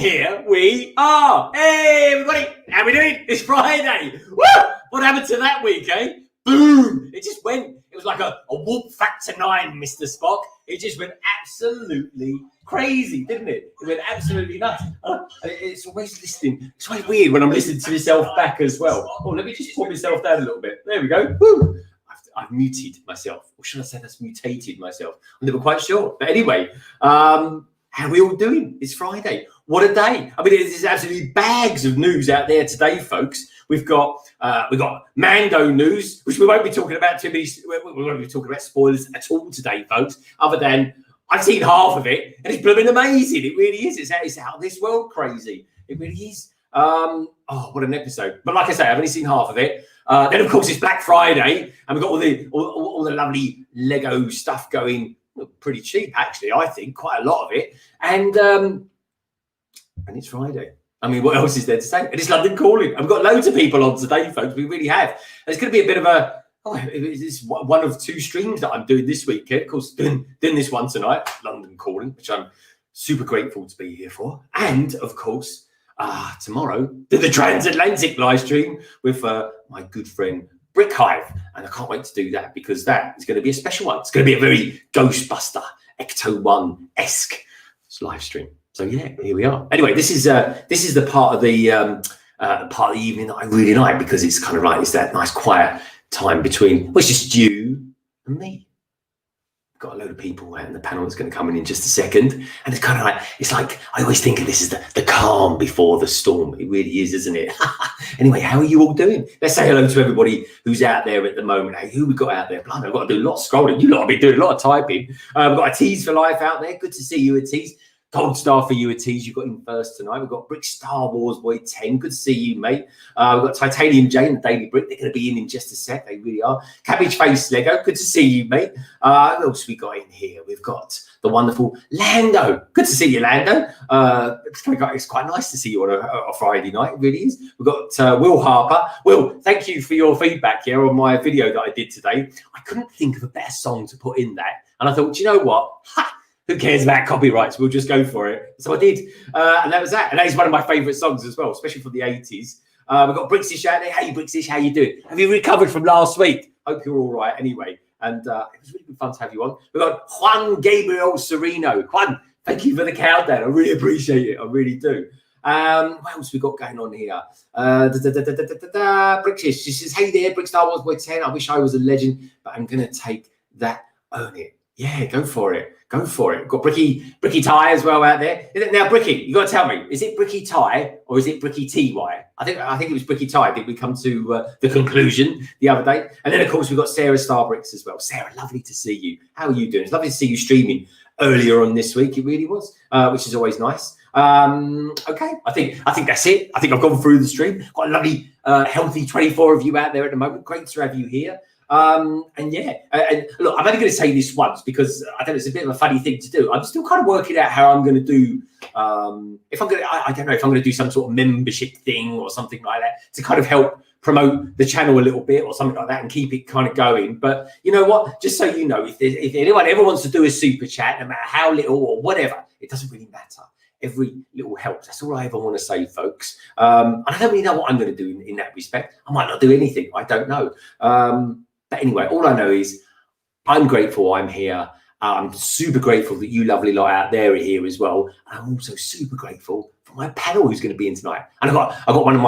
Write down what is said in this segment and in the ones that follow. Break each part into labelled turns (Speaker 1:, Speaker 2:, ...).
Speaker 1: here we are. Hey, everybody, how we doing? It's Friday. Woo! What happened to that week, eh? Boom! It just went. It was like a warp factor 9, Mr. Spock. It just went absolutely crazy, didn't it? It went absolutely nuts. It's always listening. It's always weird when I'm listening to myself back as well. Oh, let me just pull myself down a little bit. There we go. Woo! I've muted myself. Or should I say that's mutated myself? I'm never quite sure. But anyway, how are we all doing? It's Friday. What a day. I mean, there's absolutely bags of news out there today, folks. We've got Mando news, which we won't be talking about too many. We won't be talking about spoilers at all today, folks, other than I've seen half of it, and it's blooming amazing. It really is. It's out of this world crazy. It really is. Oh, what an episode. But like I say, I've only seen half of it. Then, of course, it's Black Friday, and we've got all the lovely Lego stuff going. Pretty cheap, actually, I think. Quite a lot of it. And it's Friday. I mean, what else is there to say? And it's London Calling. I've got loads of people on today, folks. We really have. It's going to be a bit of a... Oh, it's one of two streams that I'm doing this week. Of course, doing this one tonight, London Calling, which I'm super grateful to be here for. And, of course, tomorrow, the transatlantic live stream with my good friend Brick Hive. And I can't wait to do that because that is going to be a special one. It's going to be a very Ghostbuster, Ecto-1-esque live stream. So, yeah, here we are. Anyway, this is the part of the evening that I really like because it's kind of like it's that nice quiet time between, well, it's just you and me. Got a load of people out in the panel that's going to come in just a second, and it's kind of like I always think of this as the calm before the storm. It really is, isn't it? Anyway, how are you all doing? Let's say hello to everybody who's out there at the moment. Hey, who we got out there? Blimey, I've got to do a lot of scrolling. You lot have been doing a lot of typing. We've got a Tease for Life out there. Good to see you, a Tease. Gold star for you, a Tease. You got in first tonight. We've got Brick Star Wars Boy 10. Good to see you, mate. We've got Titanium J and the Daily Brick. They're going to be in just a sec. They really are. Cabbage Face Lego. Good to see you, mate. What else we got in here? We've got the wonderful Lando. Good to see you, Lando. It's quite nice to see you on a Friday night. It really is. We've got Will Harper. Will, thank you for your feedback here on my video that I did today. I couldn't think of a better song to put in that. And I thought, do you know what? Who cares about copyrights? We'll just go for it. So I did. And that was that. And that is one of my favourite songs as well, especially from the 80s. We've got Brixish out there. Hey, Brixish, how you doing? Have you recovered from last week? Hope you're all right anyway. And it was really good fun to have you on. We've got Juan Gabriel Sereno. Juan, thank you for the countdown. I really appreciate it. I really do. What else we got going on here? Brixish, she says, hey there, Brick Star Wars Boy 10. I wish I was a legend, but I'm going to take that, own it. Yeah, go for it. Go for it. Got Bricky Ty as well out there. Now, Bricky, you got to tell me, is it Bricky Ty or is it Bricky TY? I think it was Bricky Ty. Did we come to the conclusion the other day? And then, of course, we've got Sarah Starbricks as well. Sarah, lovely to see you. How are you doing? It's lovely to see you streaming earlier on this week. It really was, which is always nice. Okay, I think that's it. I think I've gone through the stream. Got a lovely, healthy 24 of you out there at the moment. Great to have you here. And look, I'm only going to say this once because I think it's a bit of a funny thing to do. I'm still kind of working out how I'm going to do. If I'm going to, I don't know if I'm going to do some sort of membership thing or something like that to kind of help promote the channel a little bit or something like that and keep it kind of going. But you know what? Just so you know, if anyone ever wants to do a super chat, no matter how little or whatever, it doesn't really matter. Every little helps. That's all I ever want to say, folks. And I don't really know what I'm going to do in that respect. I might not do anything. I don't know. But anyway, all I know is I'm grateful I'm here. I'm super grateful that you lovely lot out there are here as well. I'm also super grateful for my panel who's going to be in tonight. And I got one of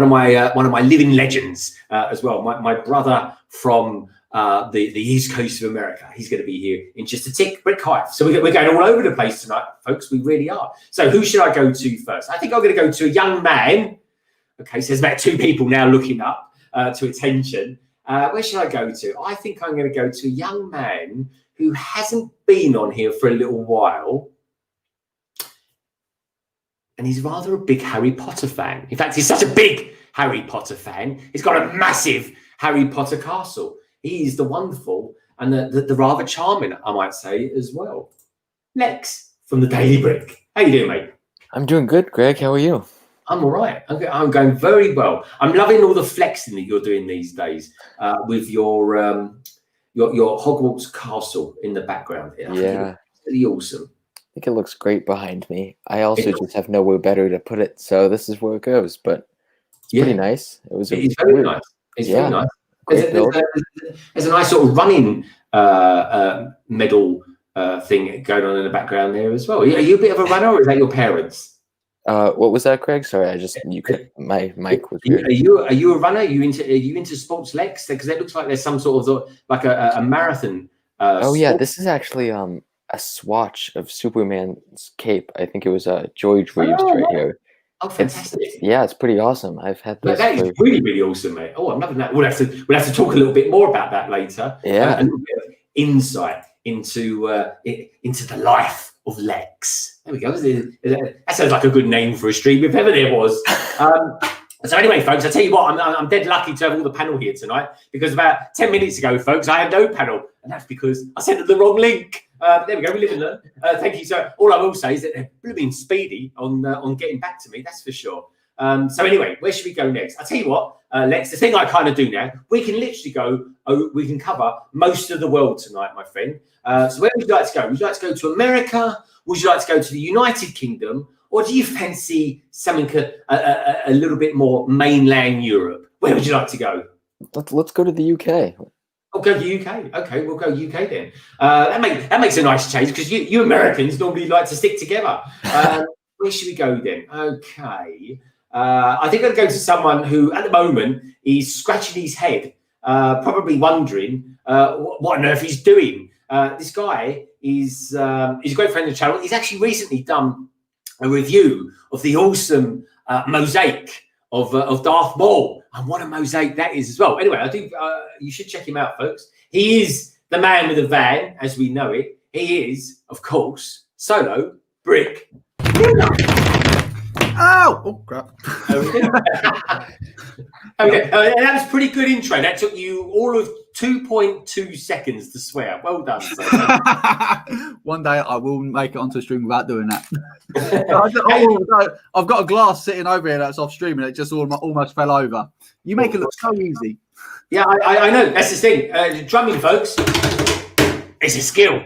Speaker 1: my living legends as well. My brother from the East Coast of America. He's going to be here in just a tick. Brick Hive. So we're going all over the place tonight, folks. We really are. So who should I go to first? I think I'm going to go to a young man. Okay, so there's about 2 people now looking up to attention. Where should I go to? I think I'm going to go to a young man who hasn't been on here for a little while. And he's rather a big Harry Potter fan. In fact, he's such a big Harry Potter fan. He's got a massive Harry Potter castle. He's the wonderful and the rather charming, I might say, as well. Lex from the Daily Brick. How you doing, mate?
Speaker 2: I'm doing good, Greg. How are you?
Speaker 1: I'm all right. I'm going very well. I'm loving all the flexing that you're doing these days with your Hogwarts castle in the background.
Speaker 2: Yeah.
Speaker 1: Really awesome.
Speaker 2: think it looks great behind me. I also just have nowhere better to put it, so this is where it goes. But it's pretty nice. It was
Speaker 1: It's very nice. It's very nice.
Speaker 2: Great build.
Speaker 1: There's a nice sort of running medal thing going on in the background there as well. Are you a bit of a runner, or is that your parents?
Speaker 2: What was that, Craig? Sorry, my mic was weird.
Speaker 1: Are you a runner? Are you into sports, Lex? Because it looks like there's some sort of like a marathon.
Speaker 2: Yeah, this is actually a swatch of Superman's cape. I think it was George Reeves right here.
Speaker 1: Oh, fantastic!
Speaker 2: It's pretty awesome. I've had this.
Speaker 1: That is really, really awesome, mate. Oh, I'm loving that. We'll have to talk a little bit more about that later.
Speaker 2: Yeah,
Speaker 1: a little bit of insight into the life of Lex. There we go. That sounds like a good name for a stream, if ever there was. So anyway, folks, I tell you what, I'm dead lucky to have all the panel here tonight, because about 10 minutes ago, folks, I had no panel, and that's because I sent them the wrong link. There we go. We live in there. Thank you, sir. All I will say is that they're blooming speedy on getting back to me. That's for sure. So anyway, where should we go next? I'll tell you what, Lex, the thing I kind of do now, we can literally we can cover most of the world tonight, my friend. So where would you like to go? Would you like to go to America? Would you like to go to the United Kingdom? Or do you fancy something a little bit more mainland Europe? Where would you like to go?
Speaker 2: Let's go to the UK.
Speaker 1: I'll go to the UK. Okay, we'll go UK then. That makes a nice change, because you Americans normally like to stick together. Where should we go then? Okay. I think I'll go to someone who, at the moment, is scratching his head, probably wondering what on earth he's doing. This guy is a great friend of the channel. He's actually recently done a review of the awesome mosaic of Darth Maul, and what a mosaic that is as well. Anyway, I think you should check him out, folks. He is the man with a van, as we know it. He is, of course, Solo Brick.
Speaker 3: Oh crap.
Speaker 1: Okay, that was a pretty good intro. That took you all of 2.2 seconds to swear. Well done.
Speaker 3: One day I will make it onto a stream without doing that. I've got a glass sitting over here that's off stream, and it just almost fell over. You make it look so easy.
Speaker 1: Yeah, I know. That's the thing. Drumming, folks, it's a skill.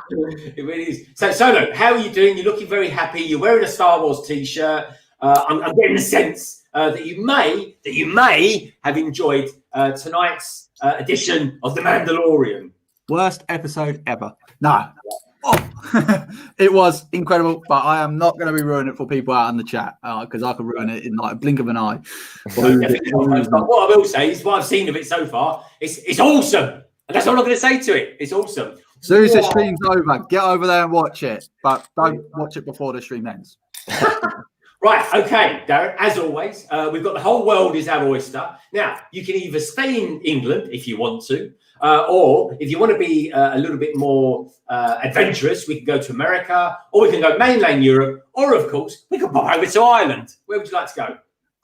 Speaker 1: It really is. So, Solo, how are you doing? You're looking very happy. You're wearing a Star Wars t-shirt. I'm getting the sense that you may have enjoyed tonight's edition of The Mandalorian.
Speaker 3: Worst episode ever. No. Oh. It was incredible, but I am not going to be ruining it for people out in the chat, because I could ruin it in like a blink of an eye.
Speaker 1: But what I will say is, what I've seen of it so far, it's awesome. And that's all I'm going to say to it. It's awesome.
Speaker 3: As soon as the stream's over, get over there and watch it. But don't watch it before the stream ends.
Speaker 1: Right, okay, Darren, as always, we've got the whole world is our oyster. Now, you can either stay in England if you want to, or if you want to be a little bit more adventurous, we can go to America, or we can go mainland Europe, or, of course, we can pop over to Ireland. Where would you like to go?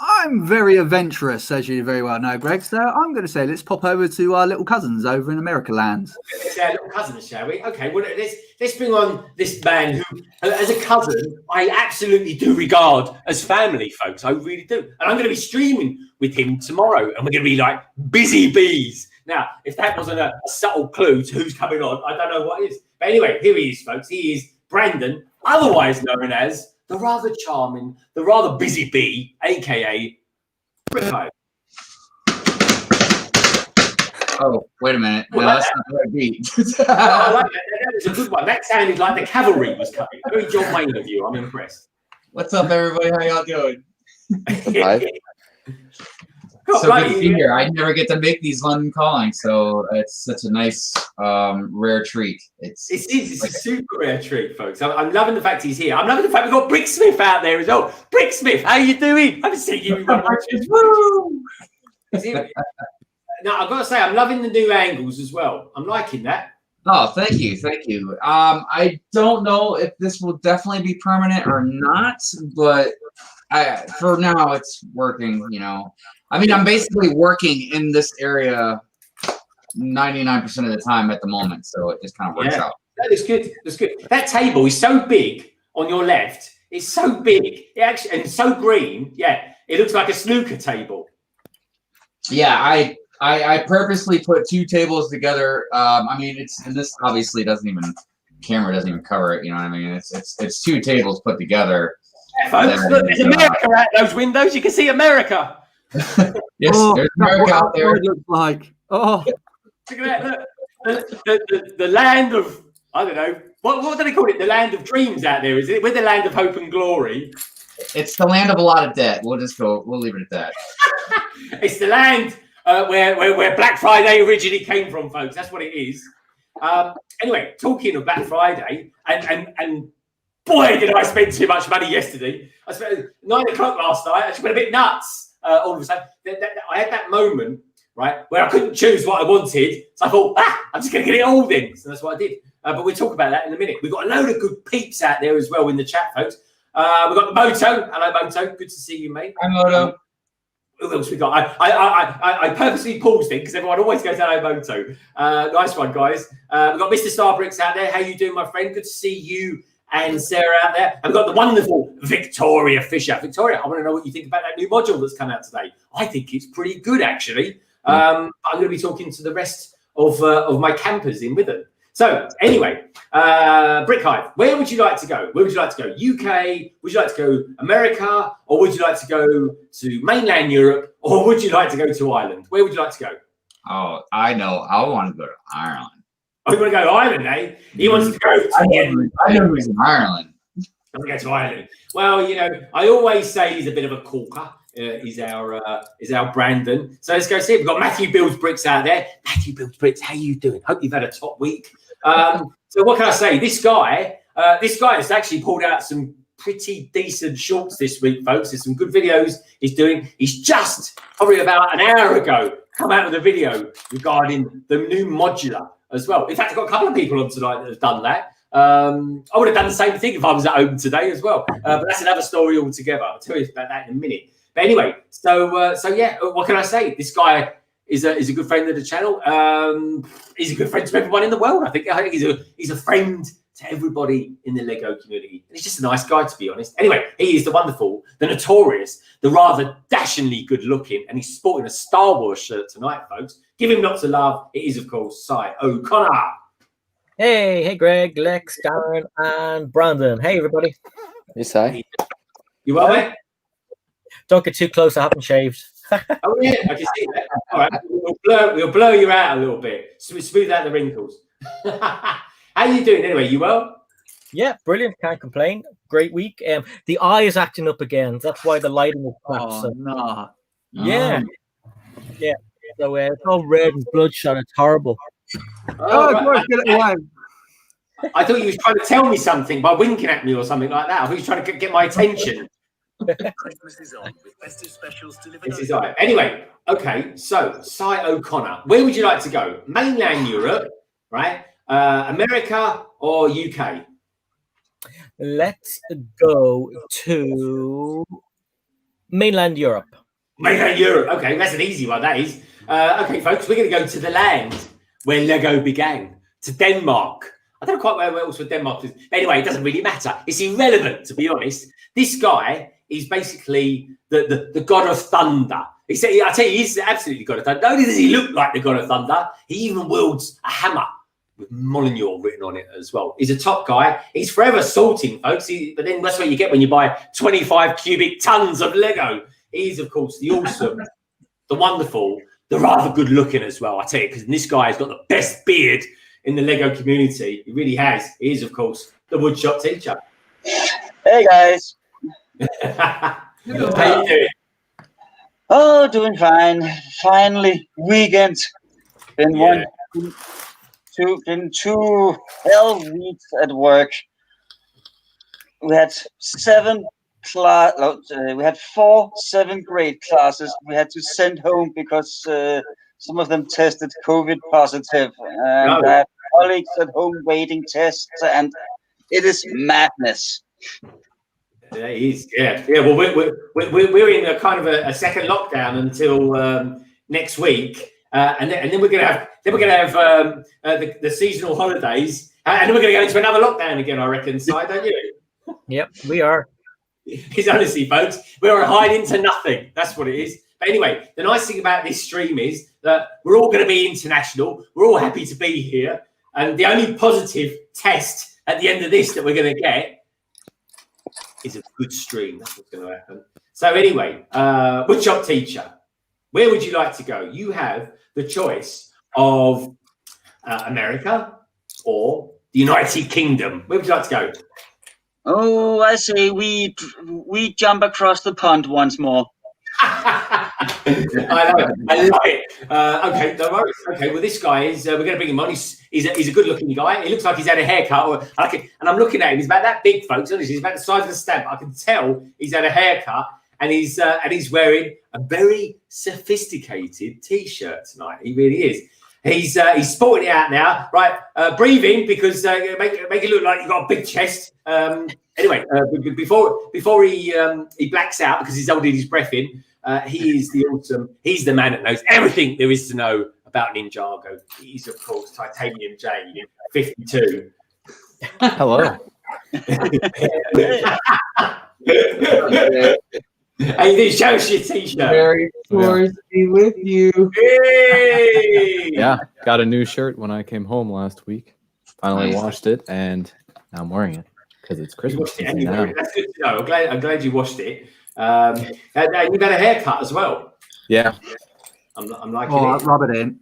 Speaker 3: I'm very adventurous, as you very well know, Greg. So I'm going to say let's pop over to our little cousins over in America land.
Speaker 1: Let's say our little cousins, shall we? Okay, well, let's bring on this man who, as a cousin, I absolutely do regard as family, folks. I really do. And I'm going to be streaming with him tomorrow, and we're going to be like busy bees. Now, if that wasn't a subtle clue to who's coming on, I don't know what is. But anyway, here he is, folks. He is Brandon, otherwise known as the rather charming, the rather busy bee, a.k.a. Bricko.
Speaker 4: Oh, wait a minute. No, that's not the right beat.
Speaker 1: I like that. That was a good one. That sounded like the cavalry was coming. Very John Wayne of you. I'm impressed.
Speaker 4: What's up, everybody? How y'all doing?
Speaker 1: So
Speaker 4: good to be here. I never get to make these London calling, so it's such a nice, rare treat. It's
Speaker 1: a super rare treat, folks. I'm loving the fact he's here. I'm loving the fact we've got Bricksmith out there as well. Bricksmith, how you doing? I haven't seen you in Woo! Now, I've got to say, I'm loving the new angles as well. I'm liking that.
Speaker 4: Oh, thank you. I don't know if this will definitely be permanent or not, but for now, it's working, you know. I mean, I'm basically working in this area 99% of the time at the moment, so it just kind of works out.
Speaker 1: That is good. That's good. That table is so big on your left. It's so big, and so green. Yeah, it looks like a snooker table.
Speaker 4: Yeah, I purposely put two tables together. I mean, and this obviously doesn't even camera doesn't even cover it. You know what I mean? It's two tables put together.
Speaker 1: Yeah, folks, look, there's America out those windows. You can see America.
Speaker 4: Yes, there's America out there.
Speaker 3: It looks like. Oh,
Speaker 1: Look at that. Look. The land of, I don't know, what do they call it? The land of dreams out there, is it? We're the land of hope and glory.
Speaker 4: It's the land of a lot of debt. We'll leave it at that.
Speaker 1: It's the land where Black Friday originally came from, folks. That's what it is. Anyway, talking of Black Friday, and boy, did I spend too much money yesterday. I spent 9 o'clock last night. I just went a bit nuts all of a sudden. I had that moment, right, where I couldn't choose what I wanted. So I thought, I'm just going to get it all then. So that's what I did. But we'll talk about that in a minute. We've got a load of good peeps out there as well in the chat, folks. We've got Moto. Hello, Moto. Good to see you, mate.
Speaker 4: Hi, Moto.
Speaker 1: Who else we got? I purposely paused it because everyone always goes, hello, Moto. Nice one, guys. We've got Mr. Starbricks out there. How you doing, my friend? Good to see you and Sarah out there. And we've got the wonderful Victoria Fisher. Victoria, I want to know what you think about that new module that's come out today. I think it's pretty good, actually. I'm going to be talking to the rest of my campers in with them. So anyway, Brick Hive, where would you like to go? Where would you like to go? UK? Would you like to go America? Or would you like to go to mainland Europe? Or would you like to go to Ireland? Where would you like to go?
Speaker 4: Oh, I know. I want to go to Ireland.
Speaker 1: Oh, you want to go to Ireland, eh? He wants to go to
Speaker 4: I know who's in Ireland.
Speaker 1: I want to go to Ireland. Well, you know, I always say he's a bit of a corker. Is our Brandon. So let's go see. We've got Matthew Builds Bricks out there. Matthew Builds Bricks, how you doing? Hope you've had a top week. So what can I say? This guy has actually pulled out some pretty decent shorts this week, folks. There's some good videos he's doing. He's just probably about an hour ago come out with a video regarding the new Modular as well. In fact, I've got a couple of people on tonight that have done that. I would have done the same thing if I was at home today as well. But that's another story altogether. I'll tell you about that in a minute. But anyway, so yeah, what can I say? This guy is a good friend of the channel. He's a good friend to everyone in the world. I think he's a friend to everybody in the Lego community. And he's just a nice guy, to be honest. Anyway, he is the wonderful, the notorious, the rather dashingly good looking, and he's sporting a Star Wars shirt tonight, folks. Give him lots of love. It is, of course, Cy O'Connor.
Speaker 5: Hey, Greg, Lex, Darren, and Brandon. Hey, everybody.
Speaker 2: Hey, Cy.
Speaker 1: You well, mate?
Speaker 5: Don't get too close. I haven't shaved.
Speaker 1: Oh yeah, I can see that. All right, we'll blur you out a little bit. So we smooth out the wrinkles. How you doing anyway? You well?
Speaker 5: Yeah, brilliant. Can't complain. Great week. The eye is acting up again. That's why the lighting is crap.
Speaker 3: oh
Speaker 5: So,
Speaker 3: no.
Speaker 5: yeah. So it's all red and bloodshot. It's horrible.
Speaker 3: Oh,
Speaker 1: right.
Speaker 3: God, get it away.
Speaker 1: I thought you was trying to tell me something by winking at me or something like that. I thought you was trying to get my attention.
Speaker 6: Christmas is on with festive specials delivered.
Speaker 1: This is all right. Anyway, okay, so Cy O'Connor, where would you like to go? Mainland Europe, right? America or UK?
Speaker 5: Let's go to mainland Europe.
Speaker 1: Mainland Europe. Okay, that's an easy one, that is. Okay, folks, we're going to go to the land where Lego began, to Denmark. I don't know quite where else for Denmark is. But anyway, it doesn't really matter. It's irrelevant, to be honest. This guy is basically the god of thunder. I tell you, he's absolutely god of thunder. Not only does he look like the god of thunder, he even wields a hammer with Modular written on it as well. He's a top guy. He's forever salting, folks. But then that's what you get when you buy 25 cubic tons of Lego. He's, of course, the awesome, the wonderful, the rather good looking as well. I tell you, because this guy has got the best beard in the Lego community. He really has. He is, of course, the WoodshopTeacher.
Speaker 7: Hey guys.
Speaker 1: How you doing?
Speaker 7: Oh, doing fine. Finally, weekend. Been
Speaker 1: Yeah.
Speaker 7: been 12 weeks at work. We had 4 7th grade classes we had to send home because some of them tested COVID positive. And I have colleagues at home waiting tests, and it is madness.
Speaker 1: Yeah, he is. Yeah. Well, we're in a kind of a second lockdown until next week, and then we're gonna have the seasonal holidays, and then we're gonna go into another lockdown again. I reckon, Si, don't you?
Speaker 5: Yep, we are.
Speaker 1: Because honestly, folks, we're hiding to nothing. That's what it is. But anyway, the nice thing about this stream is that we're all going to be international. We're all happy to be here. And the only positive test at the end of this that we're going to get is a good stream. That's what's going to happen. So anyway, WoodshopTeacher, where would you like to go? You have the choice of America or the United Kingdom. Where would you like to go?
Speaker 7: Oh, I say we jump across the pond once more.
Speaker 1: I know it. I love it. Okay, no worries. Okay, well, this guy is. We're going to bring him on. He's a good-looking guy. He looks like he's had a haircut. And I'm looking at him. He's about that big, folks. Honestly, he's about the size of a stamp. I can tell he's had a haircut, and he's wearing a very sophisticated T-shirt tonight. He really is. He's sporting it out now. Right, breathe in because make it look like you've got a big chest. Anyway, before he blacks out because he's holding his breath in, he's the man that knows everything there is to know about Ninjago. He's of course Titanium J 52.
Speaker 2: Hello.
Speaker 1: Hey, you show us your T-shirt.
Speaker 4: Very pleased to be with you.
Speaker 1: Hey!
Speaker 8: Yeah, got a new shirt when I came home last week. Finally washed it, and now I'm wearing it because it's
Speaker 1: You
Speaker 8: Christmas
Speaker 1: washed it
Speaker 8: season
Speaker 1: anyway.
Speaker 8: now.
Speaker 1: That's good to know. I'm glad you washed it. And you've had a haircut as well.
Speaker 8: Yeah,
Speaker 1: I'm liking
Speaker 3: Oh,
Speaker 1: it.
Speaker 3: rub it in.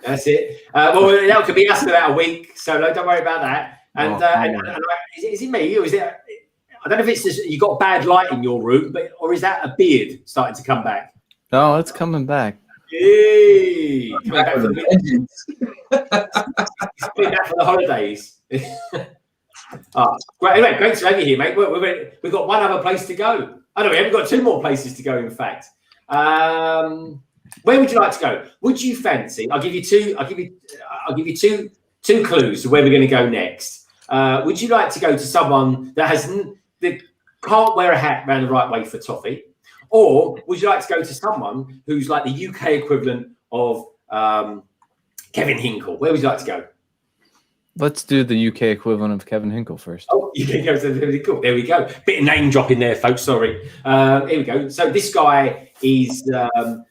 Speaker 1: That's it. Well, that could be us in about a week, so don't worry about that. And, is it me or is it? I don't know if it's just you got bad light in your room, or is that a beard starting to come back?
Speaker 8: no, it's coming back.
Speaker 1: Yay! Coming back for the
Speaker 4: Vengeance.
Speaker 1: He's coming back for the holidays. Great. Anyway, great to have you here, mate. We've got one other place to go. Oh no, we haven't got two more places to go. In fact, where would you like to go? Would you fancy? I'll give you two clues to where we're going to go next. Would you like to go to someone that can't wear a hat around the right way for toffee, or would you like to go to someone who's like the UK equivalent of Kevin Hinkle? Where would you like to go?
Speaker 8: Let's do the UK equivalent of Kevin Hinkle first.
Speaker 1: Oh, you can go to the cool. There we go. Bit of name dropping there, folks. Sorry. Here we go. So this guy is at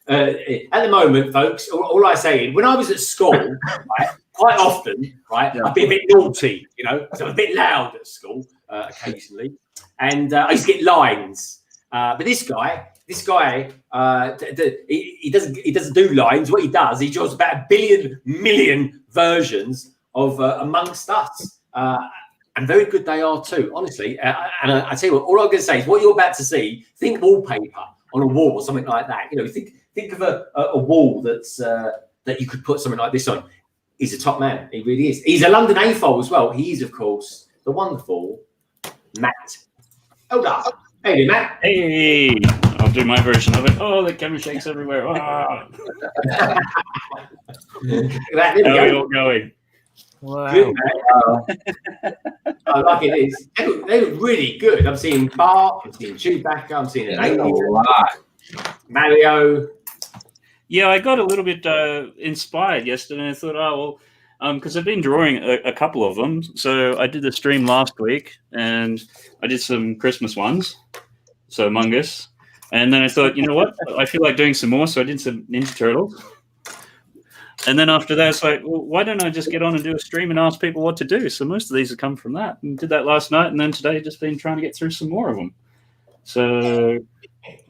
Speaker 1: the moment, folks. All I say is when I was at school, right, quite often, right, I'd be a bit naughty, so I'm a bit loud at school occasionally, and I used to get lines. But this guy, he doesn't do lines. What he does, he draws about 1 million versions of Amongst Us, and very good they are too, honestly. And I tell you what, all I'm going to say is what you're about to see. Think wallpaper on a wall or something like that. Think of a wall that you could put something like this on. He's a top man. He really is. He's a London AFOL as well. He is, of course, the wonderful Matt. Hold up. Hey, Matt.
Speaker 9: Hey, I'll do my version of it. Oh, the camera shakes everywhere. Ah.
Speaker 1: There we
Speaker 9: How are we
Speaker 1: go.
Speaker 9: all going?
Speaker 5: Wow.
Speaker 1: Good, man. I like it. They look really good. I'm seeing Bart. I'm seeing Chewbacca. I'm seeing an
Speaker 4: That's a
Speaker 1: alien.
Speaker 4: lot.
Speaker 1: Mario.
Speaker 9: Yeah, I got a little bit inspired yesterday. I thought, oh, well, because I've been drawing a couple of them. So I did the stream last week, and I did some Christmas ones, so Among Us. And then I thought, you know what? I feel like doing some more, so I did some Ninja Turtles. And then after that, it's like, well, why don't I just get on and do a stream and ask people what to do? So most of these have come from that. And did that last night, and then today just been trying to get through some more of them. So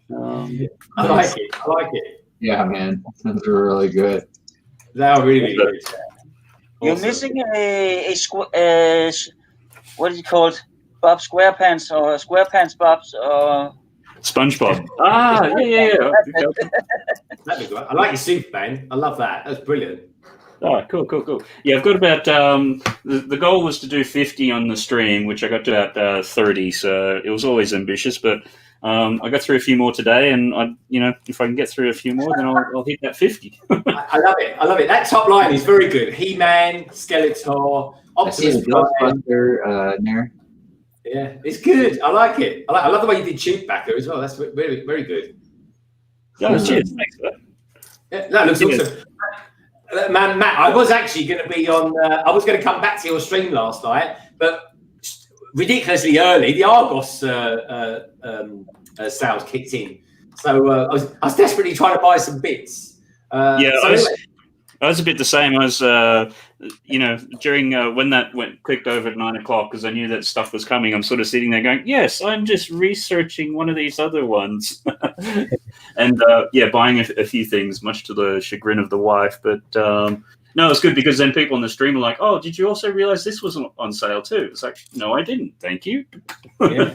Speaker 1: I like it. I like it.
Speaker 4: Yeah, man. Those are really good.
Speaker 1: They are really good.
Speaker 7: You're
Speaker 1: Awesome.
Speaker 7: missing what is it called? Bob SquarePants or SquarePants Bob's or
Speaker 9: SpongeBob. Yeah.
Speaker 1: That'd be great. I like your suit, man. I love that. That's brilliant.
Speaker 9: Oh, cool. Yeah, I've got about the goal was to do 50 on the stream, which I got to about 30. So it was always ambitious, but I got through a few more today, and if I can get through a few more, then I'll hit that 50.
Speaker 1: I love it. I love it. That top line is very good. He-Man, Skeletor, Optimus Prime.
Speaker 4: Ghostbuster there.
Speaker 1: Yeah, it's good. I like it. I love the way you did Chewbacca as well. That's very, very good.
Speaker 9: Oh, cheers. Thanks for that.
Speaker 1: Yeah, that looks awesome. Man, Matt, I was actually going to be on. I was going to come back to your stream last night, but ridiculously early, the Argos sales kicked in. So I was desperately trying to buy some bits.
Speaker 9: Yeah,
Speaker 1: so
Speaker 9: I was,
Speaker 1: anyway.
Speaker 9: I was a bit the same. I was, during when that clicked over at 9 o'clock, because I knew that stuff was coming. I'm sort of sitting there going, "Yes, I'm just researching one of these other ones," and buying a few things, much to the chagrin of the wife. But no, it's good because then people on the stream are like, "Oh, did you also realize this was on sale too?" It's like, "No, I didn't. Thank you."
Speaker 1: Yeah.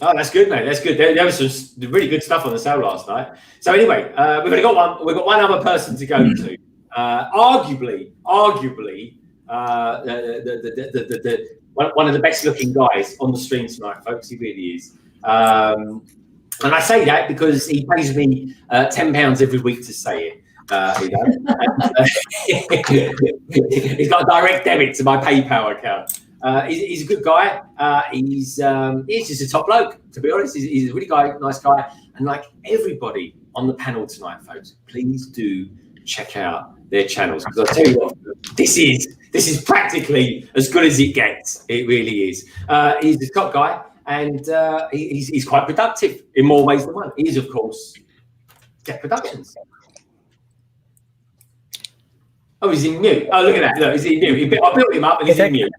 Speaker 1: Oh, that's good, mate. That's good. There was some really good stuff on the sale last night. So anyway, we've got one other person to go to. Arguably, one of the best looking guys on the stream tonight, folks. He really is. And I say that because he pays me £10 every week to say it. He's got a direct debit to my PayPal account. He's a good guy. He's just a top bloke, to be honest. He's a really nice guy. And like everybody on the panel tonight, folks, please do check out their channels, because I'll tell you what, this is practically as good as it gets. It really is. He's a top guy, and he's quite productive in more ways than one. He is, of course, Tek Productions. Oh, he's in mute. Oh, look at that. Look, he's in mute. I built him up and he's in mute.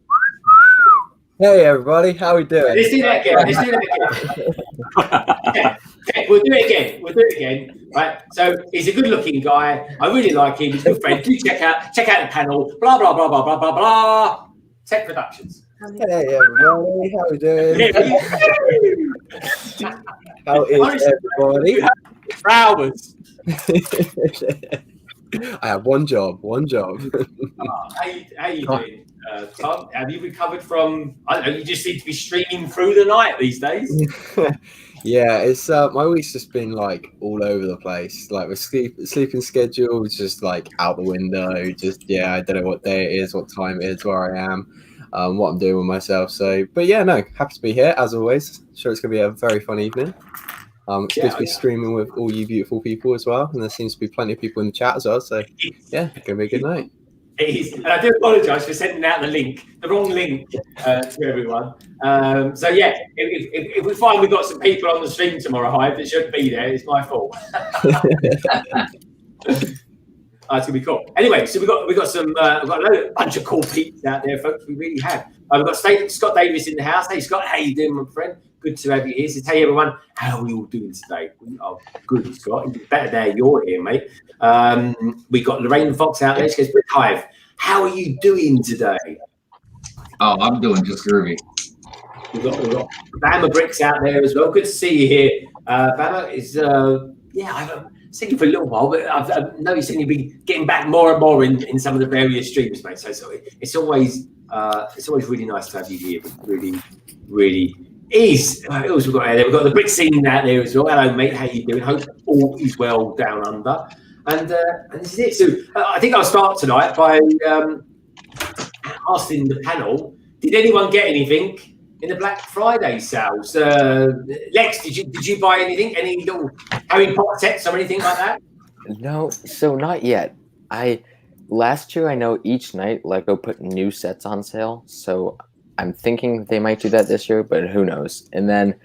Speaker 10: Hey, everybody. How we doing?
Speaker 1: Let's do that again. Okay, we'll do it again. Right. So he's a good-looking guy. I really like him. He's a good friend. Do check out the panel. Blah blah blah blah blah blah blah. Tek Productions.
Speaker 10: Hey, everybody. How we doing? How is everybody?
Speaker 1: For hours.
Speaker 10: I have one job.
Speaker 1: How you doing, Tom? Have you recovered from? I don't know. You just seem to be streaming through the night these days.
Speaker 10: Yeah, it's my week's just been like all over the place. Like my sleeping schedule is just like out the window. Just I don't know what day it is, what time it is, where I am, what I'm doing with myself. So, but yeah, no, happy to be here as always. Sure, it's gonna be a very fun evening. It's good to be streaming with all you beautiful people as well, and there seems to be plenty of people in the chat as well. So yeah, it's gonna be a good night.
Speaker 1: It is, and I do apologise for sending out the wrong link to everyone. So yeah, if we find we've got some people on the stream tomorrow, Hive, that shouldn't be there, it's my fault. It's gonna be cool. Anyway, so we've got some we've got a bunch of cool peeps out there, folks. We really have. We've got Scott Davis in the house. Hey Scott, how you doing, my friend? Good to have you here. So tell everyone, how are we all doing today? We are good, Scott. It's better there you're here, mate. We got Lorraine Fox out there. She goes, Brick Hive, how are you doing today?
Speaker 4: Oh, I'm doing just groovy.
Speaker 1: We've got Bama Bricks out there as well. Good to see you here. Bama is, I've seen you for a little while, but I've noticed you've been getting back more and more in some of the various streams, mate. So it's always really nice to have you here. Really, really is. What else we've got out there? We've got the brick scene out there as well. Hello, mate. How you doing? Hope all is well down under. And this is it. So I think I'll start tonight by asking the panel: did anyone get anything in the Black Friday sales? Lex, did you buy anything? Any little Harry Potter sets or anything like that?
Speaker 2: No, so not yet. Last year I know each night Lego put new sets on sale, so I'm thinking they might do that this year, but who knows? And then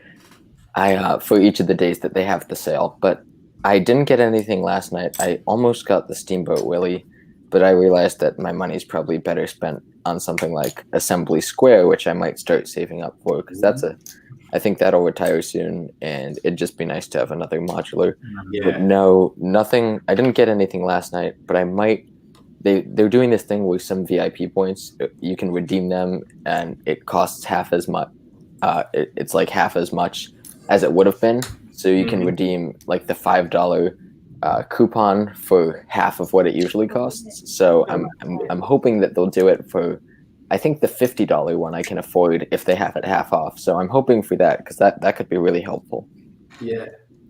Speaker 2: I for each of the days that they have the sale, but I didn't get anything last night. I almost got the Steamboat Willie, but I realized that my money's probably better spent on something like Assembly Square, which I might start saving up for, because I think that'll retire soon, and it'd just be nice to have another modular. Yeah. But no, nothing. I didn't get anything last night, but I might. They're doing this thing with some VIP points. You can redeem them, and it costs half as much. It's like half as much as it would have been. So you can redeem like the $5 coupon for half of what it usually costs. So I'm hoping that they'll do it for, I think the $50 one I can afford if they have it half off. So I'm hoping for that, because that could be really helpful.
Speaker 1: Yeah.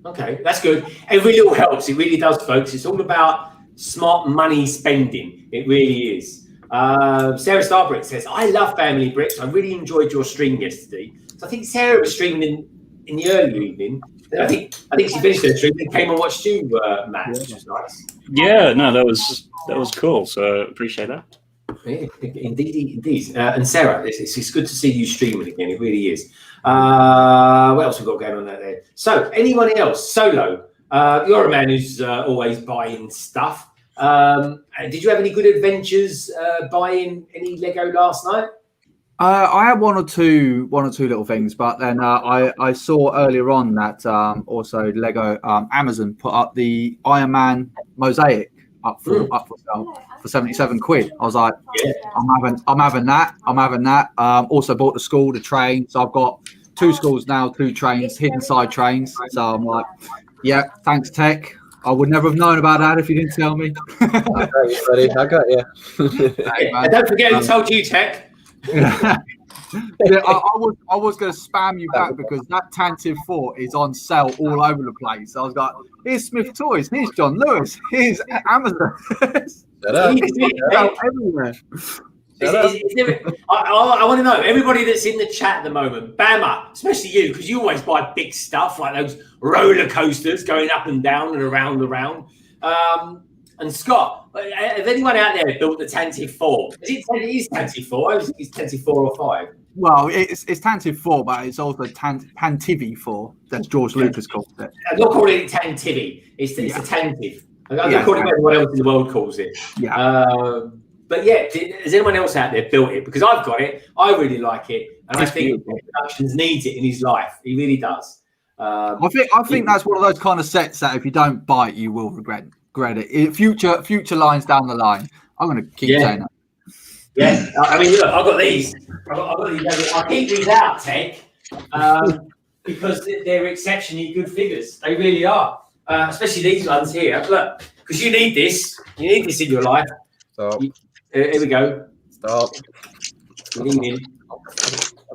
Speaker 1: Okay, that's good. It really all helps. It really does, folks. It's all about smart money spending. It really is. Sarah Starbrick says, I love Family Bricks. I really enjoyed your stream yesterday. So I think Sarah was streaming in the early evening. I think she finished her stream and came and watched you, Matt, which was nice.
Speaker 9: Yeah, no, that was cool. So appreciate that.
Speaker 1: Yeah, indeed. And Sarah, it's good to see you streaming again. It really is. What else we've got going on out there? So, anyone else? Solo, you're a man who's always buying stuff. Did you have any good adventures buying any Lego last night?
Speaker 3: I had one or two little things, but then I saw earlier on that also Lego Amazon put up the Iron Man mosaic up for sale for 77 quid. I was like, I'm having that. Also bought the school, the train. So I've got 2 schools now, 2 trains, hidden side trains. So I'm like, yeah, thanks Tek. I would never have known about that if you didn't tell me.
Speaker 10: I got you, buddy. I got you.
Speaker 1: And don't forget who told you, Tek.
Speaker 3: Yeah, I was going to spam you back because that Tantive 4 is on sale all over the place. I was like, here's Smith Toys, here's John Lewis, here's Amazon.
Speaker 10: Shut up.
Speaker 3: Everywhere.
Speaker 1: I want to know, everybody that's in the chat at the moment, Bama, especially you, because you always buy big stuff like those roller coasters going up and down and around. And Scott, have anyone out there built the Tantive 4? Is it Tantive 4? I think it's Tantive 4 or 5.
Speaker 3: Well, it's Tantive 4, but it's also Tantivi 4. That's George Lucas called it.
Speaker 1: I'm not calling it Tantivi. It's a Tantive. I'm not calling it what else in the world calls it.
Speaker 3: Yeah.
Speaker 1: But yeah, has anyone else out there built it? Because I've got it. I really like it. And I think Tek Productions needs it in his life. He really does.
Speaker 3: I think that's one of those kind of sets that if you don't buy it, you will regret it. Future lines down the line. I'm going to keep saying that.
Speaker 1: Yeah, I mean, look, I've got these. I keep these out, Tek, because they're exceptionally good figures. They really are. Especially these ones here. Look, because you need this. You need this in your life.
Speaker 10: Stop.
Speaker 1: Here we go.
Speaker 10: Stop.
Speaker 1: Lean in.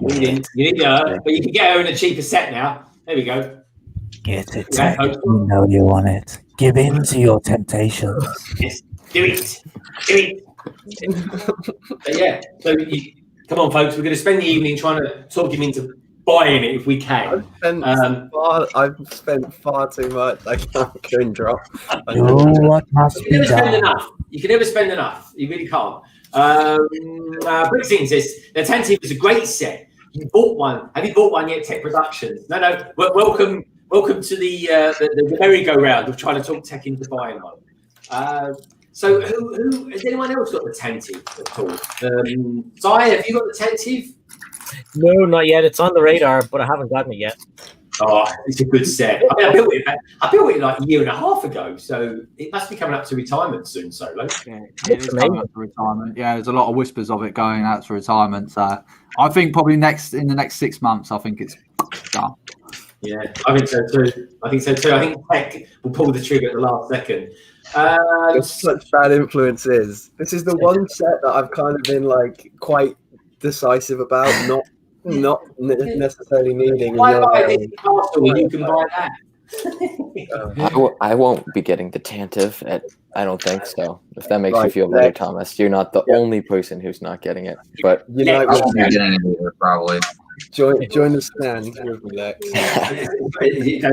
Speaker 1: You need her, but you can get her in a cheaper set now. There we go.
Speaker 11: Get it, Tek. You know you want it. Give in to your temptations.
Speaker 1: Yes, do it. But yeah, so come on, folks. We're going to spend the evening trying to talk him into buying it if we can.
Speaker 10: I've spent far too much. I couldn't drop.
Speaker 11: Do what must be done.
Speaker 1: You can never spend enough. You really can't. Brixton says the Tantive is a great set. You bought one. Have you bought one yet, Tek Productions? No. Welcome to the merry-go-round of trying to talk Tek into buying one. So who has anyone else got the Tantive at all? Zai, have you got the Tantive?
Speaker 5: No, not yet. It's on the radar, but I haven't gotten it yet.
Speaker 1: Oh, it's a good set. I built it like a year and a half ago, so it must be coming up to retirement soon, Solo.
Speaker 3: Yeah, it is coming up to retirement. Yeah, there's a lot of whispers of it going out to retirement. So I think probably in the next 6 months, I think it's done.
Speaker 1: Yeah, I think so too. I think Tek will pull the trigger at the last second.
Speaker 10: Such bad influences. This is the one set that I've kind of been like quite decisive about, not necessarily needing.
Speaker 1: Why buy this castle when you can buy that?
Speaker 2: I won't be getting the Tantive. I don't think so. If that makes you feel better, Thomas, you're not the only person who's not getting it. But
Speaker 10: you know,
Speaker 4: probably
Speaker 10: join the stand.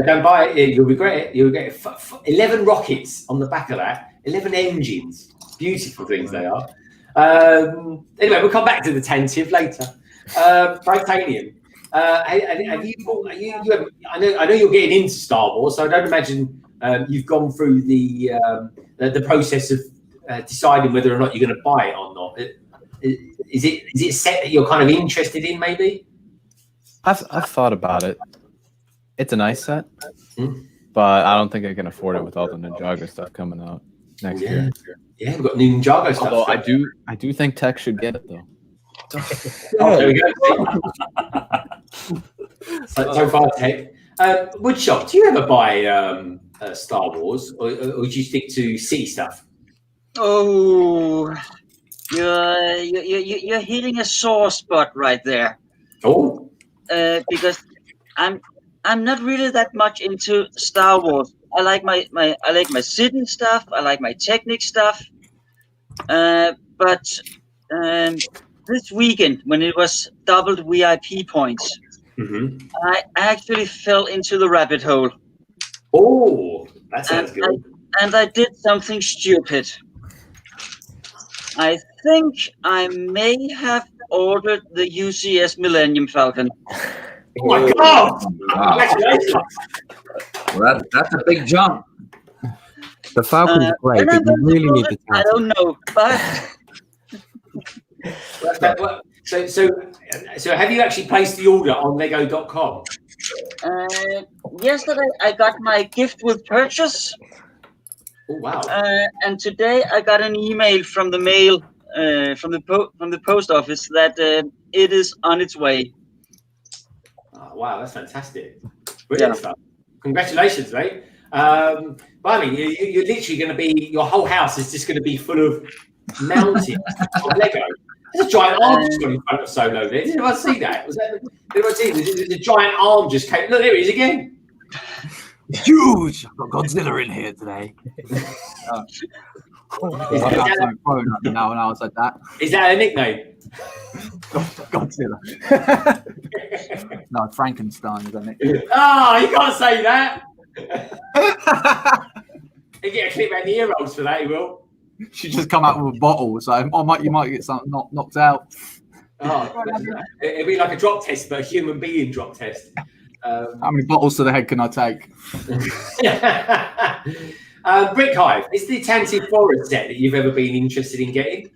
Speaker 1: Don't buy it. You'll regret it. You'll get 11 rockets on the back of that. 11 engines. Beautiful things they are. Anyway, we'll come back to the Tantive later. Titanium. Have you bought? I know you're getting into Star Wars, so I don't imagine you've gone through the process of deciding whether or not you're going to buy it or not. Is it a set that you're kind of interested in? Maybe.
Speaker 8: I've thought about it. It's a nice set, but I don't think I can afford it with all the Ninjago stuff coming out next year.
Speaker 1: Yeah, we've got Ninjago stuff.
Speaker 8: Although I do think Tek should get it though.
Speaker 1: There we go. So far, Tek. Woodshop, do you ever buy Star Wars, or do you stick to City stuff?
Speaker 7: Oh, you're hitting a sore spot right there.
Speaker 1: Oh,
Speaker 7: because I'm not really that much into Star Wars. I like my City stuff. I like my Technic stuff. But this weekend, when it was doubled VIP points, I actually fell into the rabbit hole.
Speaker 1: Oh, that sounds good.
Speaker 7: And I did something stupid. I think I may have ordered the UCS Millennium Falcon.
Speaker 1: Oh my God!
Speaker 4: Wow. Well, that's a big jump.
Speaker 10: The Falcon's great,
Speaker 7: when
Speaker 10: but
Speaker 7: I'm
Speaker 10: you
Speaker 7: going to
Speaker 10: really
Speaker 7: build
Speaker 10: need
Speaker 7: it,
Speaker 10: the
Speaker 7: I don't know, but
Speaker 1: So have you actually placed the order on Lego.com?
Speaker 7: yesterday I got my gift with purchase.
Speaker 1: Oh wow!
Speaker 7: And today I got an email from the mail, from the post office that it is on its way.
Speaker 1: Oh, wow, that's fantastic! Brilliant stuff. Congratulations, mate. But I mean, you're literally going to be, your whole house is just going to be full of mountains of Lego. There's a giant arm just got in front of Solo there. Did anyone see that? Did anyone see the giant arm just came? Look, there he is again.
Speaker 3: Huge! I've got Godzilla in here today. Now, and I was like that.
Speaker 1: Is that a nickname?
Speaker 3: Godzilla. No, Frankenstein is a nickname.
Speaker 1: Oh, you can't say that. You get a clip out the ear rolls for that, you will.
Speaker 3: She just come out with a bottle, so you might get something knocked out.
Speaker 1: Oh, it'd be like a drop test, but a human being drop test.
Speaker 3: How many bottles to the head can I take?
Speaker 1: Brick Hive, is the Tantive Forest set that you've ever been interested in getting?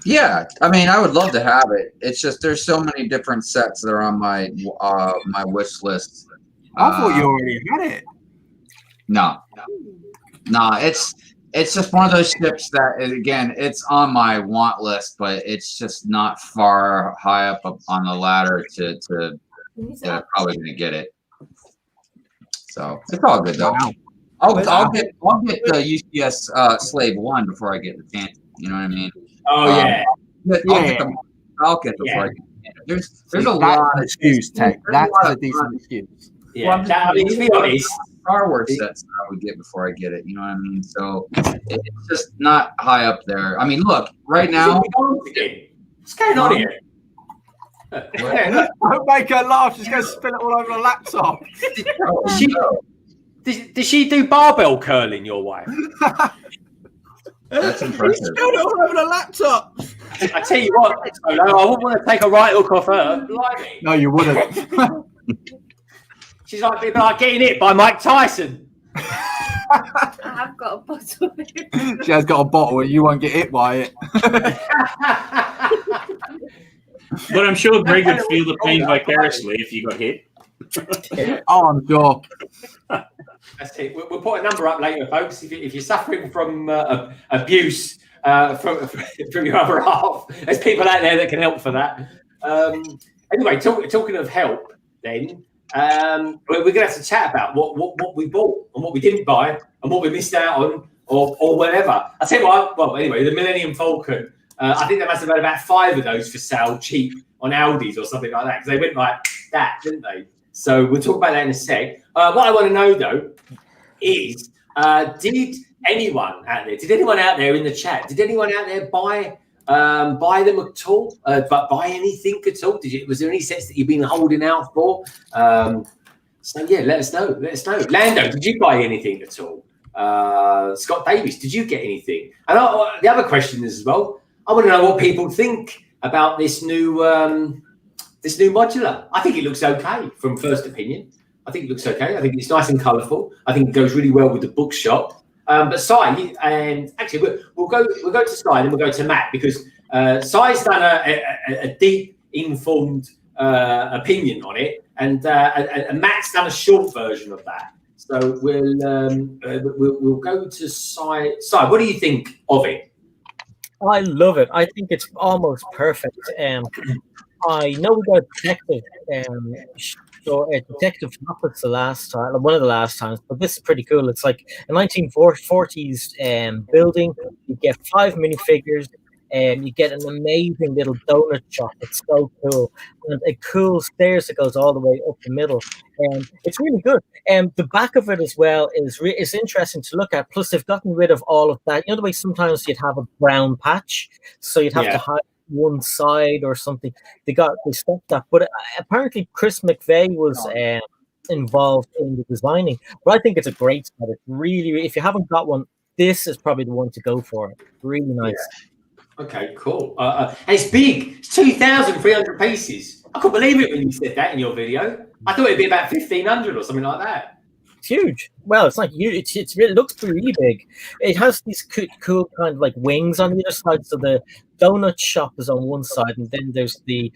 Speaker 4: Yeah, I mean, I would love to have it. It's just there's so many different sets that are on my my wish list.
Speaker 3: I thought you already had it.
Speaker 4: No, it's just one of those ships that, again, it's on my want list, but it's just not far high up on the ladder to probably gonna get it. So it's all good though.
Speaker 3: Wow.
Speaker 4: I'll get the UCS Slave 1 before I get the Tantive. You know what I mean?
Speaker 1: Oh yeah.
Speaker 4: I'll get the before I get the Tantive. There's a
Speaker 3: That's
Speaker 4: lot of
Speaker 3: excuse, Tek. That's a decent excuse.
Speaker 1: Yeah. Well, I mean, to be honest,
Speaker 4: Star Wars sets that I would get before I get it. You know what I mean? So it's just not high up there. I mean, look, right now.
Speaker 1: What's going on here?
Speaker 3: Don't make her laugh. She's going to spill it all over the laptop.
Speaker 1: Does she do barbell curling, your wife?
Speaker 4: That's impressive.
Speaker 3: She spilled it all over the laptop.
Speaker 1: I tell you what, I wouldn't want to take a right hook off her. Blimey.
Speaker 3: No, you wouldn't.
Speaker 1: She's like getting hit by Mike Tyson.
Speaker 12: I've got a bottle.
Speaker 3: She has got a bottle and you won't get hit by it.
Speaker 9: But I'm sure Greg would feel the pain vicariously if you got hit.
Speaker 3: Oh, I'm sure.
Speaker 1: That's it. We'll put a number up later, folks. If you're suffering from abuse from your other half, there's people out there that can help for that. Anyway, talking of help, then we're going to have to chat about what we bought and what we didn't buy and what we missed out on or whatever. I'll tell you what. Well, anyway, the Millennium Falcon. I think they must have had about 5 of those for sale cheap on Aldi's or something like that because they went like that, didn't they? So we'll talk about that in a sec. What I want to know though is, did anyone out there in the chat, did anyone out there buy them at all? But buy anything at all? Was there any sets that you've been holding out for? So yeah, let us know. Lando, did you buy anything at all? Scott Davis, did you get anything? And the other question is as well, I want to know what people think about this new modular. I think it looks okay from first opinion. I think it looks okay. I think it's nice and colourful. I think it goes really well with the bookshop. But Si, and actually we'll go to Si and we'll go to Matt because Si's done a deep, informed opinion on it, and Matt's done a short version of that. So we'll go to Si. Si, what do you think of it?
Speaker 5: I love it. I think it's almost perfect. I know we got Detective Muppets the last time, one of the last times, but this is pretty cool. It's like a 1940s building. You get 5 minifigures, and you get an amazing little donut shop. It's so cool, and a cool stairs that goes all the way up the middle. And it's really good. And the back of it as well is interesting to look at. Plus, they've gotten rid of all of that. You know the way sometimes you'd have a brown patch, so you'd have to hide one side or something. They stopped that. But apparently, Chris McVeigh was involved in the designing. But I think it's a great set. It's really, if you haven't got one, this is probably the one to go for. Really nice.
Speaker 1: Yeah. Okay, cool. And it's big. It's 2,300 pieces. I couldn't believe it when you said that in your video. I thought it'd be about 1,500 or something like that.
Speaker 5: It's huge. Well, it's not huge. It looks really big. It has these cool kind of like wings on the other side. So the donut shop is on one side, and then there's the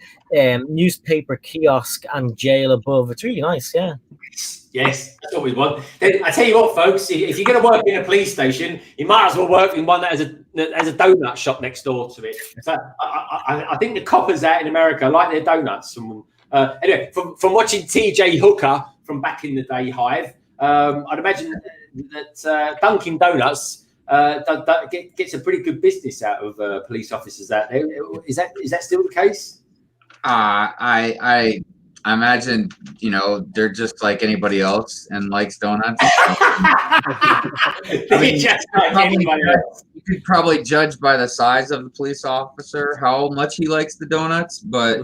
Speaker 5: newspaper kiosk and jail above. It's really nice. Yeah.
Speaker 1: Yes, that's what we want. Then I tell you what, folks, if you're going to work in a police station, you might as well work in one that has a donut shop next door to it. So I think the coppers out in America like their donuts. Anyway, from watching TJ Hooker from back in the day, Hive, I'd imagine that Dunkin' Donuts gets a pretty good business out of police officers out there. Is that still the case?
Speaker 4: I imagine, they're just like anybody else and likes donuts. You could probably judge by the size of the police officer how much he likes the donuts, but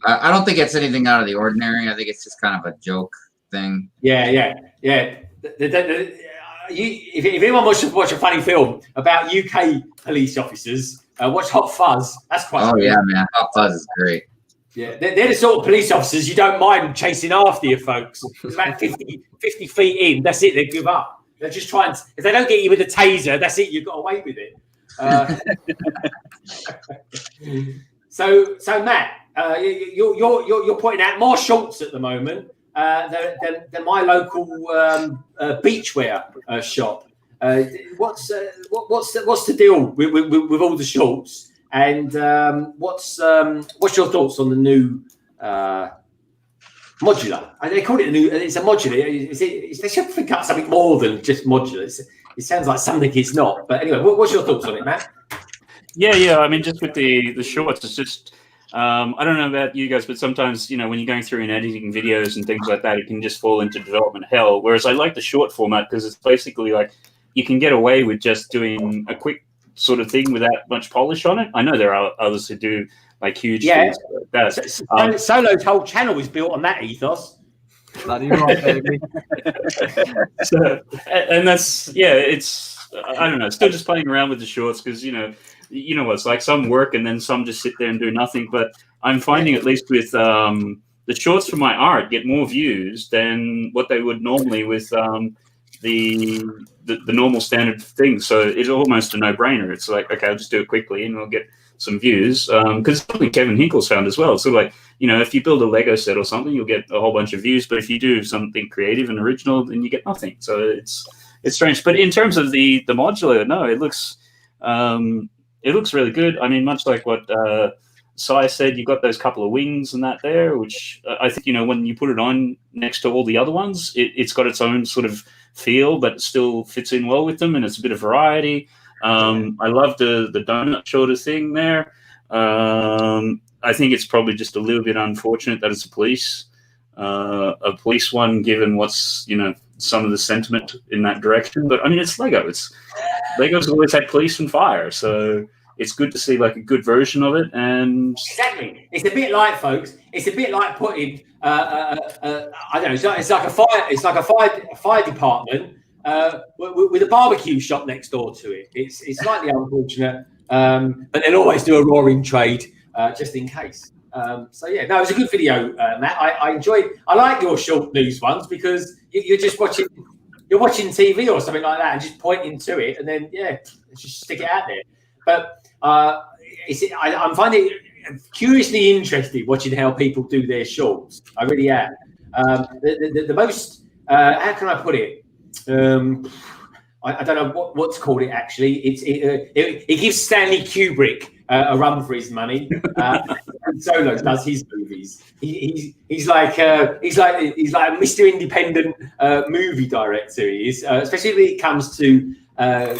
Speaker 4: I don't think it's anything out of the ordinary. I think it's just kind of a joke thing.
Speaker 1: Yeah. If anyone wants to watch a funny film about UK police officers, watch Hot Fuzz. That's quite
Speaker 4: cool. Yeah, man. Hot Fuzz is great.
Speaker 1: Yeah, they're the sort of police officers you don't mind chasing after you, folks. It's about 50 feet in. That's it. They give up. They're just trying. If they don't get you with a taser, that's it. You've got away with it. So Matt, you're pointing out more shorts at the moment than my local beachwear shop. What's the deal with all the shorts? And what's your thoughts on the new modular? They call it a new. It's a modular. They should think up something more than just modular. It sounds like something it's not. But anyway, what's your thoughts on it, Matt?
Speaker 9: Yeah. I mean, just with the shorts, it's just I don't know about you guys, but sometimes when you're going through and editing videos and things like that, it can just fall into development hell. Whereas I like the short format because it's basically like you can get away with just doing a quick sort of thing without much polish on it. I know there are others who do like huge things like that.
Speaker 1: Solo's whole channel is built on that ethos.
Speaker 3: Bloody right, baby.
Speaker 9: And that's it's I don't know, still just playing around with the shorts because you know what it's like. Some work and then some just sit there and do nothing. But I'm finding at least with the shorts for my art get more views than what they would normally with the normal standard thing. So it's almost a no-brainer. It's like, okay, I'll just do it quickly and we'll get some views. Because something Kevin Hinkle's found as well. So like, if you build a Lego set or something, you'll get a whole bunch of views. But if you do something creative and original, then you get nothing. So it's strange. But in terms of the modular, no, it looks really good. I mean, much like what Sai said, you've got those couple of wings and that there, which I think, when you put it on next to all the other ones, it's got its own sort of feel, but it still fits in well with them, and it's a bit of variety. I love the donut shoulder thing there. I think it's probably just a little bit unfortunate that it's a police one, given what's some of the sentiment in that direction. But I mean, it's Lego. Lego's always had police and fire, so it's good to see like a good version of it. And
Speaker 1: exactly, it's a bit like, folks. It's a bit like putting I don't know. It's like a fire. It's like a fire department with a barbecue shop next door to it. It's slightly unfortunate, but they'll always do a roaring trade just in case. So yeah, no, it was a good video, Matt. I enjoyed. I like your short news ones because you're just watching. You're watching TV or something like that and just pointing to it, and then just stick it out there. But I'm finding it curiously interesting watching how people do their shorts. I really am. The most how can I put it? I don't know what's called it actually. It gives Stanley Kubrick a run for his money. Solo does his movies. He's like a Mr. Independent movie director. He is, especially when it comes to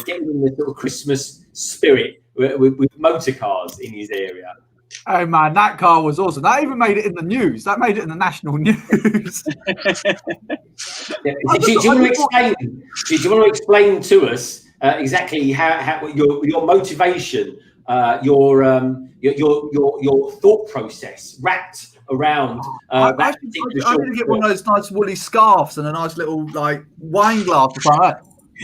Speaker 1: getting in the sort of Christmas spirit with motor cars in his area.
Speaker 3: Oh man, that car was awesome. That even made it in the news. That made it in the national news.
Speaker 1: Do you want to explain to us exactly how your motivation, your thought process wrapped around?
Speaker 3: I need to get one of those nice woolly scarves and a nice little like wine glass or something.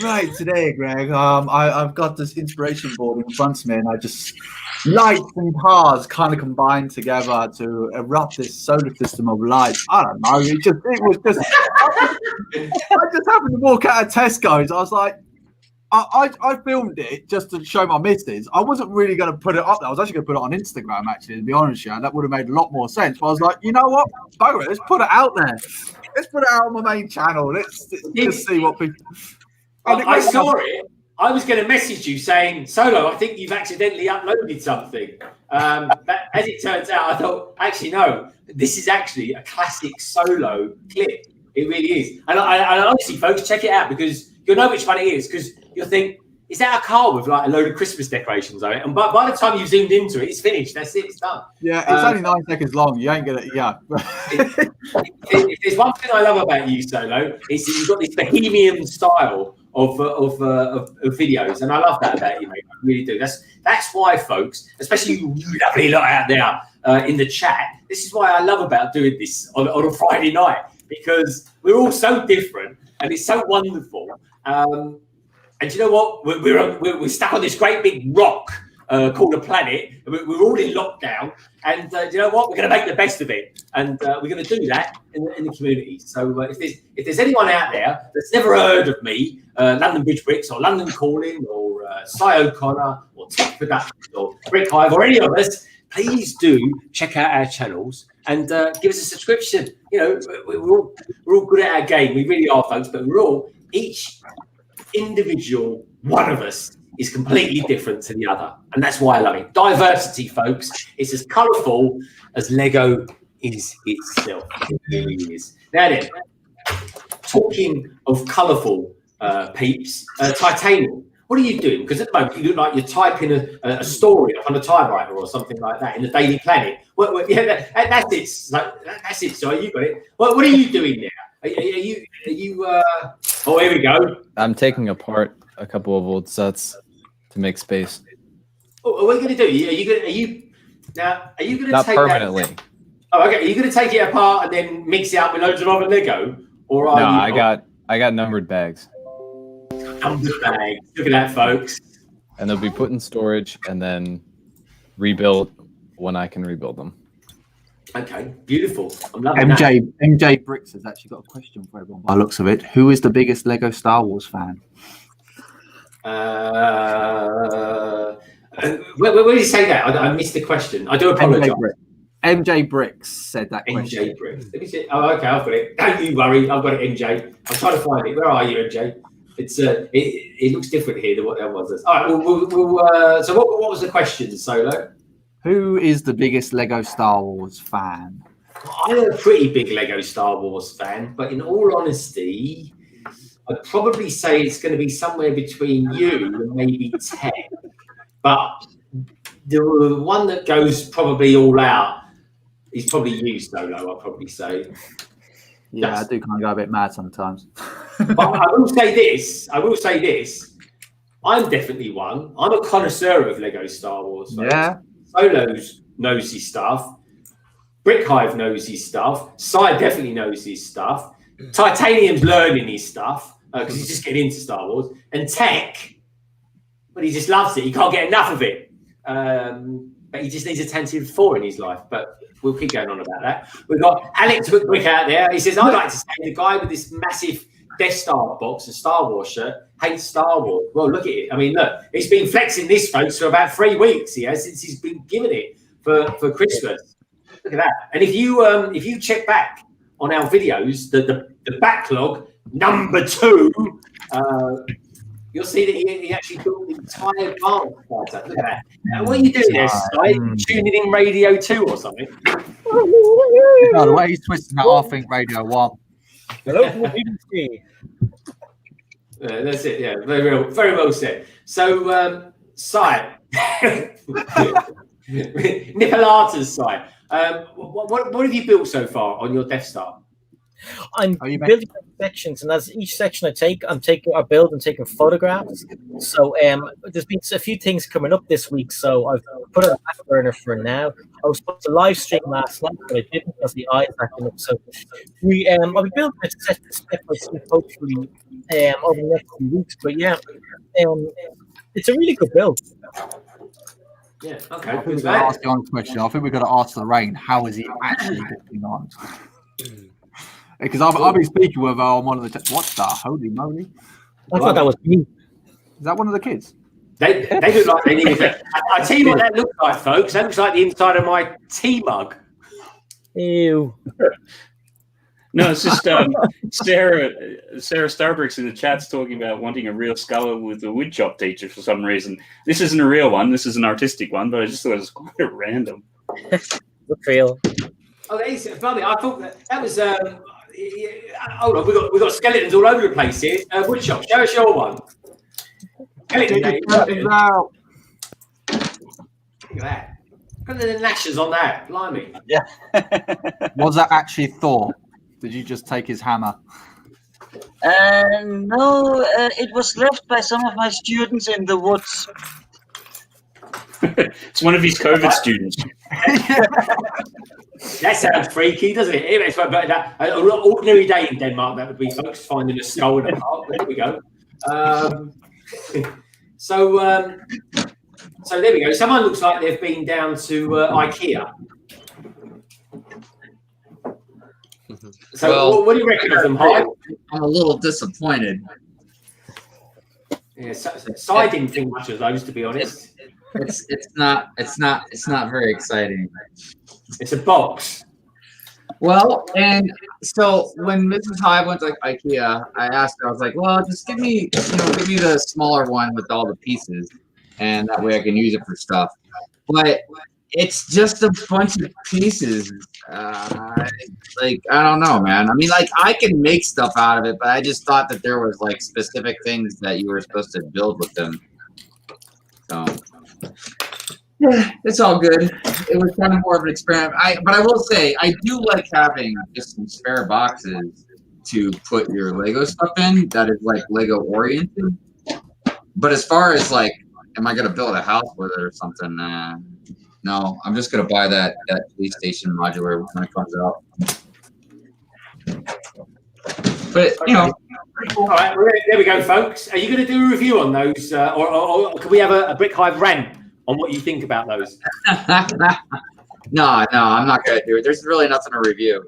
Speaker 3: Right today, Greg. I've got this inspiration board in front of me, and I just lights and cars kind of combined together to erupt this solar system of lights. I don't know. It was just. I just happened to walk out of Tesco's. I was like, I filmed it just to show my missus. I wasn't really going to put it up there. I was actually going to put it on Instagram, actually, to be honest with you. That would have made a lot more sense. But I was like, you know what? Bugger it. Let's put it out there. Let's put it out on my main channel. Let's just see what people.
Speaker 1: I saw it. I was going to message you saying, Solo, I think you've accidentally uploaded something. But as it turns out, I thought, actually, no, this is actually a classic Solo clip. It really is. And honestly, folks, check it out because you'll know which one it is because you'll think, is that a car with like a load of Christmas decorations on it? And by the time you've zoomed into it, it's finished. That's it. It's done.
Speaker 3: Yeah, it's only 9 seconds long. You ain't gonna. Yeah.
Speaker 1: If there's one thing I love about you, Solo, is that you've got this bohemian style of videos, and I love that about you, mate. I really do. That's why, folks, especially you lovely lot out there in the chat. This is why I love about doing this on a Friday night because we're all so different, and it's so wonderful. And you know what? We're stuck on this great big rock called a planet. We're all in lockdown, and you know what? We're going to make the best of it, and we're going to do that in the community. So if there's anyone out there that's never heard of me, London Bridge Bricks or London Calling or Cy O'Connor or Tek Productions or Brick Hive or any of us, please do check out our channels and give us a subscription. You know, we're all good at our game. We really are, folks. But we're all each individual one of us is completely different to the other, and that's why I love it. Diversity, folks. It's as colourful as Lego is itself. It really is. Now then, talking of colourful peeps, Titanium, what are you doing? Because at the moment you look like you're typing a story up on a typewriter or something like that in the Daily Planet. Yeah, that's it. That's it. So you got it. What are you doing now? Are you? Oh, here we go.
Speaker 8: I'm taking apart a couple of old sets to make space.
Speaker 1: What are you going to do? Are you going to
Speaker 8: Not
Speaker 1: take
Speaker 8: permanently.
Speaker 1: That? Oh, okay. Are you going to take it apart and then mix it up with loads of other Lego, or are you?
Speaker 8: I got numbered bags.
Speaker 1: Numbered bags. Look at that, folks.
Speaker 8: And they'll be put in storage and then rebuilt when I can rebuild them.
Speaker 1: Okay, beautiful. I'm loving
Speaker 3: MJ Bricks has actually got a question for everyone by the looks of it. Who is the biggest Lego Star Wars fan?
Speaker 1: Where did you say that? I missed the question. I do apologise.
Speaker 3: MJ Bricks said that question.
Speaker 1: MJ Bricks. Let me see. Oh, okay, I've got it. Don't you worry, I've got it, MJ. I'm trying to find it. Where are you, MJ? It's it looks different here than what that was. All right. So what was the question, Solo?
Speaker 3: Who is the biggest Lego Star Wars fan?
Speaker 1: I'm a pretty big Lego Star Wars fan, but in all honesty, I'd probably say it's going to be somewhere between you and maybe Tek. But the one that goes probably all out is probably you, Solo, I'll probably say.
Speaker 3: Yeah, I do kind of go a bit mad sometimes.
Speaker 1: But I will say this. I'm definitely one. I'm a connoisseur of Lego Star Wars. Folks.
Speaker 3: Yeah.
Speaker 1: Solo's knows his stuff. Brick Hive knows his stuff. Cy definitely knows his stuff. Titanium's learning his stuff because he's just getting into Star Wars. And Tek, but he just loves it. He can't get enough of it. But he just needs a 10-4 in his life. But we'll keep going on about that. We've got Alex Brick out there. He says, I'd like to say the guy with this massive Death Star box and Star Wars shirt hates Star Wars. Well, look at it. I mean, look, he's been flexing this, folks, for about 3 weeks. He has, since he's been giving it for Christmas. Look at that. And if you check back on our videos, the backlog number 2, you'll see that he actually built the entire car fighter. Look at that. Now, what are you doing there, Sky? Tuning in Radio 2 or something?
Speaker 3: No, the way he's twisting that, I think Radio 1.
Speaker 5: Hello from the BBC.
Speaker 1: That's it. Yeah, very well said. So, Cy, Nicolata's Cy. What have you built so far on your Death Star?
Speaker 5: I'm
Speaker 3: Are you
Speaker 5: building sections, and as each section I'm build and taking photographs. So there's been a few things coming up this week, so I've put it on the back burner for now. I was supposed to live stream last night, but I didn't because the eyes acting up. So I'll be building it step by step, hopefully over the next few weeks. But yeah, it's a really good build.
Speaker 1: Yeah, okay.
Speaker 3: I think we've got to ask the honest question. I think we've got to ask Lorraine, how is he actually getting on? Because I've been speaking with one of the what's that? Holy moly!
Speaker 5: I thought that was me.
Speaker 3: Is that one of the kids?
Speaker 1: They look like they need it. I tell you what that looks like, folks. That looks like the inside of my tea mug.
Speaker 5: Ew.
Speaker 9: No, it's just Sarah Starbucks in the chat's talking about wanting a real skull with a woodshop teacher for some reason. This isn't a real one. This is an artistic one, but I just thought it was quite random.
Speaker 5: Look real.
Speaker 1: Oh, that is funny. I thought that was. Hold on, we've got skeletons all over the place here. Woodshop, show us your one. Skeleton day. Look at that. Look at the lashes on that. Blimey.
Speaker 7: Yeah.
Speaker 3: Was that actually Thor? Did you just take his hammer?
Speaker 7: No, it was left by some of my students in the woods.
Speaker 9: It's one of his COVID students.
Speaker 1: That sounds freaky, doesn't it? It's like an ordinary day in Denmark, that would be folks finding a skull in a park. There we go. So there we go. Someone looks like they've been down to IKEA. So what do you reckon of them, Hyde?
Speaker 4: I'm a little disappointed.
Speaker 1: Yeah, so I didn't think much of those, to be honest.
Speaker 4: It's not very exciting.
Speaker 1: It's a box.
Speaker 4: Well, and so when Mrs. Hyde went to IKEA, I asked her, I was like, well, just give me the smaller one with all the pieces, and that way I can use it for stuff. But it's just a bunch of pieces. I don't know, man. I mean, I can make stuff out of it, but I just thought that there was specific things that you were supposed to build with them. So yeah, it's all good. It was kind of more of an experiment. But I will say, I do like having just some spare boxes to put your Lego stuff in that is Lego oriented. But as far as am I gonna build a house with it or something? No, I'm just gonna buy that police station modular when it comes out. But
Speaker 1: all right, there we go, folks. Are you going to do a review on those, or can we have a Brick Hive rant on what you think about those?
Speaker 4: No, I'm not gonna do it. There's really nothing to review.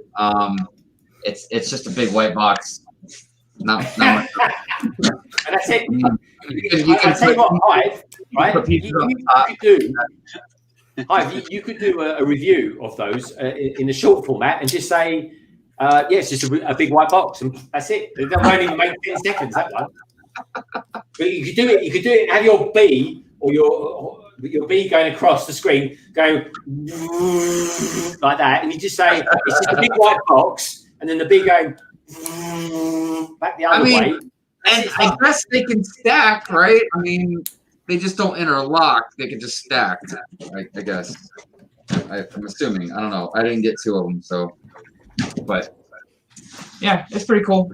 Speaker 4: It's just a big white box. Not much.
Speaker 1: And that's it.
Speaker 4: You can
Speaker 1: tell you what, Hive, right? You could do a review of those in a short format and just say, it's just a big white box, and that's it. That won't even make 10 seconds. That one. But you could do it. You could do it. Have your bee or your bee going across the screen, going like that, and you just say it's just a big white box, and then the bee going back the other way.
Speaker 4: And I guess they can stack, right? I mean, they just don't interlock. They can just stack. I guess. I'm assuming. I don't know. I didn't get 2 of them, so. But yeah, it's pretty cool.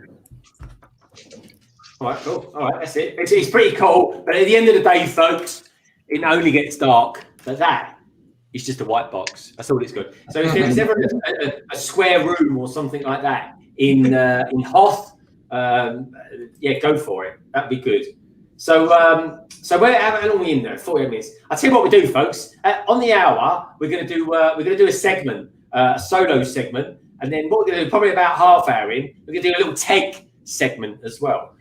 Speaker 1: All right, cool. All right, that's it. It's pretty cool. But at the end of the day, folks, it only gets dark. But that is just a white box. That's all it's got. So if there's ever a square room or something like that in Hoth, go for it. That'd be good. So how long are we in there? 48 minutes. I'll tell you what we do, folks. On the hour, we're gonna do a segment, a solo segment. And then what we're going to do, probably about half hour in, we're going to do a little Tek segment as well.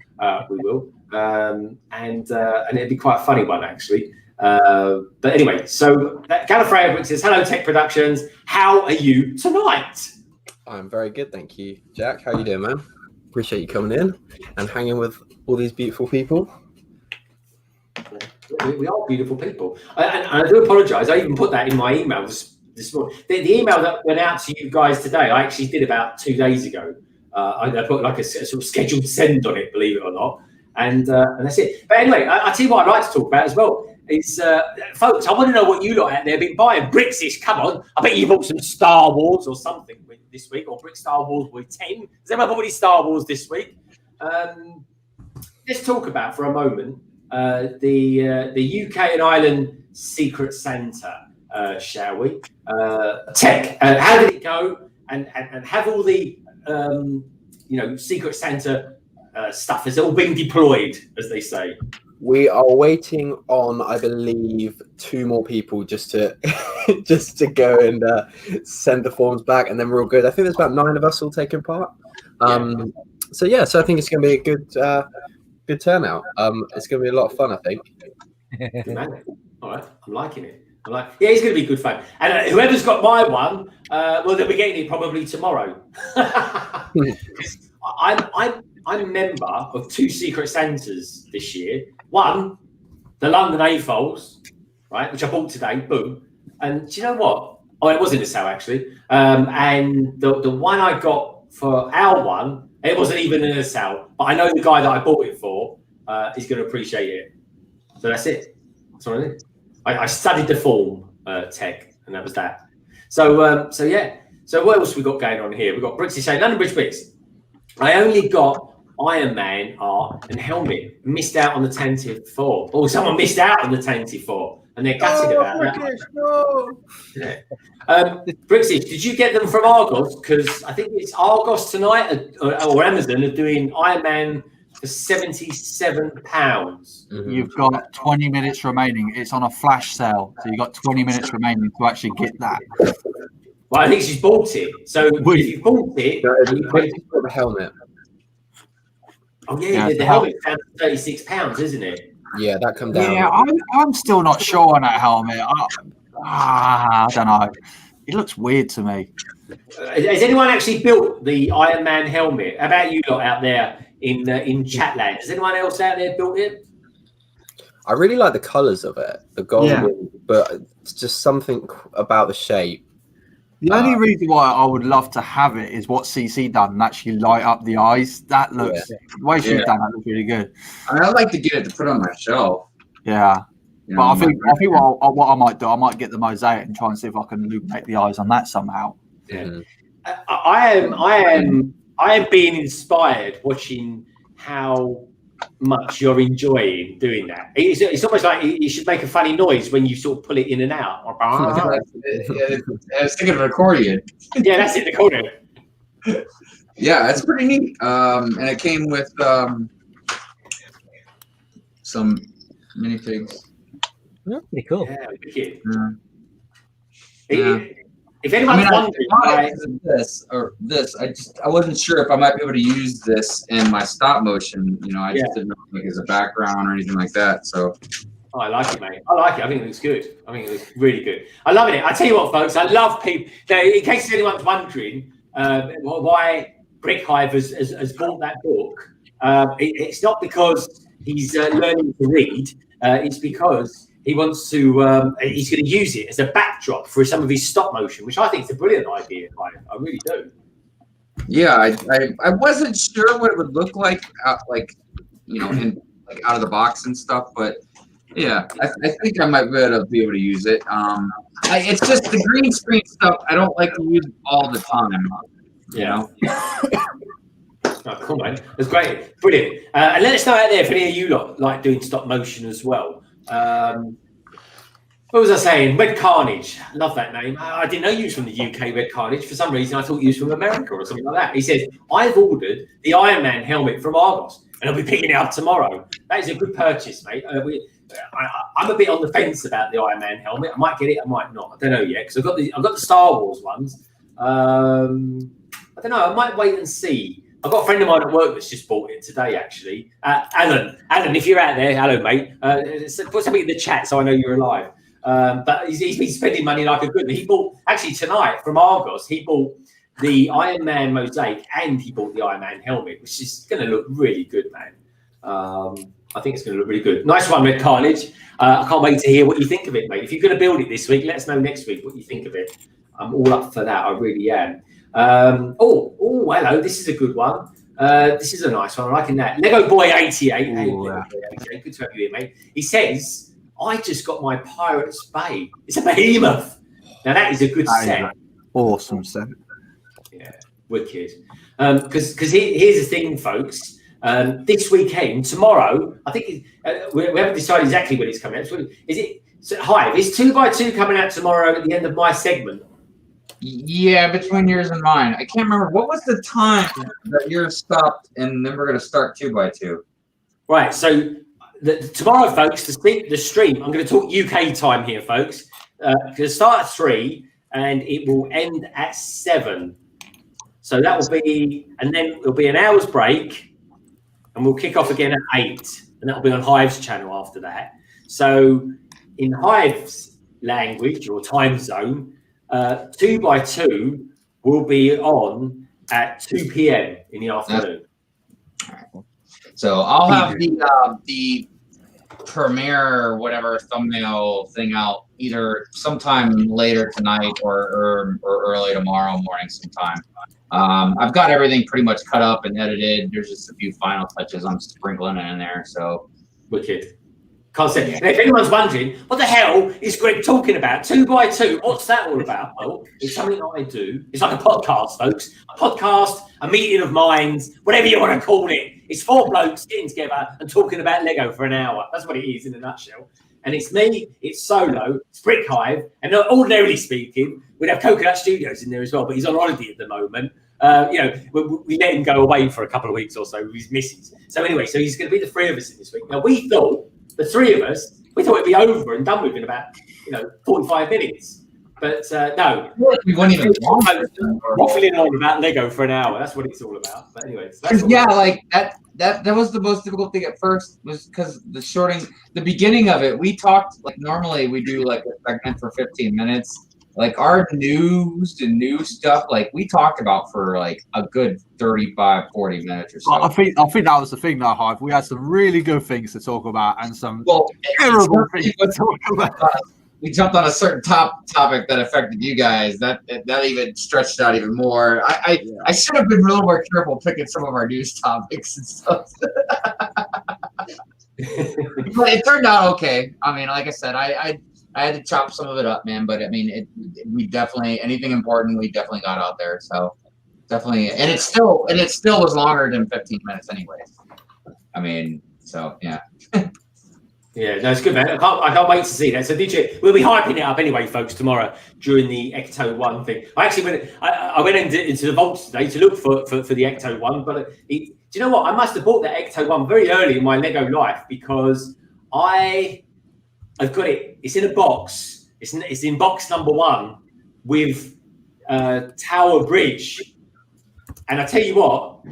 Speaker 1: We will. And it'll be quite a funny one, actually. But anyway, so Gallifrey says, hello, Tek Productions. How are you tonight?
Speaker 10: I'm very good, thank you. Jack, how you doing, man? Appreciate you coming in and hanging with all these beautiful people.
Speaker 1: We are beautiful people. And I do apologise. I even put that in my email this morning. The email that went out to you guys today, I actually did about 2 days ago. I put a sort of scheduled send on it, believe it or not, and that's it. But anyway, I tell you what I'd like to talk about as well. is, folks, I want to know what you lot out there have been buying. Brixis, come on. I bet you bought some Star Wars or something this week, or Brick Star Wars with 10. Has anyone bought any Star Wars this week? Let's talk about for a moment the UK and Ireland Secret Santa, shall we? Tek, how did it go? And have all the Secret Santa stuff has all been deployed, as they say?
Speaker 10: We are waiting on, I believe, 2 more people just to just to go and send the forms back, and then we're all good. I think there's about 9 of us all taking part. So I think it's going to be a good turnout. It's going to be a lot of fun, I think.
Speaker 1: All right, I'm liking it. It's going to be good fun. And whoever's got my one, they'll be getting it probably tomorrow. I'm a member of 2 Secret Santas this year. One, the London A-Foals, right, which I bought today, boom. And do you know what? Oh, it was in a sale, actually. And the one I got for our one, it wasn't even in a sale. But I know the guy that I bought it for is going to appreciate it. So that's it. That's what I did. I studied the form, Tek, and that was that. So yeah. So what else we got going on here? We've got Brixie saying, London Bridge Bricks. I only got Iron Man art and helmet. Missed out on the 10-4. Oh, someone missed out on the 10-4, and they're gutted about that.
Speaker 10: No.
Speaker 1: Yeah. Brixie, did you get them from Argos? Because I think it's Argos tonight, or Amazon are doing Iron Man for £77.
Speaker 3: You've got 20 minutes remaining. It's on a flash sale, so you've got 20 minutes remaining to actually get that.
Speaker 1: Well, I think she's bought it. So if you bought it, you paid
Speaker 10: for the helmet.
Speaker 1: Oh yeah, the helmet's down to £36, isn't it?
Speaker 10: Yeah, that come down.
Speaker 3: Yeah, I'm still not sure on that helmet. I don't know. It looks weird to me.
Speaker 1: Has anyone actually built the Iron Man helmet? How about you lot out there in Chatland? Has anyone else out there built it?
Speaker 10: I really like the colours of it, the golden, but it's just something about the shape.
Speaker 3: The only reason why I would love to have it is what CC done and actually light up the eyes. That looks the way she's done that looks really good.
Speaker 4: I mean, I'd like to get it to put on my shelf.
Speaker 3: Yeah.
Speaker 4: You
Speaker 3: But
Speaker 4: know,
Speaker 3: I think what I might do, I might get the mosaic and try and see if I can illuminate the eyes on that somehow.
Speaker 1: Yeah. I am being inspired watching how much you're enjoying doing that. It's almost like you should make a funny noise when you sort of pull it in and out.
Speaker 4: I was thinking of an accordion.
Speaker 1: Yeah, that's it, the accordion.
Speaker 4: Yeah, it's pretty neat. And it came with some minifigs.
Speaker 5: Yeah, pretty cool.
Speaker 1: Yeah, wicked.
Speaker 4: Yeah.
Speaker 1: If anyone's wondering why
Speaker 4: I wasn't sure if I might be able to use this in my stop motion. You know, I just didn't know like as a background or anything like that. So
Speaker 1: I like it, mate. I like it. I think it looks good. I think it looks really good. I love it. I tell you what, folks, I love people. Now, in case anyone's wondering why Brickhive has bought that book, it's not because he's learning to read. It's because he wants to. He's going to use it as a backdrop for some of his stop motion, which I think is a brilliant idea. I really do.
Speaker 4: Yeah, I wasn't sure what it would look like, in out of the box and stuff, but yeah, I think I might be able to use it. It's just the green screen stuff. I don't like to use all the time. You know.
Speaker 1: Oh, cool, man. That's great. Brilliant. And let us know out there if any of you lot like doing stop motion as well. What was I saying? Red Carnage. Love that name. I didn't know you was from the UK, Red Carnage. For some reason, I thought you was from America or something like that. He says, I've ordered the Iron Man helmet from Argos and I'll be picking it up tomorrow. That is a good purchase, mate. I'm a bit on the fence about the Iron Man helmet. I might get it, I might not. I don't know yet, because I've got the Star Wars ones. I don't know. I might wait and see. I've got a friend of mine at work that's just bought it today, actually. Alan, if you're out there, hello, mate. Put something in the chat so I know you're alive. But he's been spending money like a good. He bought, actually tonight from Argos, he bought the Iron Man mosaic and he bought the Iron Man helmet, which is going to look really good, man. I think it's going to look really good. Nice one, Red Carnage. I can't wait to hear what you think of it, mate. If you're going to build it this week, let us know next week what you think of it. I'm all up for that. I really am. Hello. This is a good one. This is a nice one. I'm liking that. Lego Boy 88. Hey, Lego Boy 88. Good to have you here, mate. He says, I just got my Pirates Bay. It's a behemoth. Now that is a good set.
Speaker 3: Awesome set.
Speaker 1: Yeah, wicked. Because here's the thing, folks. This weekend, tomorrow, I think we haven't decided exactly when it's coming out. Is it Hive? Is 2x2 coming out tomorrow at the end of my segment?
Speaker 4: Yeah, between yours and mine. I can't remember. What was the time that yours stopped, and then we're going to start 2x2?
Speaker 1: Right, so tomorrow, folks, the stream, I'm going to talk UK time here, folks. Going to start at 3, and it will end at 7. So that will be, and then it'll be an hour's break, and we'll kick off again at 8, and that'll be on Hive's channel after that. So in Hive's language or time zone, 2x2 will be on at 2 p.m. in the afternoon.
Speaker 4: So I'll have the premiere whatever thumbnail thing out either sometime later tonight or early tomorrow morning sometime. I've got everything pretty much cut up and edited. There's just a few final touches I'm sprinkling in there. So
Speaker 1: wicked. Can't say. And if anyone's wondering, what the hell is Greg talking about? 2x2. What's that all about? Well, it's something that I do. It's like a podcast, folks. A podcast, a meeting of minds, whatever you want to call it. It's 4 blokes getting together and talking about Lego for an hour. That's what it is in a nutshell. And it's me, it's Solo, it's Brick Hive, and ordinarily speaking, we'd have Coconut Studios in there as well, but he's on holiday at the moment. We let him go away for a couple of weeks or so with his missus. So anyway, so he's going to be the 3 of us in this week. Now, we thought, the 3 of us, we thought it'd be over and done with in about 45 minutes. But no,
Speaker 4: we weren't even
Speaker 1: waffling on about Lego for an hour. That's what it's all about. But anyway, so
Speaker 4: like that was the most difficult thing at first, was because the beginning of it, we talked like normally we do like a segment for 15 minutes. Like our news and new stuff, like we talked about for like a good 35, 40 minutes or so.
Speaker 3: I think that was the thing though, Hive. We had some really good things to talk about and some terrible things to talk about.
Speaker 4: We jumped on a certain topic that affected you guys. That even stretched out even more. I should have been a little more careful picking some of our news topics and stuff. But it turned out okay. I mean, like I said, I had to chop some of it up, man. But I mean, we definitely, anything important, we definitely got out there. So definitely, and it still was longer than 15 minutes, anyways. I mean, so yeah.
Speaker 1: Yeah, no, it's good, man. I can't wait to see that. So we'll be hyping it up anyway, folks, tomorrow during the Ecto 1 thing. I actually went into the vaults today to look for the Ecto 1, but do you know what? I must have bought that Ecto 1 very early in my Lego life because I've got it. It's in a box. It's in box number 1 with Tower Bridge. And I tell you what,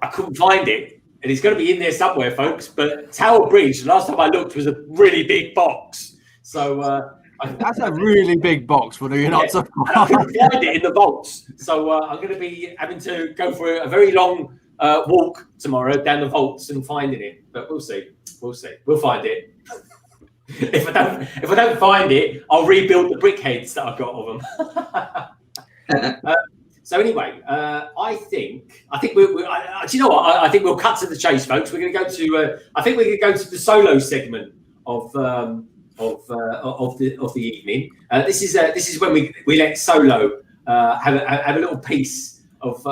Speaker 1: I couldn't find it. And it's going to be in there somewhere, folks. But Tower Bridge, last time I looked, was a really big box. So
Speaker 3: that's a really big box for you not to
Speaker 1: I couldn't find it in the vaults. So I'm going to be having to go for a very long walk tomorrow down the vaults and finding it. But we'll see. We'll find it. If I don't find it, I'll rebuild the brick heads that I've got of them. So anyway, I think we'll. Do you know what? I think we'll cut to the chase, folks. We're going to go to. I think we're going to go to the solo segment of the evening. This is when we let Solo have a little piece of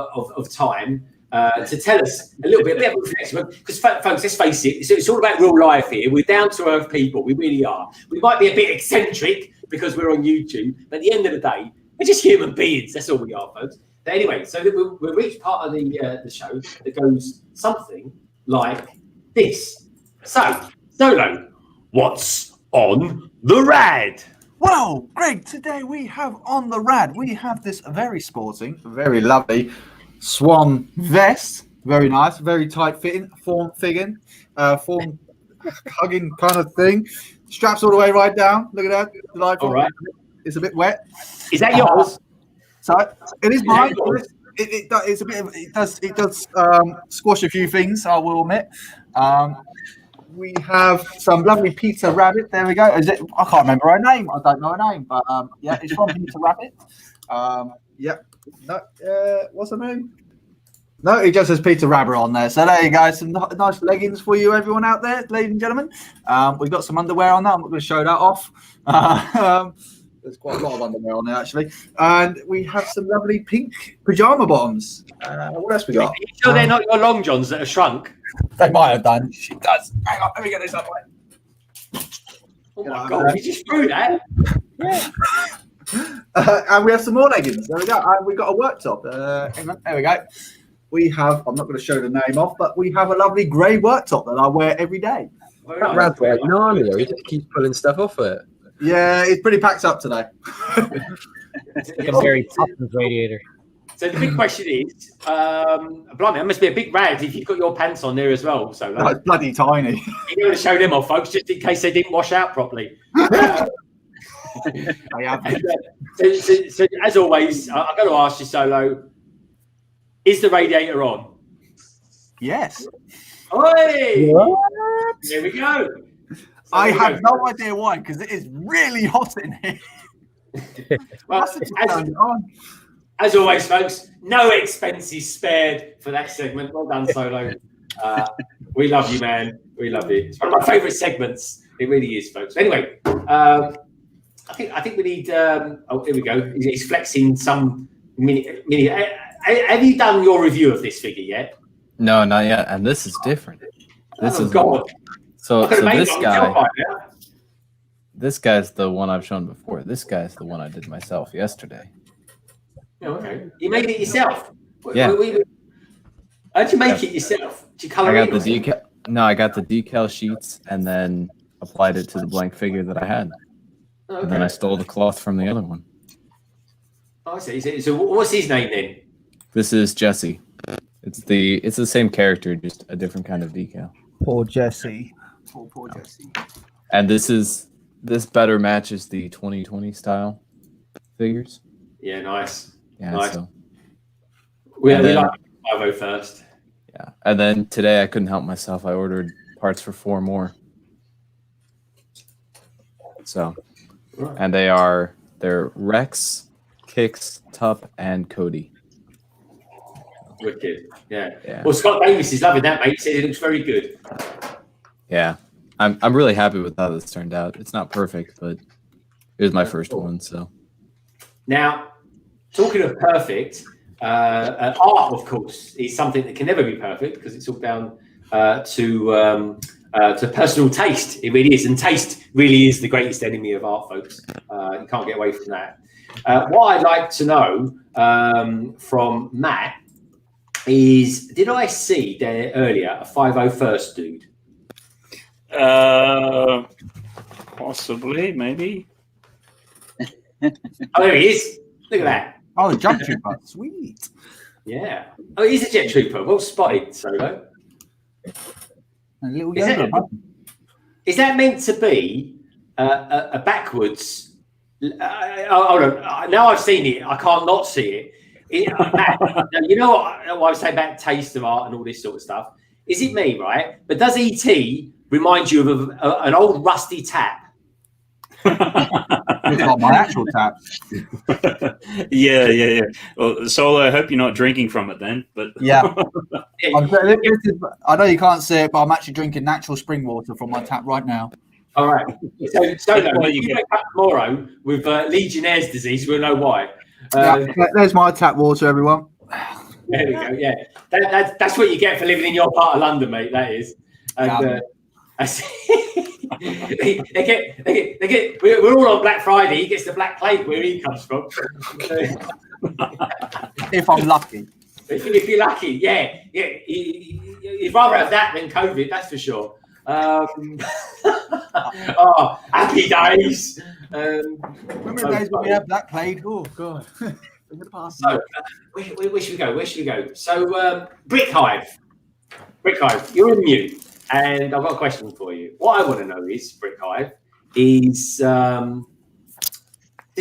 Speaker 1: time to tell us a little bit of reflection. Because folks, let's face it, it's all about real life here. We're down to earth people. We really are. We might be a bit eccentric because we're on YouTube, but at the end of the day, we're just human beings. That's all we are, folks. But anyway, so we'll reach part of the show that goes something like this. So, Solo, what's on the rad?
Speaker 3: Well, Greg, today we have on the rad, we have this very sporting, very lovely swan vest. Very nice, very tight fitting, form hugging kind of thing. Straps all the way right down. Look at that. Delightful.
Speaker 1: All right.
Speaker 3: It's a bit wet.
Speaker 1: Is that yours?
Speaker 3: So it is mine. It does squash a few things, I will admit. We have some lovely Peter Rabbit. There we go. I can't remember her name. I don't know her name, but yeah, it's from Peter Rabbit. Yep. No, what's her name? No, it just says Peter Rabber on there. So there you go. Some nice leggings for you, everyone out there, ladies and gentlemen. We've got some underwear on that. I'm not going to show that off. There's quite a lot of underwear on there, actually. And we have some lovely pink pajama bottoms. What else we got?
Speaker 1: Are you sure they're not your long johns that are shrunk?
Speaker 3: They might have done. She does. Hang on, let me get this up.
Speaker 1: Oh my God, you just threw that.
Speaker 3: Yeah. And we have some more leggings. There we go. And we've got a work top. Hang on. There we go. We have, I'm not going to show the name off, but we have a lovely grey work top that I wear every day.
Speaker 10: That rad's like Narnia. He just keeps pulling stuff off it.
Speaker 3: Yeah, it's pretty packed up today.
Speaker 5: Like a very Poppins radiator.
Speaker 1: So the big question is, blimey, that must be a big rad if you've got your pants on there as well. So
Speaker 3: no, it's bloody tiny.
Speaker 1: You're going to show them off, folks, just in case they didn't wash out properly.
Speaker 3: I have.
Speaker 1: So as always, I'm going to ask you, Solo, is the radiator on?
Speaker 3: Yes.
Speaker 1: Oi!
Speaker 3: What?
Speaker 1: Here we go. So
Speaker 3: I have no idea why, because it is really hot in here.
Speaker 1: Well, as always, folks, no expenses spared for that segment. Well done, Solo. We love you, man. We love you. It's one of my favourite segments. It really is, folks. Anyway, I think we need. Oh, here we go. He's flexing some mini. Have you done your review of this figure yet?
Speaker 8: No, not yet. And this is different. This is
Speaker 1: God.
Speaker 8: So this guy's the one I've shown before. This guy's the one I did myself yesterday.
Speaker 1: Oh, okay. You made it yourself.
Speaker 8: Yeah.
Speaker 1: How'd you make it yourself? Did you color
Speaker 8: I
Speaker 1: it?
Speaker 8: got the decal. No, I got the decal sheets and then applied it to the blank figure that I had.
Speaker 1: Oh, okay.
Speaker 8: And then I stole the cloth from the other one.
Speaker 1: Oh, I see. So what's his name then?
Speaker 8: This is Jesse. It's the same character, just a different kind of decal.
Speaker 3: Poor Jesse. Poor Jesse.
Speaker 8: And this better matches the 2020 style figures.
Speaker 1: Yeah, nice.
Speaker 8: Yeah,
Speaker 1: nice.
Speaker 8: So.
Speaker 1: We like 50 first.
Speaker 8: Yeah, and then today I couldn't help myself. I ordered parts for 4 more. So, and they're Rex, Kix, Tup, and Cody.
Speaker 1: Wicked. Yeah. Well, Scott Davis is loving that, mate. He said it looks very good.
Speaker 8: Yeah, I'm really happy with how this turned out. It's not perfect, but it was my first one. So
Speaker 1: now, talking of perfect, art, of course, is something that can never be perfect because it's all down to personal taste. It really is, and taste really is the greatest enemy of art, folks. You can't get away from that. What I'd like to know from Matt is, did I see there earlier a 501st dude?
Speaker 9: Possibly, maybe.
Speaker 1: Oh, there he is. Look at that.
Speaker 3: Oh, the jump trooper. Sweet.
Speaker 1: Yeah. Oh, he's a jet trooper. Well spotted, Solo.
Speaker 3: A little
Speaker 1: is that meant to be a backwards? Hold on. Now I've seen it. I can't not see it. You know what I was saying about taste of art and all this sort of stuff? Is it me, right? But does E.T. remind you of an old rusty tap?
Speaker 3: It's not my actual tap.
Speaker 9: Yeah. Well, Solo, I hope you're not drinking from it then. But
Speaker 3: yeah. I know you can't see it, but I'm actually drinking natural spring water from my tap right now.
Speaker 1: All right. So you wake up tomorrow with Legionnaire's disease, we'll know why.
Speaker 3: There's my tap water, everyone.
Speaker 1: There we go. Yeah, that's what you get for living in your part of London, mate. That is. And, they get. We're all on Black Friday. He gets the Black Plague where he comes from.
Speaker 3: If I'm lucky.
Speaker 1: If you're lucky, yeah. You'd rather have that than COVID. That's for sure. Oh, happy days.
Speaker 3: Remember the days when we had Black Plague? Oh God.
Speaker 1: So, where should we go? So, Brick Hive, you're in mute, and I've got a question for you. What I want to know is, Brick Hive, is did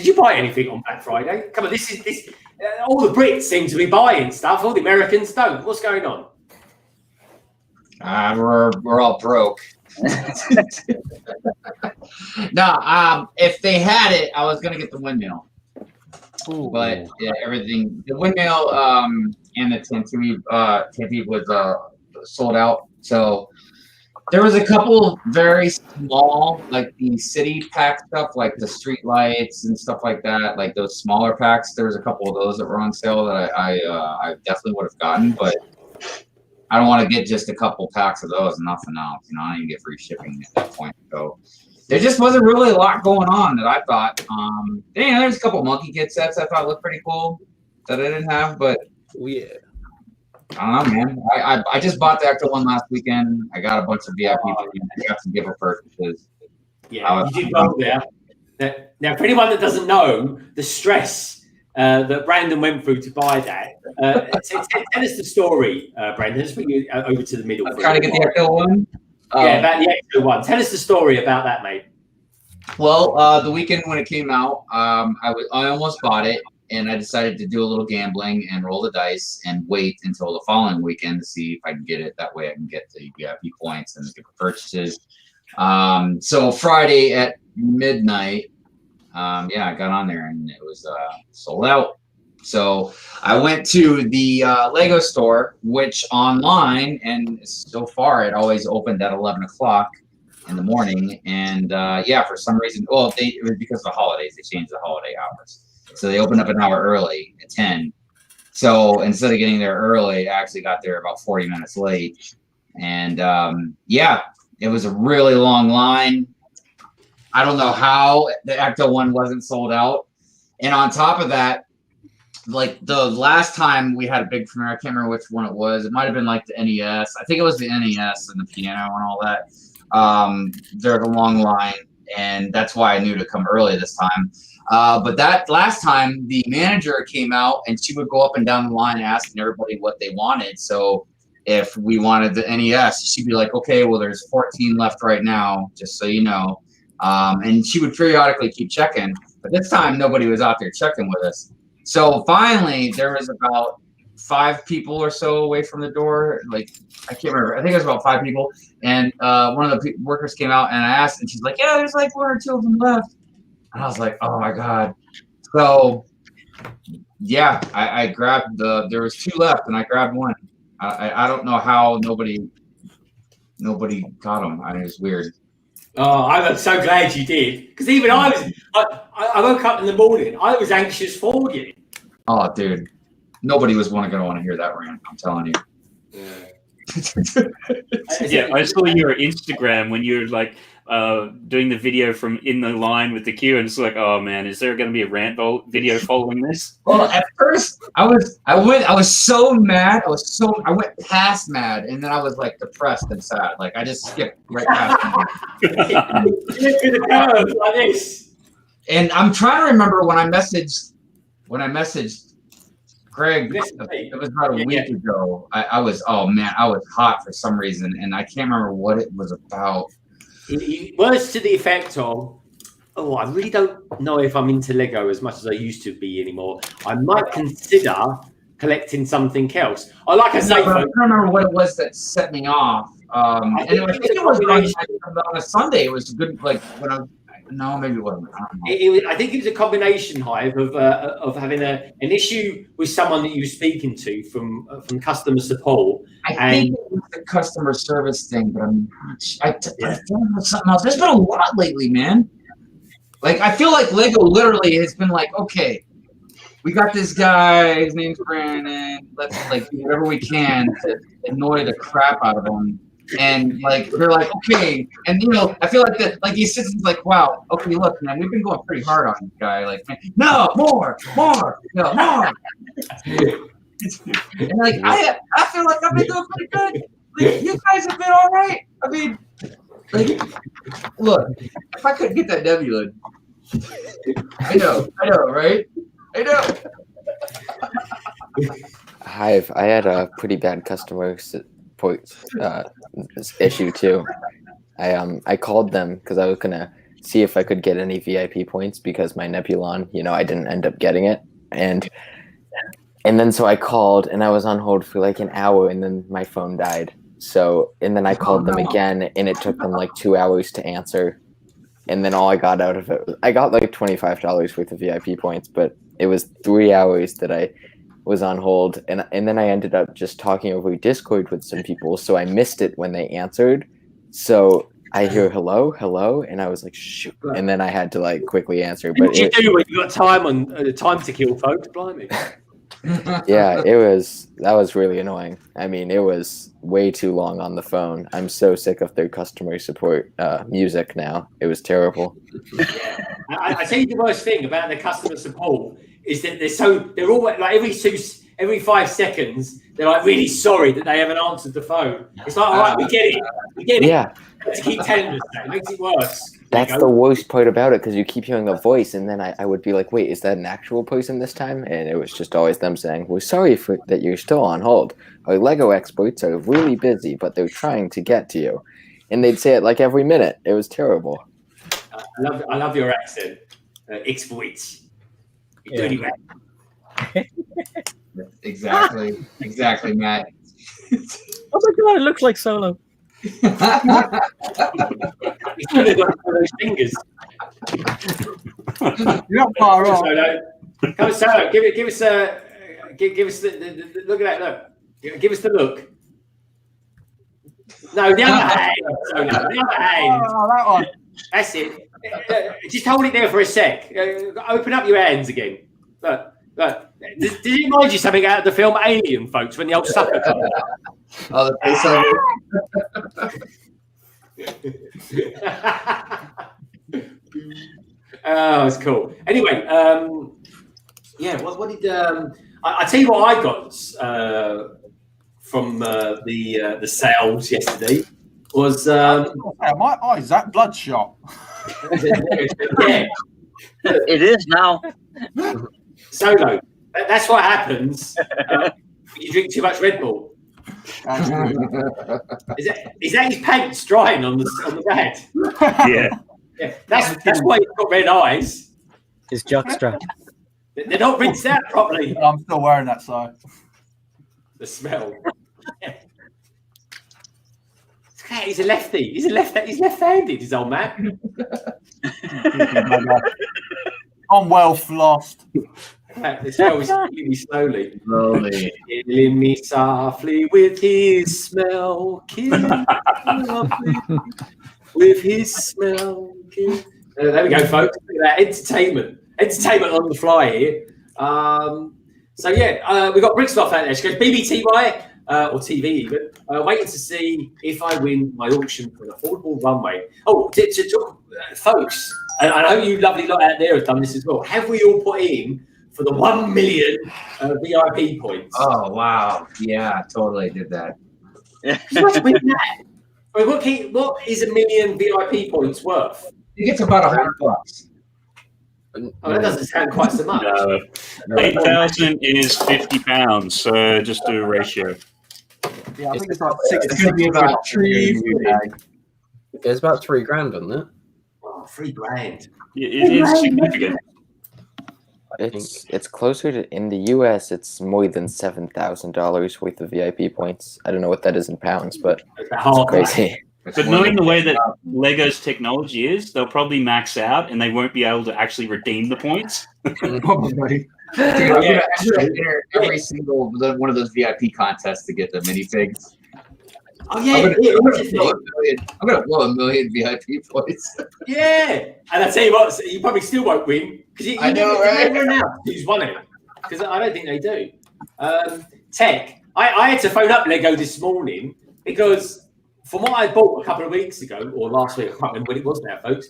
Speaker 1: you buy anything on Black Friday? Come on, this. All the Brits seem to be buying stuff. All the Americans don't. What's going on?
Speaker 4: We're all broke. No, if they had it, I was gonna get the windmill. But yeah, everything, the windmill and the Tempe was sold out. So there was a couple very small, like the city pack stuff, like the street lights and stuff like that, like those smaller packs. There was a couple of those that were on sale that I definitely would have gotten, but I don't want to get just a couple packs of those and nothing else. You know, I didn't get free shipping at that point. So there just wasn't really a lot going on that I thought. There's a couple Monkey Kid sets I thought looked pretty cool that I didn't have, but
Speaker 10: yeah.
Speaker 4: I don't know, man. I just bought the Ecto one last weekend. I got a bunch of VIP. I got some giver purchases.
Speaker 1: Yeah, you did well there. Now, for anyone that doesn't know, the stress that Brandon went through to buy that, tell us the story, Brandon. Let's bring you over to the middle.
Speaker 4: I'm trying to get the Ecto one.
Speaker 1: Yeah, about the Ecto one. Tell us the story about that, mate.
Speaker 4: Well, the weekend when it came out, I almost bought it. And I decided to do a little gambling and roll the dice and wait until the following weekend to see if I can get it. That way I can get the VIP points and the purchases. So Friday at midnight, I got on there and it was sold out. So I went to the Lego store, which online, and so far it always opened at 11 o'clock in the morning. And for some reason, it was because of the holidays. They changed the holiday hours. So they opened up an hour early at 10. So instead of getting there early, I actually got there about 40 minutes late. And it was a really long line. I don't know how the Ecto one wasn't sold out. And on top of that, like the last time we had a big premiere, I can't remember which one it was. It might have been like the NES. I think it was the NES and the piano and all that. There's a long line. And that's why I knew to come early this time. But that last time, the manager came out and she would go up and down the line asking everybody what they wanted. So if we wanted the NES, she'd be like, okay, well, there's 14 left right now, just so you know. And she would periodically keep checking. But this time, nobody was out there checking with us. So finally, there was about 5 people or so away from the door. Like, I can't remember. I think it was about 5 people. And one of the workers came out and I asked, and she's like, yeah, there's like 1 or 2 of them left. And I was like, oh my God. So yeah, I grabbed there was 2 left and I grabbed one. I don't know how nobody got them. I mean, it's weird.
Speaker 1: Oh, I'm so glad you did. Because even I woke up in the morning, I was anxious for you.
Speaker 4: Oh, dude. Nobody was going to want to hear that rant, I'm telling you.
Speaker 9: Yeah, I saw your Instagram when you were like doing the video from in the line with the queue, and it's like, oh man, is there going to be a rant video following this?
Speaker 4: Well, at first I was so mad. I went past mad, and then I was like depressed and sad. Like I just skipped right past it.
Speaker 1: Like this.
Speaker 4: And I'm trying to remember when I messaged Greg, it was about a week ago. I was hot for some reason, and I can't remember what it was about.
Speaker 1: Words to the effect of, I really don't know if I'm into Lego as much as I used to be anymore. I might consider collecting something else. I
Speaker 4: don't remember what it was that set me off. I think it was on a Sunday. It was good, like when no, maybe it wasn't.
Speaker 1: I think it was a combination, Hive, of having an issue with someone that you were speaking to from customer support.
Speaker 4: I think it was the customer service thing, but I thought it was something else. There's been a lot lately, man. Like I feel like Lego literally has been like, okay, we got this guy. His name's Brandon. Let's like do whatever we can to annoy the crap out of him. And like they're like, okay, and you know, I feel like that, like the assistant's like, wow, okay, look, man, we've been going pretty hard on this guy. Like, man, no, more, no, more. And like I feel like I've been doing pretty good. Like, you guys have been all right. I mean, like, look, if I couldn't get that Nebula, I know, right? I know.
Speaker 2: Hive, I had a pretty bad customer issue too. I called them because I was gonna see if I could get any VIP points because my Nebulon, I didn't end up getting it, and then so I called and I was on hold for like an hour and then my phone died. So and then I called them again and it took them like 2 hours to answer, and then all I got out of it, I got like $25 worth of VIP points, but It was 3 hours that I was on hold, and then I ended up just talking over Discord with some people, so I missed it when they answered. So I hear hello, and I was like, shoot, and then I had to like quickly answer. But
Speaker 1: What do you do when you got time to kill, folks? Blimey.
Speaker 2: yeah, that was really annoying. I mean, it was way too long on the phone. I'm so sick of their customer support music now. It was terrible.
Speaker 1: Yeah. I tell you the worst thing about the customer support is that they're all like every 5 seconds they're like really sorry that they haven't answered the phone. It's like, all right, we get it.
Speaker 2: Yeah.
Speaker 1: To keep telling us that, it makes it worse.
Speaker 2: That's the worst part about it, because you keep hearing a voice, and then I would be like, wait, is that an actual person this time? And it was just always them saying, we're sorry that you're still on hold. Our Lego experts are really busy, but they're trying to get to you. And they'd say it like every minute. It was terrible.
Speaker 1: I love your accent. Experts. You're doing it.
Speaker 4: Exactly, Matt.
Speaker 5: Oh my god, it looks like Solo.
Speaker 1: He's got those fingers.
Speaker 3: You're not far off.
Speaker 1: Come on, Solo. Give us the look at that. Look. Give us the look. No, the other hand. Solo. The other hand.
Speaker 3: Oh, that one.
Speaker 1: That's it. Just hold it there for a sec. Open up your hands again. Look. Does it remind you something out of the film Alien, folks, when the old sucker comes?
Speaker 4: Oh, the
Speaker 1: oh, it's cool. Anyway, yeah. What did I tell you? What I got from the sales yesterday was
Speaker 3: my eyes that bloodshot.
Speaker 1: Yeah.
Speaker 7: It is now.
Speaker 1: Solo. That's what happens when you drink too much Red Bull. Is that his pants drying on the bed? Yeah. That's why he's got red eyes.
Speaker 5: His jockstrap.
Speaker 1: They're not rinsed out properly.
Speaker 3: I'm still wearing that, so
Speaker 1: the smell. Okay, he's a lefty. He's left-handed. His old man.
Speaker 3: I'm well flossed.
Speaker 1: The smell is really slowly. Killing me softly with his smell. Killing me softly with his smell. There we go, folks. Look at that. Entertainment on the fly here. So yeah, we got Brickstoff out there. She goes, BBTY, or TV even, waiting to see if I win my auction for an affordable runway. Oh, to talk, folks, and I know you lovely lot out there have done this as well. Have we all put in for the 1 million VIP points?
Speaker 4: Oh, wow. Yeah, totally did that.
Speaker 1: What's with that? I mean, what is 1 million VIP points worth?
Speaker 4: I think it's about $100.
Speaker 1: Oh, that doesn't sound quite so much.
Speaker 9: 8,000 is £50, so just do a ratio.
Speaker 3: Yeah, I think it's like
Speaker 4: It's going to be about
Speaker 10: There's about $3 grand on it.
Speaker 1: Oh, $3
Speaker 9: It is significant.
Speaker 2: It's closer to, in the US, it's more than $7,000 worth of VIP points. I don't know what that is in pounds, but it's crazy.
Speaker 9: But knowing the way that Lego's technology is, they'll probably max out and they won't be able to actually redeem the points.
Speaker 3: Probably.
Speaker 4: Dude, I'm gonna enter every single one of those VIP contests to get the minifigs.
Speaker 1: Oh yeah,
Speaker 4: I'm gonna blow 1 million VIP points.
Speaker 1: Yeah, and I tell you what, you probably still won't win because you
Speaker 4: I know, right?
Speaker 1: never know who's won it because I don't think they do. Tek, I had to phone up Lego this morning because from what I bought a couple of weeks ago or last week, I can't remember when it was now, folks.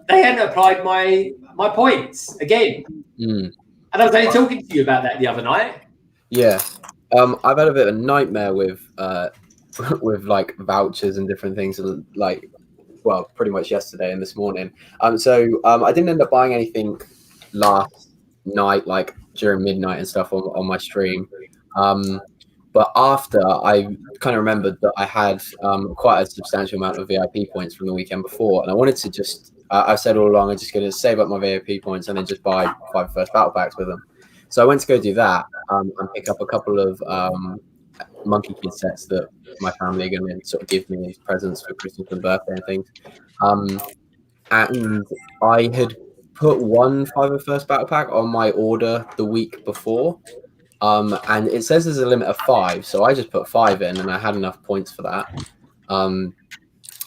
Speaker 1: They hadn't applied my points again, and I was only talking to you about that the other night.
Speaker 10: Yeah, I've had a bit of a nightmare with like vouchers and different things, like, well, pretty much yesterday and this morning. So I didn't end up buying anything last night, like during midnight and stuff on my stream. But after, I kind of remembered that I had quite a substantial amount of VIP points from the weekend before, and I wanted to just, I've said all along, I'm just going to save up my VIP points and then just buy 5 first battle packs with them. So I went to go do that and pick up a couple of Monkey Kid sets that my family are going to sort of give me as presents for Christmas and birthday and things. And I had put one 501st battle pack on my order the week before, and it says there's a limit of 5, so I just put 5 in, and I had enough points for that.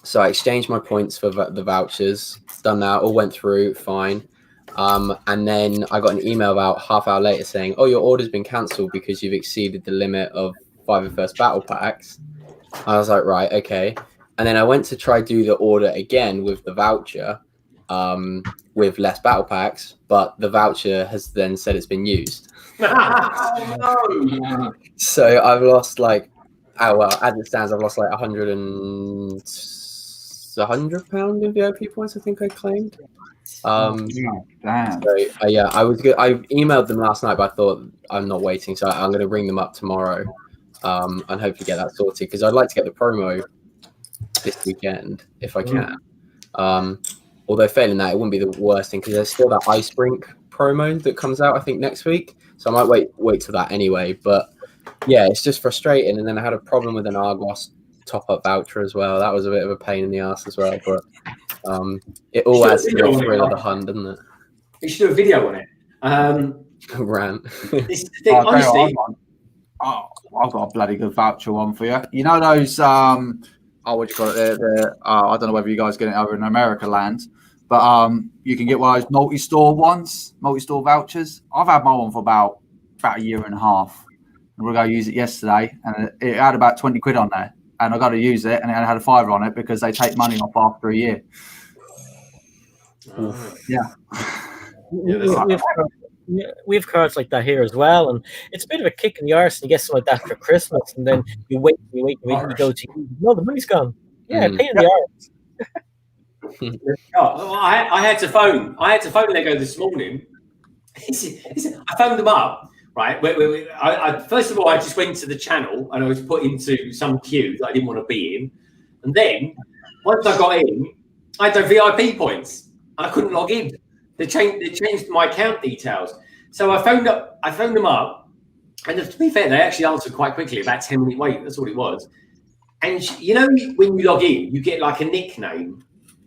Speaker 10: So I exchanged my points for the vouchers. Done that, all went through fine. And then I got an email about half hour later saying, "Oh, your order's been cancelled because you've exceeded the limit of 501st battle packs." I was like, right, okay. And then I went to try do the order again with the voucher, with less battle packs, but the voucher has then said it's been used. So I've lost like, as it stands, I've lost like £100 in VIP points. I think I claimed.
Speaker 3: Damn.
Speaker 10: So, yeah, I was good. I emailed them last night, but I thought I'm not waiting, so I'm going to ring them up tomorrow, and hopefully get that sorted, because I'd like to get the promo this weekend if I can. Although failing that, it wouldn't be the worst thing, because there's still that Ice Rink promo that comes out, I think, next week. So I might wait till that anyway. But yeah, it's just frustrating. And then I had a problem with an Argos top-up voucher as well. That was a bit of a pain in the ass as well. But it all adds to the thrill of the hunt, doesn't it?
Speaker 1: You should do a video on it.
Speaker 10: Rant.
Speaker 1: This thing, honestly,
Speaker 3: I've got a bloody good voucher one for you. You know those what do you call it? I don't know whether you guys get it over in America land, but you can get one of those multi-store vouchers. I've had my one for about a year and a half. And we're going to use it yesterday, and it had about 20 quid on there. And I got to use it, and it had a £5 on it because they take money off after a year. Yeah.
Speaker 5: We have cards like that here as well, and it's a bit of a kick in the arse. And you get something like that for Christmas, and then you wait, and you go to no, the money's gone. Yeah, pain in the arse.
Speaker 1: I had to phone Lego this morning. I phoned them up. Right. I first of all, I just went to the channel and I was put into some queue that I didn't want to be in. And then once I got in, I had no VIP points and I couldn't log in. They changed my account details. So I phoned them up, and to be fair, they actually answered quite quickly, about 10-minute wait. That's all it was. And you know, when you log in, you get like a nickname,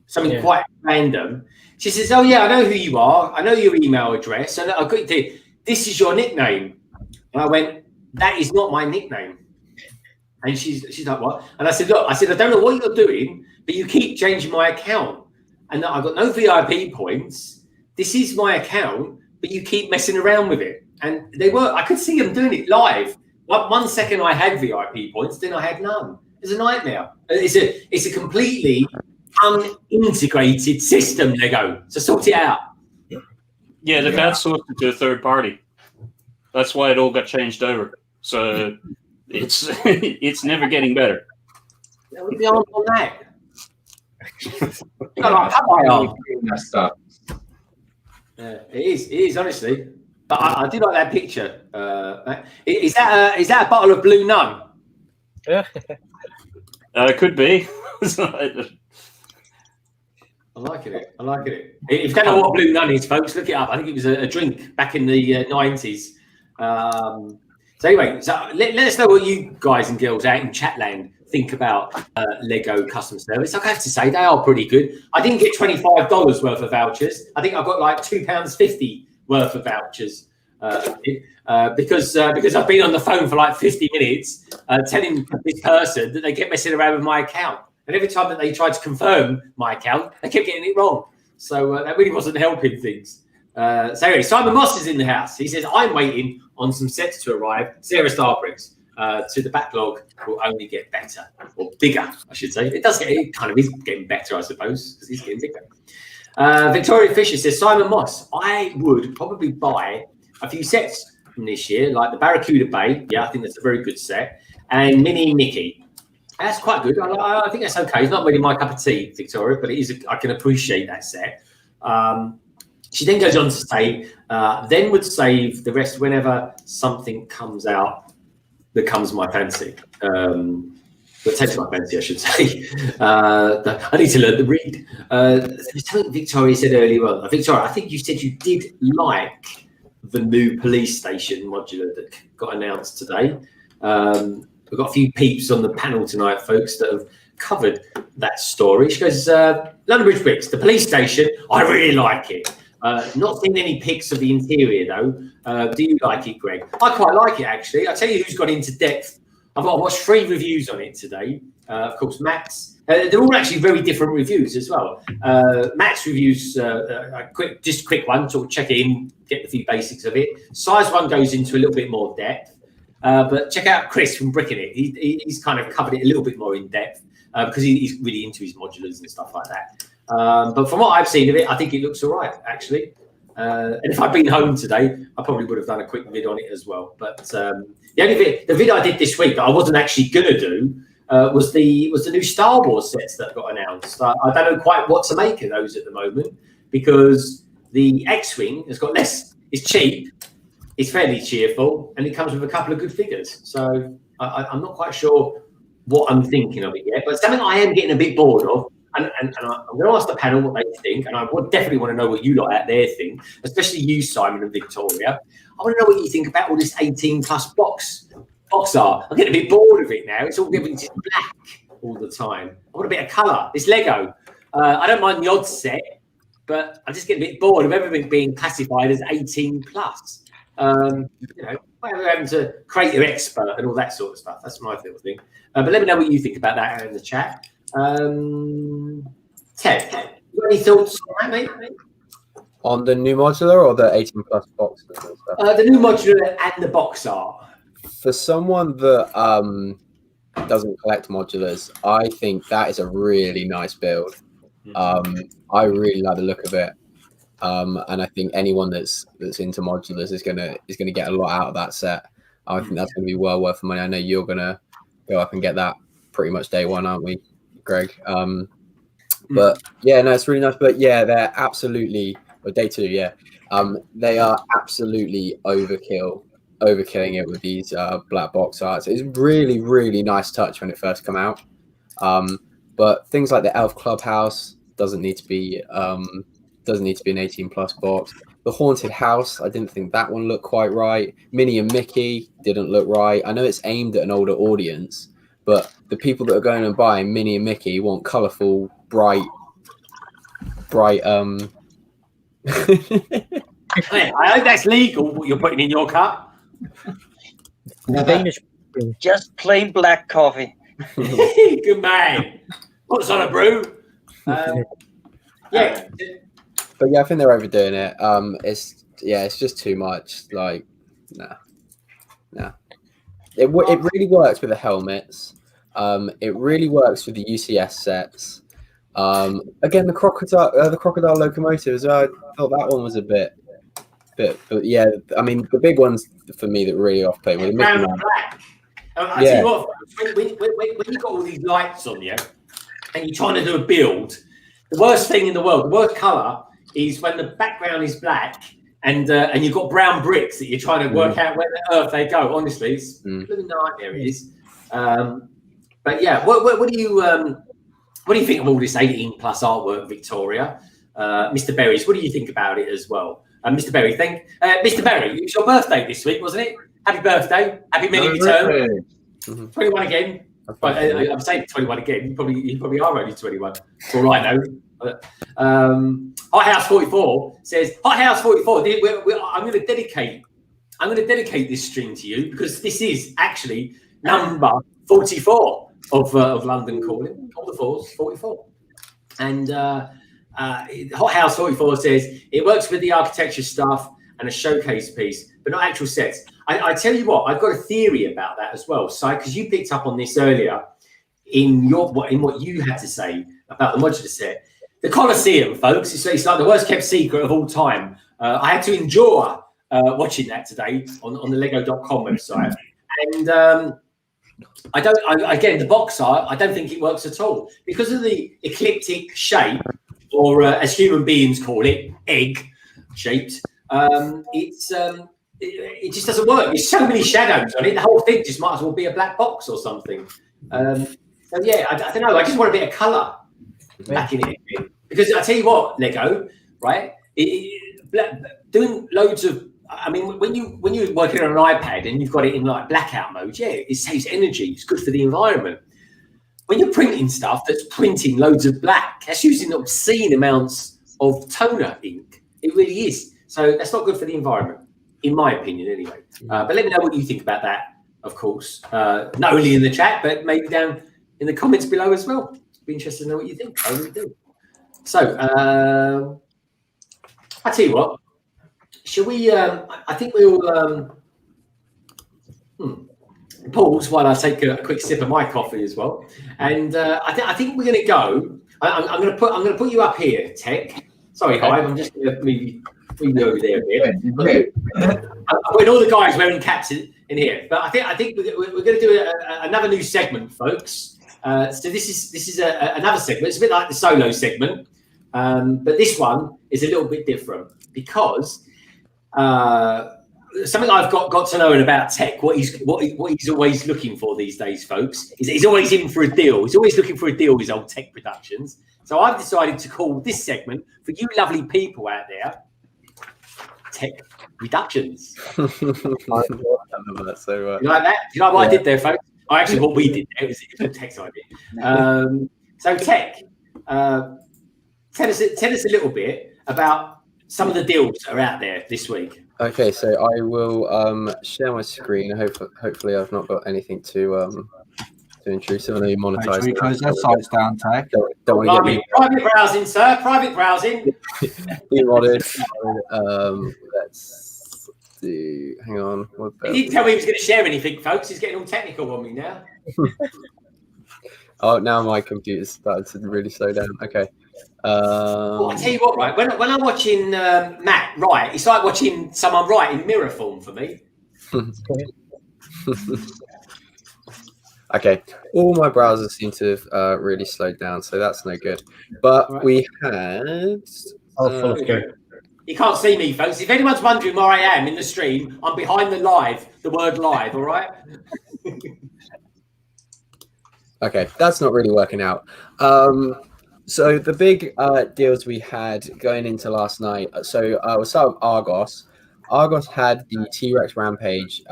Speaker 1: something quite random. She says, "Oh yeah, I know who you are. I know your email address. And I've got to. This is your nickname." And I went, "That is not my nickname." And she's like, "What?" And I said, "Look, I don't know what you're doing, but you keep changing my account. And I've got no VIP points. This is my account, but you keep messing around with it." And I could see them doing it live. One second I had VIP points, then I had none. It's a nightmare. It's a completely unintegrated system, Lego. So sort it out.
Speaker 9: Yeah, they've outsourced it to a third party. That's why it all got changed over. So it's never getting better.
Speaker 1: That would be on that. It is honestly. But I do like that picture. Is that a bottle of Blue Nun?
Speaker 5: Yeah.
Speaker 9: It could be.
Speaker 1: I like it. If you don't know what Blue Nun is, folks, look it up. I think it was a drink back in the 90s. So anyway, let us know what you guys and girls out in Chatland think about Lego customer service. I have to say, they are pretty good. I didn't get $25 worth of vouchers. I think I got like £2.50 worth of vouchers because I've been on the phone for like 50 minutes telling this person that they kept messing around with my account. And every time that they tried to confirm my account, they kept getting it wrong. So that really wasn't helping things. So anyway, Simon Moss is in the house. He says, "I'm waiting on some sets to arrive. Sarah Starbriggs. To the backlog will only get better, or bigger, I should say. It kind of is getting better, I suppose, because it's getting bigger." Victoria Fisher says, "Simon Moss, I would probably buy a few sets from this year, like the Barracuda Bay. Yeah, I think that's a very good set. And Mini Mickey. That's quite good. I think that's okay. It's not really my cup of tea, Victoria, but it is. I can appreciate that set." She then goes on to say, "Then would save the rest whenever something comes out that comes my fancy." That takes my fancy, I should say. I need to learn to read. Something Victoria said earlier on. Victoria, I think you said you did like the new police station modular that got announced today. We've got a few peeps on the panel tonight, folks, that have covered that story. She goes, "London Bridge Bricks, the police station, I really like it. Not seen any pics of the interior though. Do you like it, Greg? I quite like it actually. I'll tell you who's got into depth. I've watched 3 reviews on it today. Of course, Matt's. They're all actually very different reviews as well. Matt's reviews, just a quick one, sort of check it in, get the few basics of it. Size one goes into a little bit more depth. But check out Chris from Bricking It. He's kind of covered it a little bit more in depth because he's really into his modulars and stuff like that. But from what I've seen of it, I think it looks all right, actually. And if I'd been home today, I probably would have done a quick vid on it as well. But the vid I did this week that I wasn't actually going to do was the new Star Wars sets that got announced. I don't know quite what to make of those at the moment because the X-Wing has got less. It's cheap. It's fairly cheerful, and it comes with a couple of good figures. So I'm not quite sure what I'm thinking of it yet, but something I am getting a bit bored of, and I'm going to ask the panel what they think, and I would definitely want to know what you lot out there think, especially you, Simon and Victoria. I want to know what you think about all this 18+ box art. I'm getting a bit bored of it now. It's all getting just black all the time. I want a bit of colour. It's Lego. I don't mind the odd set, but I just get a bit bored of everything being classified as 18+. Having to create your expert and all that sort of stuff. That's my little thing. But let me know what you think about that in the chat. Ted, you got any thoughts on that, mate?
Speaker 10: On the new modular or the 18+ boxes and stuff?
Speaker 1: The new modular and the box art.
Speaker 10: For someone that doesn't collect modulars, I think that is a really nice build. I really like the look of it. And I think anyone that's into modulars is gonna get a lot out of that set. I think that's gonna be well worth the money. I know you're gonna go up and get that pretty much day one, aren't we, Greg? But yeah, no, it's really nice. But yeah, they're absolutely day two. Yeah, they are absolutely overkilling it with these black box arts. It's really, really nice touch when it first come out. But things like the Elf Clubhouse doesn't need to be an 18+ box. The Haunted House, I didn't think that one looked quite right. Minnie and Mickey didn't look right. I know it's aimed at an older audience, but the people that are going and buying Minnie and Mickey want colourful, bright.
Speaker 1: I hope that's legal, what you're putting in your cup.
Speaker 7: Just plain black coffee.
Speaker 1: Good man. What's on a brew? Yeah.
Speaker 10: But yeah, I think they're overdoing it. It's just too much. Like, nah. It really works with the helmets. It really works with the UCS sets. Again, the crocodile locomotive as well. I thought that one was a bit. But yeah, I mean, the big ones for me that really off-put were the Mickey Mouse.
Speaker 1: I tell you what, when you've got all these lights on you and you're trying to do a build, the worst thing in the world, the worst colour, is when the background is black and you've got brown bricks that you're trying to work out where the earth they go. Honestly, it's a little nightmare. It is. But yeah, what do you think of all this 18+ artwork, Victoria? Mr. Berries, what do you think about it as well? Mr. Berry, Mr. Berry, it was your birthday this week, wasn't it? Happy birthday! Happy many return. 21 again. I'm saying 21 again. You probably are only 21. All right, though. Hot House 44 says, Hot House 44. I'm going to dedicate this stream to you because this is actually number 44 of London Calling. All the fours, 44. And Hot House 44 says it works with the architecture stuff and a showcase piece, but not actual sets. I tell you what, I've got a theory about that as well. So, because you picked up on this earlier in what you had to say about the modular set, the Colosseum, folks, it's like the worst kept secret of all time. I had to endure watching that today on the Lego.com website, and again the box art, I don't think it works at all because of the ecliptic shape, or as human beings call it, egg shaped. It just doesn't work. There's so many shadows on it. The whole thing just might as well be a black box or something. So yeah, I don't know. I just want a bit of colour back in it. Because I tell you what, Lego, right? Doing loads of. I mean, when you're working on an iPad and you've got it in like blackout mode, yeah, it saves energy. It's good for the environment. When you're printing stuff that's printing loads of black, that's using obscene amounts of toner ink. It really is. So that's not good for the environment, in my opinion, anyway. But let me know what you think about that, of course. Not only in the chat, but maybe down in the comments below as well. Be interested to know what you think. I really do. So, I tell you what. Shall we? I think we'll pause while I take a quick sip of my coffee as well. And I think we're going to go. I'm going to put you up here, Tek. Sorry, Hive. I'm just going to move you over there a bit. I'm putting all the guys wearing caps in here. But I think we're going to do another new segment, folks. So this is another segment. It's a bit like the solo segment, but this one is a little bit different because something I've got to know about Tek. What he's always looking for these days, folks, is he's always in for a deal. He's always looking for a deal with old Tek Productions. So I've decided to call this segment for you lovely people out there, Tek Productions.
Speaker 10: I love that so much.
Speaker 1: You like that? You like what I did there, folks? Actually, what we did there was Tek's idea. So Tek, tell us a little bit about some of the deals that are out there this week.
Speaker 10: Okay, so I will share my screen. Hopefully, I've not got anything too intrusive. I know you monetize.
Speaker 3: Should we close their sites down, Tek?
Speaker 10: Don't want to get me
Speaker 1: private browsing, sir. Private browsing.
Speaker 10: demodded. Let's do. Hang on.
Speaker 1: He didn't tell me he was going to share anything, folks. He's getting all technical on me now.
Speaker 10: Oh, now my computer's started to really slow down. Okay.
Speaker 1: Well, I tell you what, right? When I'm watching Matt write, it's like watching someone write in mirror form for me.
Speaker 10: Okay, all my browsers seem to have really slowed down, so that's no good. But we had.
Speaker 1: You can't see me, folks. If anyone's wondering where I am in the stream, I'm behind the word live, all right?
Speaker 10: Okay, that's not really working out. So the big deals we had going into last night. So we'll start with Argos. Argos had the T-Rex Rampage.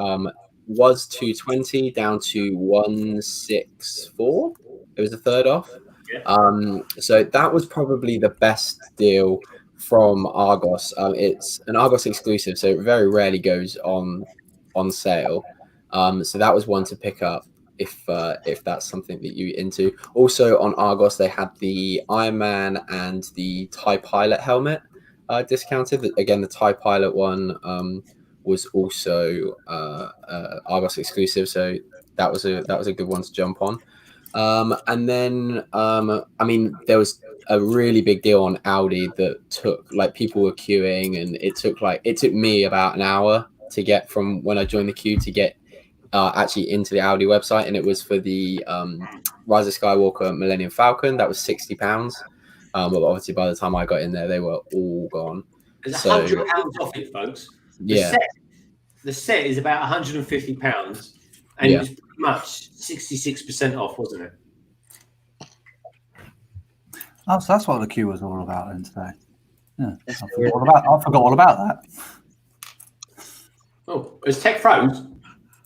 Speaker 10: Was 220 down to 164. It was a third off. So that was probably the best deal from Argos. It's an Argos exclusive, so it very rarely goes on sale. So that was one to pick up if that's something that you're into. Also on Argos, they had the Iron Man and the TIE Pilot helmet discounted. Again, the TIE Pilot one was also Argos exclusive, so that was a good one to jump on. And then I mean, there was a really big deal on Audi that took, like, people were queuing, and it took me about an hour to get from when I joined the queue to get actually into the Audi website, and it was for the Rise of Skywalker Millennium Falcon. That was £60. But obviously by the time I got in there, they were all gone.
Speaker 1: There's £100 off it, folks. The set is about £150, and it was pretty much 66% off, wasn't it?
Speaker 3: Oh, so that's what the queue was all about then today. Yeah, I forgot all about that.
Speaker 1: Oh, is Tek froze?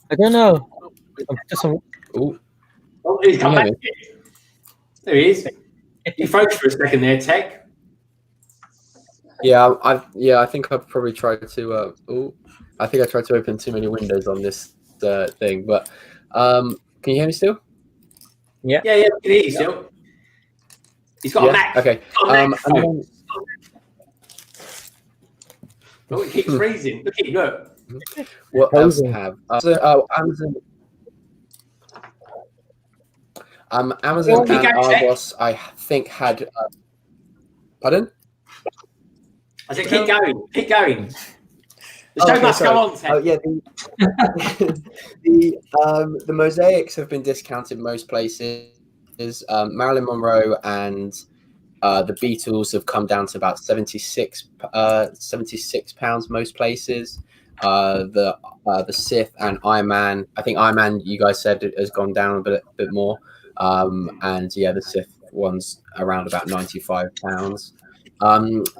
Speaker 5: I don't know.
Speaker 10: Oh,
Speaker 1: he's come back. There he is. He froze for a second there, Tek.
Speaker 10: Yeah, I think I've probably tried to. I think I tried to open too many windows on this thing. But can you hear me still?
Speaker 5: Yeah.
Speaker 1: Yeah, we can hear you still. He's got a Mac.
Speaker 10: Okay.
Speaker 1: Oh, it keeps freezing. Look.
Speaker 10: What else do I have? Amazon. Amazon and Argos, I think, had. Pardon?
Speaker 1: I said, keep going. The show must go on, Tek.
Speaker 10: Oh yeah, the mosaics have been discounted most places. Marilyn Monroe and the Beatles have come down to about £76 most places. The Sith and Iron Man, I think Iron Man, you guys said, it has gone down a bit more. And yeah, the Sith one's around about £95.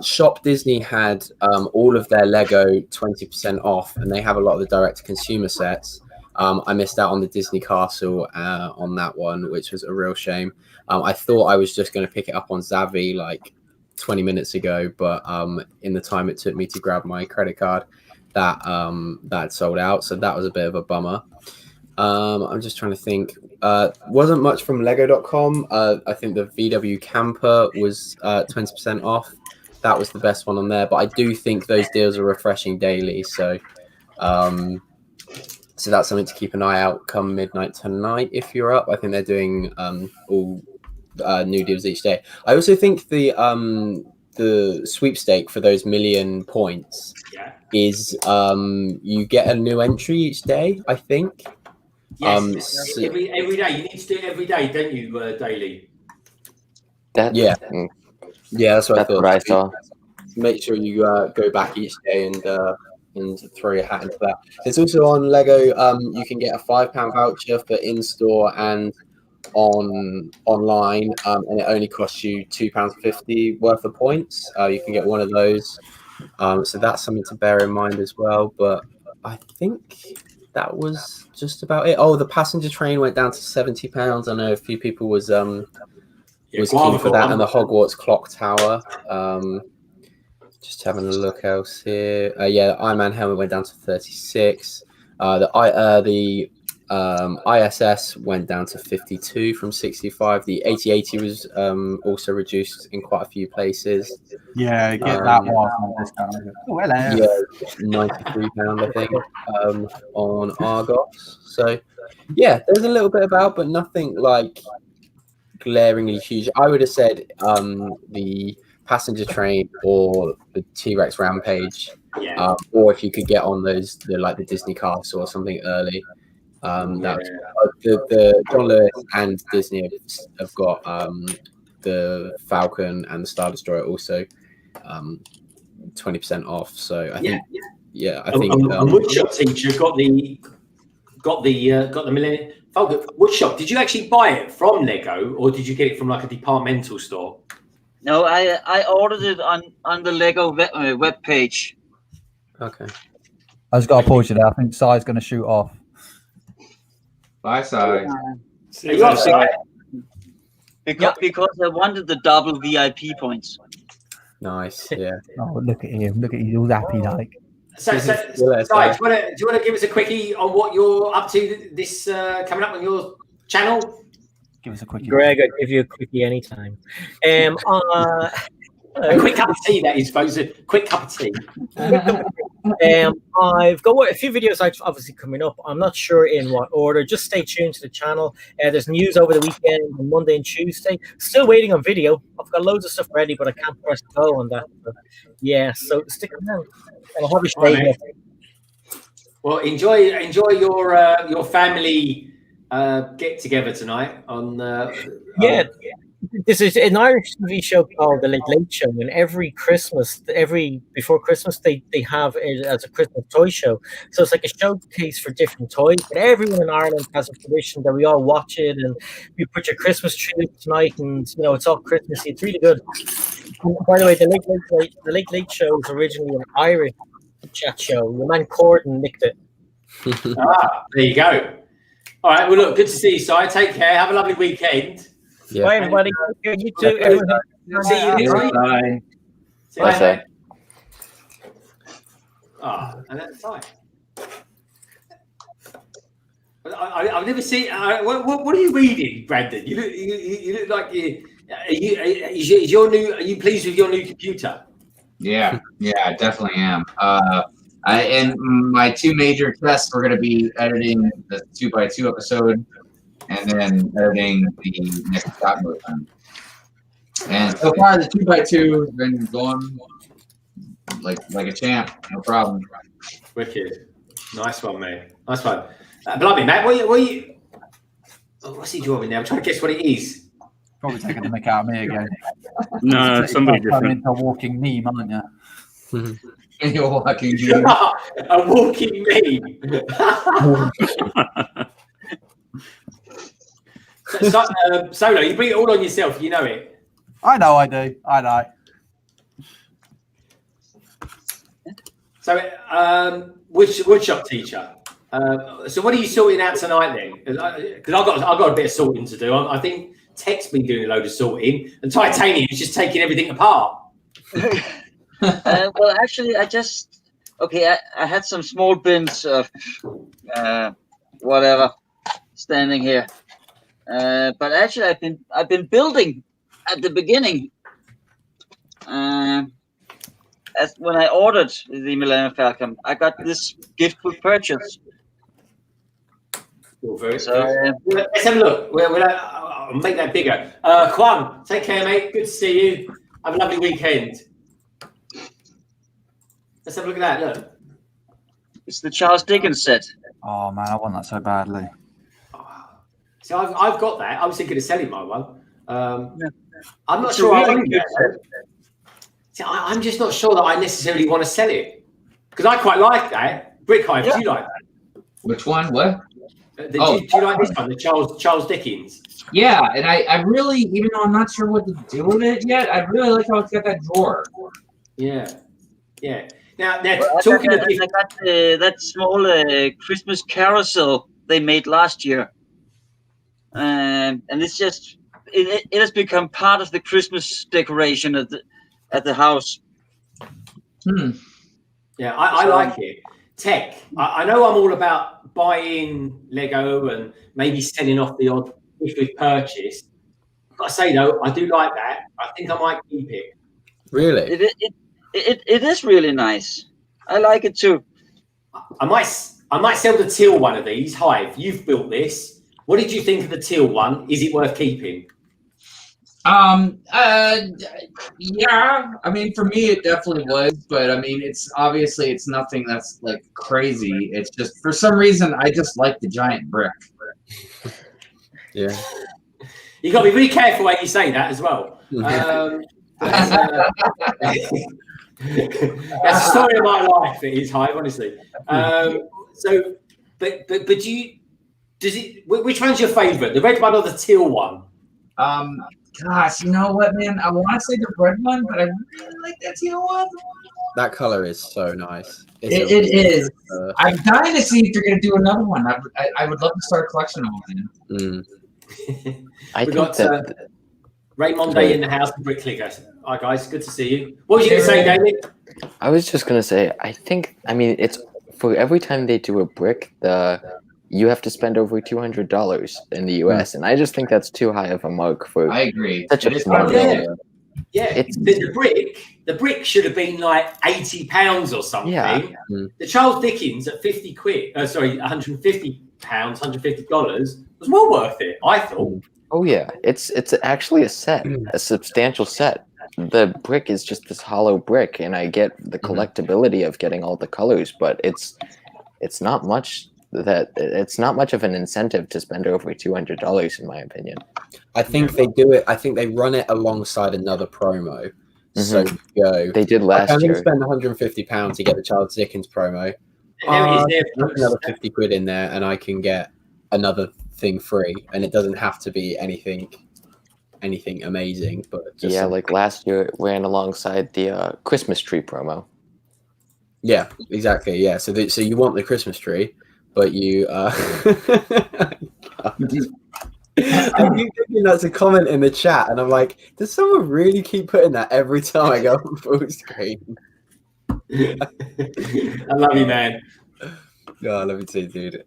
Speaker 10: Shop Disney had all of their Lego 20% off, and they have a lot of the direct-to-consumer sets. I missed out on the Disney Castle on that one, which was a real shame. I thought I was just going to pick it up on Zavvi like 20 minutes ago, but in the time it took me to grab my credit card, that sold out. So that was a bit of a bummer. I'm just trying to think. Wasn't much from Lego.com. I think the VW camper was 20% off. That was the best one on there. But I do think those deals are refreshing daily. So so that's something to keep an eye out come midnight tonight if you're up. I think they're doing all new deals each day. I also think the sweepstake for those 1,000,000 points is you get a new entry each day, I think.
Speaker 1: Yes, every day. You need to do it every day, don't you, daily?
Speaker 10: Yeah, that's what I thought.
Speaker 2: What I saw.
Speaker 10: Make sure you go back each day and throw your hat into that. It's also on Lego. You can get a £5 voucher for in-store and online, and it only costs you £2.50 worth of points. You can get one of those. So that's something to bear in mind as well. But I think that was just about it. Oh, the passenger train went down to £70. I know a few people was keen for that, and the Hogwarts clock tower. Just having a look else here. The Iron Man helmet went down to 36. The ISS went down to 52 from 65. The 8080 was also reduced in quite a few places.
Speaker 3: Yeah, get that one on discount. Oh, hello.
Speaker 10: Yeah, £93, I think, on Argos. So, yeah, there's a little bit about, but nothing like glaringly huge. I would have said the passenger train or the T-Rex Rampage, or if you could get on the Disney Castle or something early. The John Lewis and Disney have got the Falcon and the Star Destroyer also 20% off. So I think I think
Speaker 1: WoodshopTeacher got the Millennium Falcon. Woodshop, did you actually buy it from Lego or did you get it from like a departmental store?
Speaker 7: No, I ordered it on the Lego web page.
Speaker 10: Okay.
Speaker 3: I just got to pause you there. I think Sai's going to shoot off.
Speaker 4: Bye, Sai.
Speaker 7: Because I wanted the double VIP points.
Speaker 10: Nice, yeah.
Speaker 3: Oh, look at him. Look at him. He's all happy like.
Speaker 1: So Sai, do you want to give us a quickie on what you're up to this coming up on your channel?
Speaker 3: Give us a quickie.
Speaker 5: Greg, I'll give you a quickie anytime.
Speaker 1: A quick cup of tea, that is, folks. A quick cup of tea.
Speaker 5: I've got a few videos obviously coming up. I'm not sure in what order. Just stay tuned to the channel. There's news over the weekend, on Monday and Tuesday. Still waiting on video. I've got loads of stuff ready, but I can't press go on that. But so stick around. I'll have you
Speaker 1: well, enjoy your family get together tonight on.
Speaker 5: This is an Irish TV show called The Late Late Show, and every before Christmas they have it as a Christmas toy show. So it's like a showcase for different toys. And everyone in Ireland has a tradition that we all watch it, and we put your Christmas tree up tonight, and it's all Christmassy. It's really good. And by the way, The Late Late Show was originally an Irish chat show. Your man Corden nicked it.
Speaker 1: There you go. All right. Well, look, good to see you, Si. Take care. Have a lovely weekend.
Speaker 5: Yeah. Bye, everybody. You too.
Speaker 1: See you next week.
Speaker 2: Bye.
Speaker 1: See you later. And that's fine. I've never seen. What are you reading, Brandon? You look like you. Are you pleased with your new computer?
Speaker 4: Yeah, I definitely am. And my two major tests were going to be editing the 2x2 episode and then editing the next stop motion. And so far, the 2x2 has been going like a champ, no problem.
Speaker 1: Wicked, nice one, mate. Nice one. Blimey, Matt, what you? What's he drawing now? I'm trying to guess what it is.
Speaker 3: Probably taking the mick out of me again.
Speaker 9: No, somebody different.
Speaker 3: Into a walking meme, aren't you?
Speaker 4: You're walking meme.
Speaker 1: A walking meme. Solo, you bring it all on yourself. You know it.
Speaker 3: I know. I do. I know.
Speaker 1: So, WoodshopTeacher. So, what are you sorting out tonight then? Because I've got a bit of sorting to do. I think Tek's been doing a load of sorting, and Titanium's just taking everything apart.
Speaker 7: Well, actually, I had some small bins of whatever standing here, but actually, I've been building at the beginning. As when I ordered the Millennium Falcon, I got this gift with purchase.
Speaker 1: Let's have a look. I'll make that bigger. Juan, take care, mate. Good to see you. Have a lovely weekend. Let's have a look at that. Look.
Speaker 7: It's the Charles Dickens set.
Speaker 3: Oh man, I want that so badly.
Speaker 1: So I've got that. I was thinking of selling my one. I'm not
Speaker 7: It's
Speaker 1: sure.
Speaker 7: a really good set.
Speaker 1: See, I'm just not sure that I necessarily want to sell it because I quite like that. Brick Hive, do you like that?
Speaker 4: Which one? What?
Speaker 1: Do you like this one, the Charles Dickens?
Speaker 4: Yeah, and I really, even though I'm not sure what to do with it yet, I really like how it's got that drawer.
Speaker 1: Yeah. Now,
Speaker 7: Well,
Speaker 1: talking
Speaker 7: I got that small Christmas carousel they made last year, and it's just it has become part of the Christmas decoration at the house.
Speaker 1: Yeah, I like it. Tek, I know I'm all about buying Lego and maybe selling off the odd if we've purchased. But I say though, I do like that. I think I might keep it.
Speaker 10: Really?
Speaker 7: It is really nice. I like it too.
Speaker 1: I might sell the teal one of these. Hive, you've built this. What did you think of the teal one? Is it worth keeping?
Speaker 4: Yeah, I mean, for me, it definitely was, but I mean, it's nothing that's like crazy. It's just, for some reason, I just like the giant brick.
Speaker 10: Yeah.
Speaker 1: You got to be really careful when you say that as well. That's the story of my life. It is, Hive, honestly. But do you? Does it? Which one's your favourite? The red one or the teal one?
Speaker 4: Gosh, you know what, man? I want to say the red one, but I really like that teal one.
Speaker 10: That color is so nice.
Speaker 4: It is. I'm dying to see if they're going to do another one. I would love to start a collection of them.
Speaker 1: We got Raymond Day in the house, Brick Clicker. Hi guys, good to see you. What was you going to say, David?
Speaker 2: I was just going to say, I mean, it's for every time they do a brick, you have to spend over $200 in the US, and I just think that's too high of a mark for.
Speaker 4: I agree.
Speaker 2: Such a small building.
Speaker 1: Yeah, the brick should have been like £80 or something.
Speaker 2: Yeah.
Speaker 1: The Charles Dickens at 50 quid, £150, $150 was well worth it, I thought.
Speaker 2: Oh yeah, it's actually a set, a substantial set. The brick is just this hollow brick, and I get the collectability of getting all the colors, but it's not much. It's not much of an incentive to spend over $200, in my opinion.
Speaker 10: I think they do it. I think they run it alongside another promo. So
Speaker 2: they did last year.
Speaker 10: I'm going to spend £150 to get the Charles Dickens promo. Another 50 quid in there, and I can get another thing free, and it doesn't have to be anything amazing. But just
Speaker 2: like last year, it ran alongside the Christmas tree promo.
Speaker 10: Yeah, exactly. Yeah, so you want the Christmas tree. But you, I keep thinking that's a comment in the chat, and I'm like, does someone really keep putting that every time I go on full screen?
Speaker 1: I love you, man.
Speaker 10: Oh, I love you too, dude.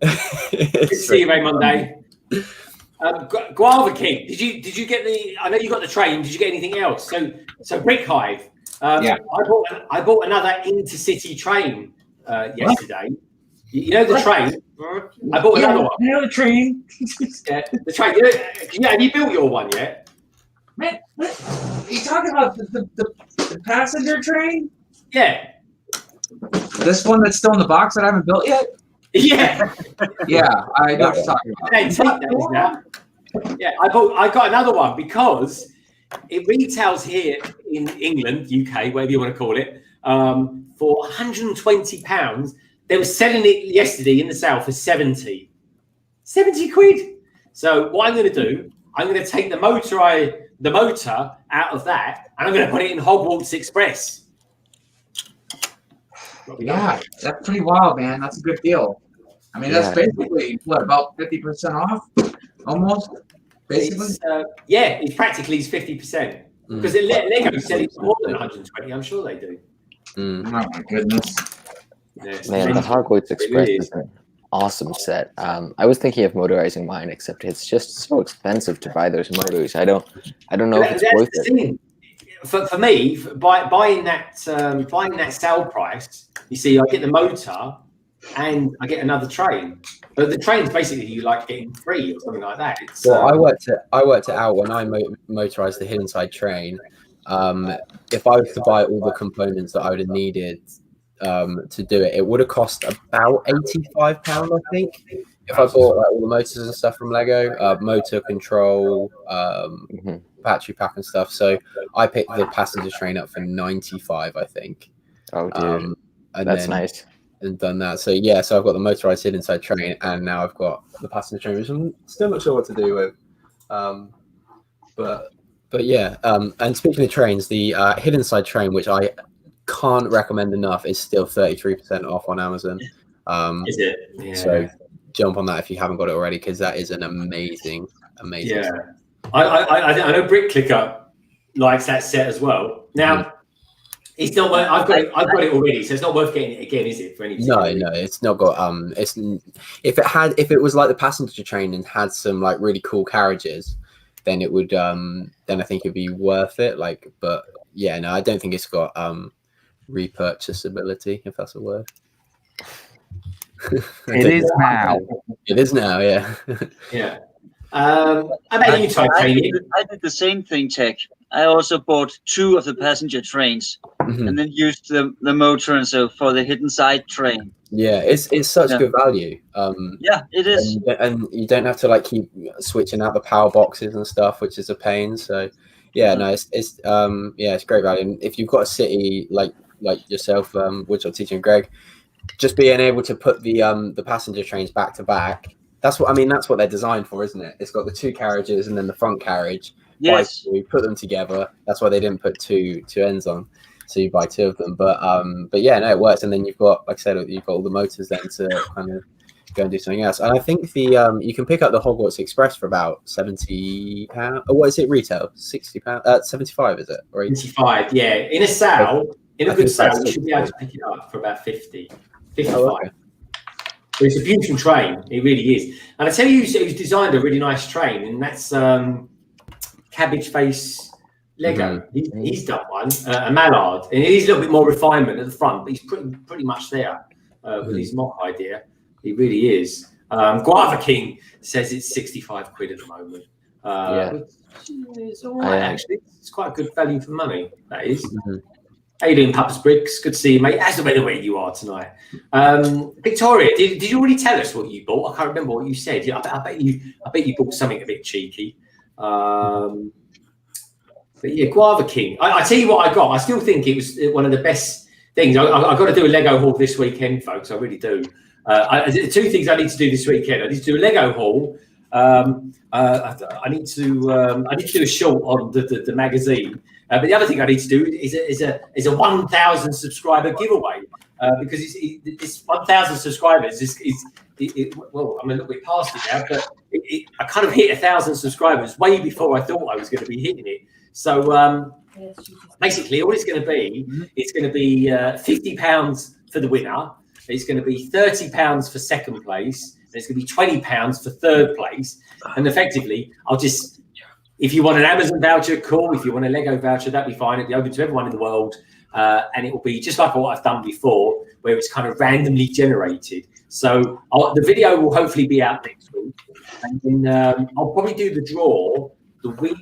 Speaker 1: Good to see you, Raymond Day. Guava King, did you get the? I know you got the train. Did you get anything else? So Brick Hive.
Speaker 4: Yeah.
Speaker 1: I bought another intercity train yesterday. You know the train? I bought another one.
Speaker 4: You know the train?
Speaker 1: Yeah, the train. Have you built your one yet?
Speaker 4: Man, are you talking about the passenger train?
Speaker 1: Yeah.
Speaker 4: This one that's still in the box that I haven't built yet?
Speaker 1: Yeah.
Speaker 4: Yeah, I know what you're talking about.
Speaker 1: Yeah, I got another one because it retails here in England, UK, whatever you want to call it, for £120. They were selling it yesterday in the sale for 70 quid. So what I'm going to do, I'm going to take the motor out of that, and I'm going to put it in Hogwarts Express.
Speaker 4: Yeah, that's pretty wild, man. That's a good deal. I mean, that's basically what, about 50% off, almost. Basically,
Speaker 1: it's practically 50%. Because Lego selling more than 120. I'm sure they do.
Speaker 4: Oh my goodness.
Speaker 1: Yeah,
Speaker 2: Man, the Hogwarts Express is an awesome set. I was thinking of motorizing mine, except it's just so expensive to buy those motors. I don't know if it's worth it.
Speaker 1: For me, buying that sale price, you see, I get the motor and I get another train. But the train's basically you like getting free or something like that. It's,
Speaker 10: well, I worked it out when I motorized the hidden side train. If I was to buy all the components that I would have needed to do it, it would have cost about £85, I think. If I bought like all the motors and stuff from Lego, motor control, battery pack and stuff. So I picked the passenger train up for 95, I think.
Speaker 2: Oh, dude,
Speaker 10: and
Speaker 2: that's
Speaker 10: then,
Speaker 2: nice.
Speaker 10: And done that. So yeah, so I've got the motorized hidden side train, and now I've got the passenger train, which I'm still not sure what to do with. But yeah. And speaking of trains, the hidden side train, which I can't recommend enough, is still 33% off on Amazon.
Speaker 1: Is it? Yeah.
Speaker 10: So jump on that if you haven't got it already, because that is an amazing.
Speaker 1: Yeah,
Speaker 10: set.
Speaker 1: I know Brick Clicker likes that set as well. Now, it's not. I've got it already, so it's not worth getting it again, is it? For any
Speaker 10: No, it's not got. It's if it was like the passenger train and had some like really cool carriages, then it would. Then I think it'd be worth it. Like, but yeah, no, I don't think it's got repurchasability, if that's a word.
Speaker 3: It is now.
Speaker 10: It is now, yeah.
Speaker 1: Yeah. How about you,
Speaker 7: I did the same thing, Tek. I also bought 2 of the passenger trains and then used the motor and so for the hidden side train.
Speaker 10: Yeah, it's such good value.
Speaker 7: Yeah, it is.
Speaker 10: And you don't have to like keep switching out the power boxes and stuff, which is a pain. So yeah, no, it's great value. And if you've got a city like yourself, WoodshopTeacher and Greg, just being able to put the passenger trains back to back. That's what they're designed for, isn't it? It's got the 2 carriages and then the front carriage.
Speaker 7: Yes.
Speaker 10: We put them together. That's why they didn't put two ends on. So you buy 2 of them. But yeah, no, it works. And then you've got, like I said, you've got all the motors then to kind of go and do something else. And I think you can pick up the Hogwarts Express for about £70. Or what is it retail? £60? 75 is it? Or
Speaker 1: 75, yeah. In a sale, in a good sale, you should be able to pick it up for about 50, 55.
Speaker 10: Oh, okay.
Speaker 1: But it's a beautiful train, it really is. And I tell you who's designed a really nice train, and that's Cabbage Face Lego. He's done one, a Mallard, and it is a little bit more refinement at the front, but he's pretty much there with his mock idea. He really is. Guava King says it's 65 quid at the moment. It's all right, actually. It's quite a good value for money, that is. How you doing, Papa's Bricks? Good to see you, mate. As the way you are tonight. Victoria, did you already tell us what you bought? I can't remember what you said. Yeah, I bet you bought something a bit cheeky. But yeah, Guava King. I tell you what I got. I still think it was one of the best things. I've got to do a Lego haul this weekend, folks. I really do. 2 things I need to do this weekend. I need to do a Lego haul. I need to do a short on the magazine. But the other thing I need to do is a 1,000 subscriber giveaway because this 1,000 subscribers is well, I'm a little bit past it now, but I kind of hit 1,000 subscribers way before I thought I was going to be hitting it. So basically, all it's going to be £50 for the winner. It's going to be £30 for second place. There's going to be £20 for third place, and effectively, if you want an Amazon voucher, cool. If you want a Lego voucher, that'd be fine. It'd be open to everyone in the world. And it will be just like what I've done before, where it's kind of randomly generated. So the video will hopefully be out next week. And then I'll probably do the draw the week,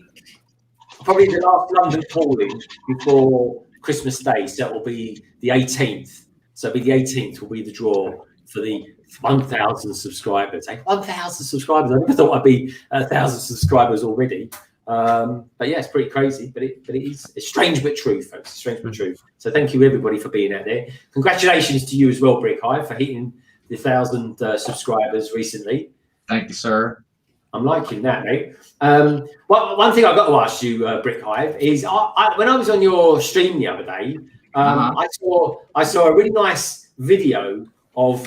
Speaker 1: probably the last London calling before Christmas Day. So it will be the 18th. So it'll be the 18th will be the draw for the 1,000 subscribers. 1,000 subscribers. I never thought I'd be 1,000 subscribers already. But yeah, it's pretty crazy, but it is strange but true, folks. Strange but true. So thank you everybody for being out there. Congratulations to you as well, Brick Hive, for hitting the 1,000 subscribers recently.
Speaker 4: Thank you, sir.
Speaker 1: I'm liking that, mate. Well, one thing I've got to ask you, Brick Hive, is when I was on your stream the other day, I saw a really nice video of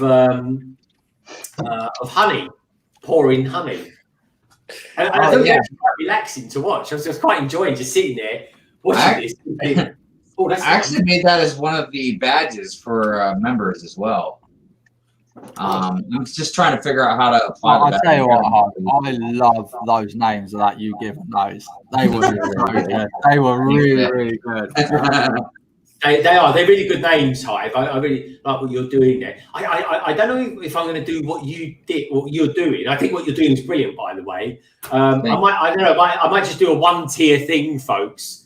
Speaker 1: honey, pouring honey. And I thought it was quite relaxing to watch. I was just quite enjoying just sitting there watching this. Oh, that's
Speaker 4: I actually made that as one of the badges for members as well. I'm just trying to figure out how to apply
Speaker 3: I'll
Speaker 4: that.
Speaker 3: tell you what, I love those names that you give those. They were so good. They were really good.
Speaker 1: They are. They're really good names, Hive. I really like what you're doing there. I don't know if I'm going to do what you're doing. I think what you're doing is brilliant, by the way. I don't know. I might just do a one-tier thing, folks.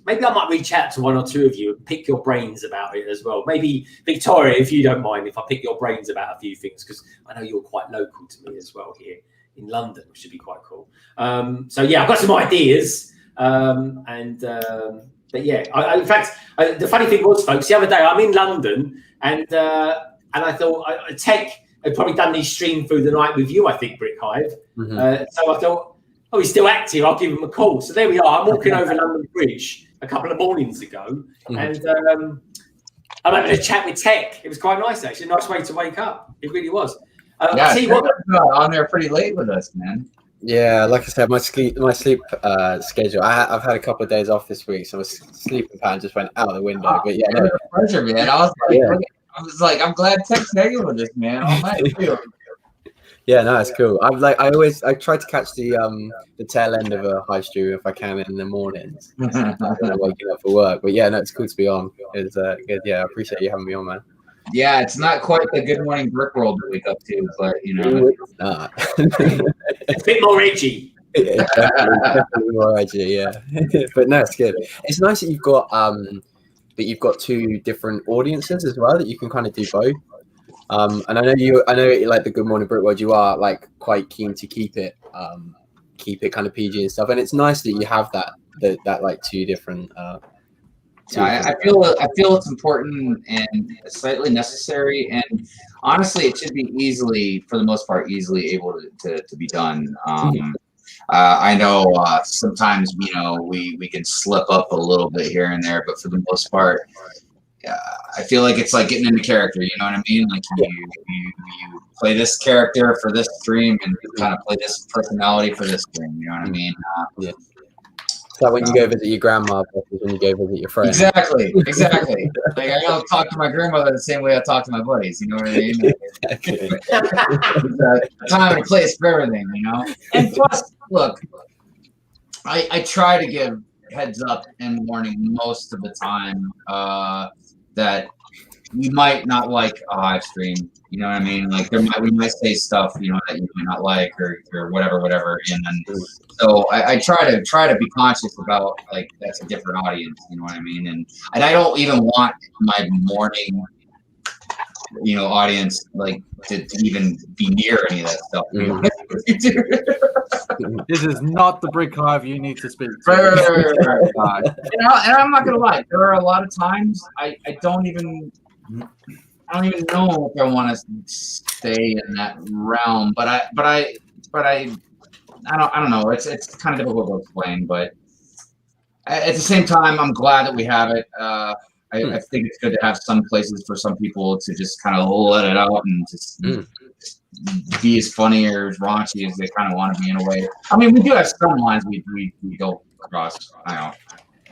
Speaker 1: Maybe I might reach out to one or two of you and pick your brains about it as well. Maybe Victoria, if you don't mind, if I pick your brains about a few things, because I know you're quite local to me as well here in London, which should be quite cool. So yeah, I've got some ideas, but yeah, in fact, the funny thing was, folks, the other day I'm in London, and I thought Tek had probably done these stream through the night with you, I think, Brick Hive. So I thought, oh, he's still active. I'll give him a call. So there we are. I'm walking over London Bridge a couple of mornings ago, and I'm having a chat with Tek. It was quite nice, actually. A nice way to wake up. It really was.
Speaker 4: Yeah,
Speaker 1: I see what
Speaker 4: on there pretty late with us, man.
Speaker 10: Yeah, like I said, my sleep schedule. I've had a couple of days off this week, so my sleeping pattern just went out the window. But yeah, no,
Speaker 4: pleasure, man. I was like, I'm glad Tek's hanging with us, man. All night.
Speaker 10: Yeah, no, it's cool. I try to catch the tail end of a high stream if I can in the mornings. Waking up for work, but yeah, no, it's cool to be on. It's good. Yeah, I appreciate you having me on, man.
Speaker 4: Yeah, it's not quite the Good Morning Brick World to wake up to, but you know,
Speaker 10: it's not.
Speaker 1: a bit more edgy.
Speaker 10: Yeah, definitely more edgy, yeah. But no, it's good. It's nice that you've got two different audiences as well, that you can kind of do both. And I know like the Good Morning Brick World, you are like quite keen to keep it kind of PG and stuff, and it's nice that you have that like two different.
Speaker 4: I feel it's important and slightly necessary, and honestly, it should be for the most part, easily able to be done. I know sometimes we can slip up a little bit here and there, but for the most part, I feel like it's like getting into character. You know what I mean? Like you play this character for this stream, and you kind of play this personality for this stream. You know what I mean?
Speaker 10: Yeah. It's like when you go visit your grandma versus when you go visit your friends.
Speaker 4: Exactly. Like I don't talk to my grandmother the same way I talk to my buddies. You know what I mean? Exactly. There's a time and a place for everything, you know. And plus, look, I try to give heads up and warning most of the time that you might not like a live stream. You know what I mean? Like we might say stuff, that you might not like or whatever. And so I try to be conscious about, like, that's a different audience. You know what I mean? And I don't even want my morning, audience like to even be near any of that stuff.
Speaker 3: This is not the Brick Hive you need to speak to.
Speaker 4: Right. And I'm not gonna lie, there are a lot of times I don't even know if I want to stay in that realm, but I don't know. It's kind of difficult to explain, but at the same time, I'm glad that we have it. I think it's good to have some places for some people to just kind of let it out and just be as funny or as raunchy as they kind of want to be in a way. I mean, we do have some lines we go across. I know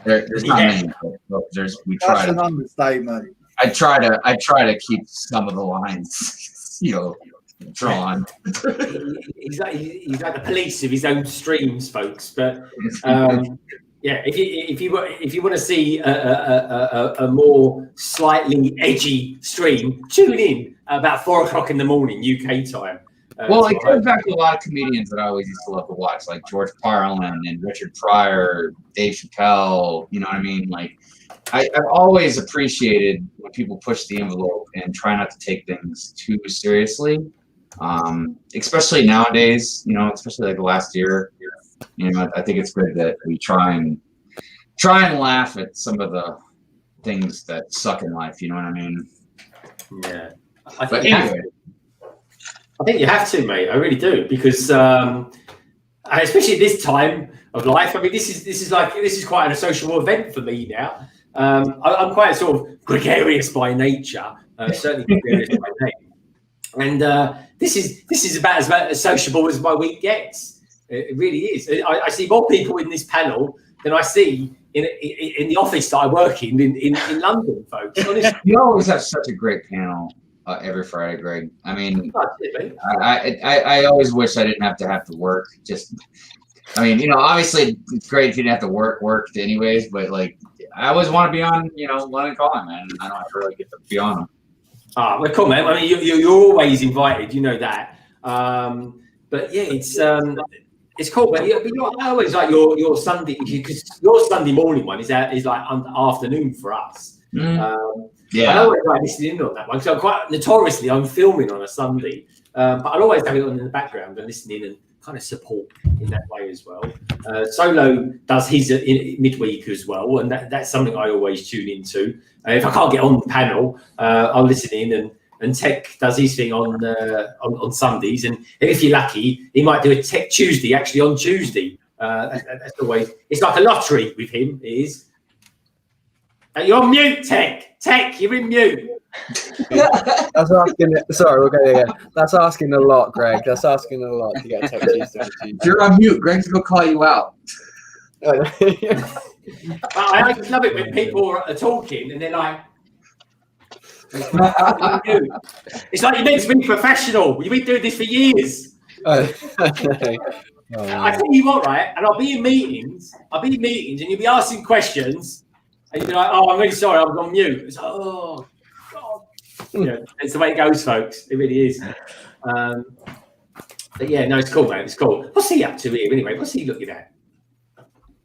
Speaker 4: there's not many, but we try.
Speaker 3: That's an understatement.
Speaker 4: I try to keep some of the lines, drawn.
Speaker 1: He's like the police of his own streams, folks. But yeah, if you want to see a more slightly edgy stream, tune in about 4 o'clock in the morning UK time.
Speaker 4: Well, it goes back to a lot of comedians that I always used to love to watch, like George Carlin and Richard Pryor, Dave Chappelle. You know what I mean? Like, I've always appreciated when people push the envelope and try not to take things too seriously, especially nowadays. Especially like the last year. I think it's good that we try and laugh at some of the things that suck in life. You know what I mean?
Speaker 1: Yeah. I think you have to, mate. I really do, because especially at this time of life. I mean, this is quite a social event for me now. I'm quite sort of gregarious by nature, certainly gregarious by name, and this is about as sociable as my week gets. It really is. I see more people in this panel than I see in the office that I work in London, folks. Honestly.
Speaker 4: You always have such a great panel every Friday, Greg. I mean, I always wish I didn't have to work. I mean, you know, obviously it's great if you didn't have to work anyways, but like I always want to be on, you know, London Calling, man. And I don't ever really get to be on them.
Speaker 1: Ah, well, cool, man. I mean, you're always invited, you know that. But yeah, it's cool. But I always like your Sunday, because your Sunday morning one is like afternoon for us.
Speaker 4: Yeah,
Speaker 1: I always like listening in on that one, because I'm quite notoriously I'm filming on a Sunday, but I'll always have it on in the background and listening and kind of support in that way as well. Solo does his midweek as well, and that's something I always tune into. If I can't get on the panel, I'll listen in, and Tek does his thing on Sundays, and if you're lucky, he might do a Tek Tuesday actually on Tuesday. That's always, it's like a lottery with him. It is. You're on mute, Tek. Tek, you're in mute.
Speaker 10: That's asking. Sorry, we'll go again. That's asking a lot, Greg. That's asking a lot to get Tek Tuesday.
Speaker 4: You're on mute. Greg's gonna call you out.
Speaker 1: I just love it when people are talking and they're like, it's like you're meant to be professional. You've been doing this for years. I tell you what, right? And I'll be in meetings, and you'll be asking questions, and you'll be like, "Oh, I'm really sorry, I was on mute." It's like, "Oh, God." Yeah, it's the way it goes, folks. It really is. But yeah, no, it's cool, man. It's cool. What's he up to here anyway? What's he looking at?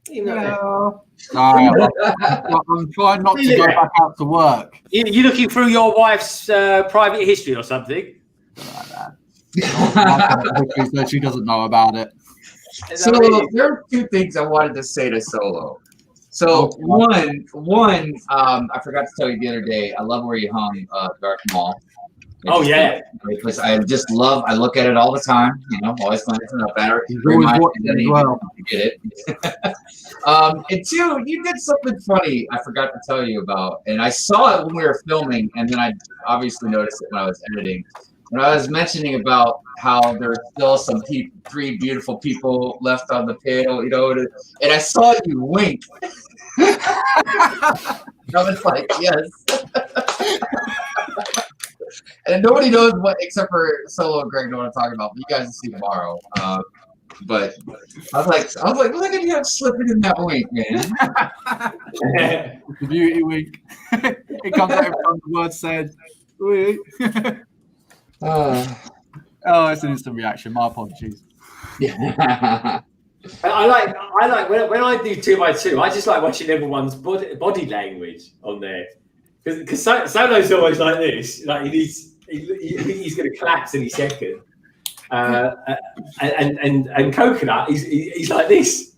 Speaker 3: I'm trying not to go back out to work.
Speaker 1: You looking through your wife's private history or something?
Speaker 3: So she doesn't know about it.
Speaker 4: So there are two things I wanted to say to Solo. So one, I forgot to tell you the other day. I love where you hung Darth Maul.
Speaker 1: Oh yeah,
Speaker 4: because I just love. I look at it all the time. You know, always glancing up at it. Get it. And two, you did something funny. I forgot to tell you about, and I saw it when we were filming, and then I obviously noticed it when I was editing. When I was mentioning about how there's still some three beautiful people left on the panel, you know, and I saw you wink. I was like, yes. And nobody knows what, except for Solo and Greg, know what I'm talking about. But you guys will see tomorrow. But I was like, look at you slipping in that wink, man.
Speaker 3: The beauty wink. It comes out every time the word said. Oh, it's an instant reaction. My apologies.
Speaker 1: Yeah. I like when I do 2x2. I just like watching everyone's body language on there, because Solo's always like this. Like he's going to collapse any second. And Coconut, he's like this,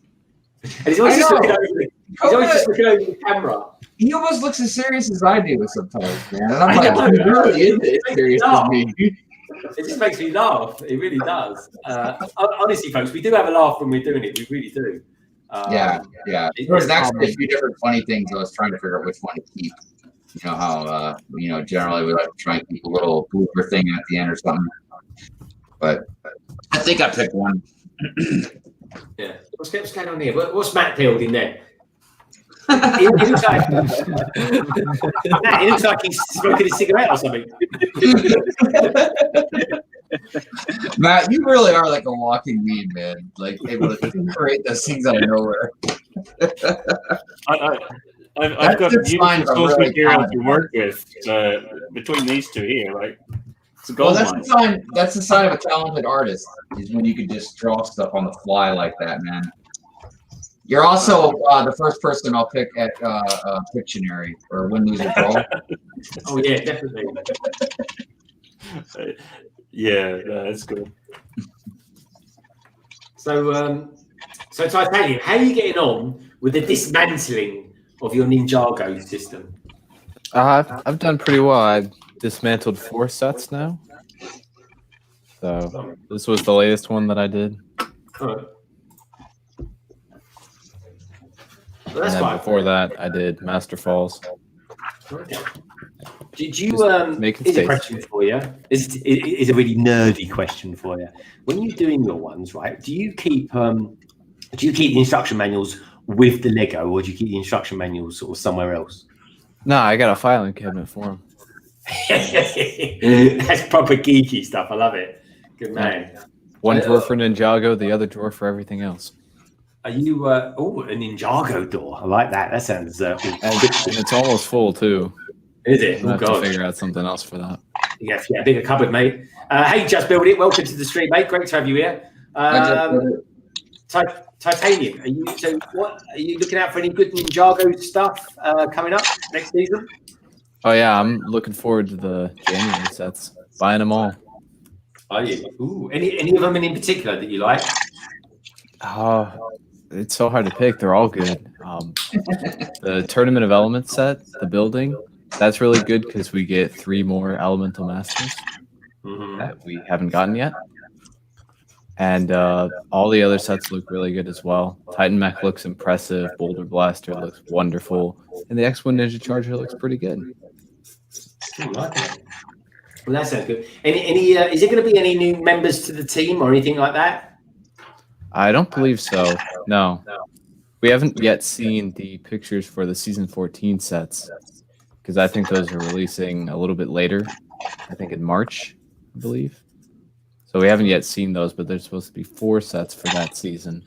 Speaker 1: and he's always just looking over. He's always just looking over the camera.
Speaker 4: He almost looks as serious as I do sometimes, man. And I'm like, he really is as serious as me.
Speaker 1: It just makes me laugh. It really does. Honestly, folks, we do have a laugh when we're doing it. We really do.
Speaker 4: Yeah. There was actually a few different funny things. I was trying to figure out which one to keep. You know how generally we like to try and keep a little blooper thing at the end or something. But I think I picked one.
Speaker 1: Yeah. What's going on here? What's Matt building there? He looks like he's smoking a cigarette or something.
Speaker 4: Matt, you really are like a walking meme, man. Like able to create those things out of nowhere.
Speaker 9: I've got beautiful source material to work with between these two here. Like, it's a gold mine.
Speaker 4: That's the sign of a talented artist, is when you can just draw stuff on the fly like that, man. You're also the first person I'll pick at Pictionary or Win, Lose, or Draw.
Speaker 1: Oh yeah, definitely.
Speaker 9: Yeah, that's good.
Speaker 1: So Titanium, how are you getting on with the dismantling of your Ninjago system?
Speaker 8: I've done pretty well. I've dismantled 4 sets now. So this was the latest one that I did.
Speaker 1: Oh. Well,
Speaker 8: And then before that, I did Master Falls.
Speaker 1: Okay. Did you here's a question for you. It's a really nerdy question for you. When you're doing your ones, right? Do you keep the instruction manuals with the Lego, or do you keep the instruction manuals sort of somewhere else?
Speaker 8: No, I got a filing cabinet for him.
Speaker 1: That's proper geeky stuff. I love it. Good man.
Speaker 8: Yeah. One drawer for Ninjago, the other drawer for everything else.
Speaker 1: Are you? A Ninjago door. I like that. That sounds.
Speaker 8: And it's almost full too.
Speaker 1: Is it?
Speaker 8: We'll have to figure out something else for that.
Speaker 1: Yes, yeah, bigger cupboard, mate. Hey, Just Build It. Welcome to the stream, mate. Great to have you here. Titanium. Are you looking out for any good Ninjago stuff coming up next season?
Speaker 8: Oh yeah, I'm looking forward to the January sets. Buying them all.
Speaker 1: Are you? Ooh, any of them in particular that you like?
Speaker 8: It's so hard to pick. They're all good. The Tournament of Elements set, the building, that's really good because we get 3 more Elemental Masters that we haven't gotten yet. And all the other sets look really good as well. Titan Mech looks impressive. Boulder Blaster looks wonderful. And the X-One Ninja Charger looks pretty good.
Speaker 1: I like it. Well, that sounds good. Any is there going to be any new members to the team or anything like that?
Speaker 8: I don't believe so. No. We haven't yet seen the pictures for the Season 14 sets because I think those are releasing a little bit later. I think in March, I believe. So we haven't yet seen those, but there's supposed to be 4 sets for that season.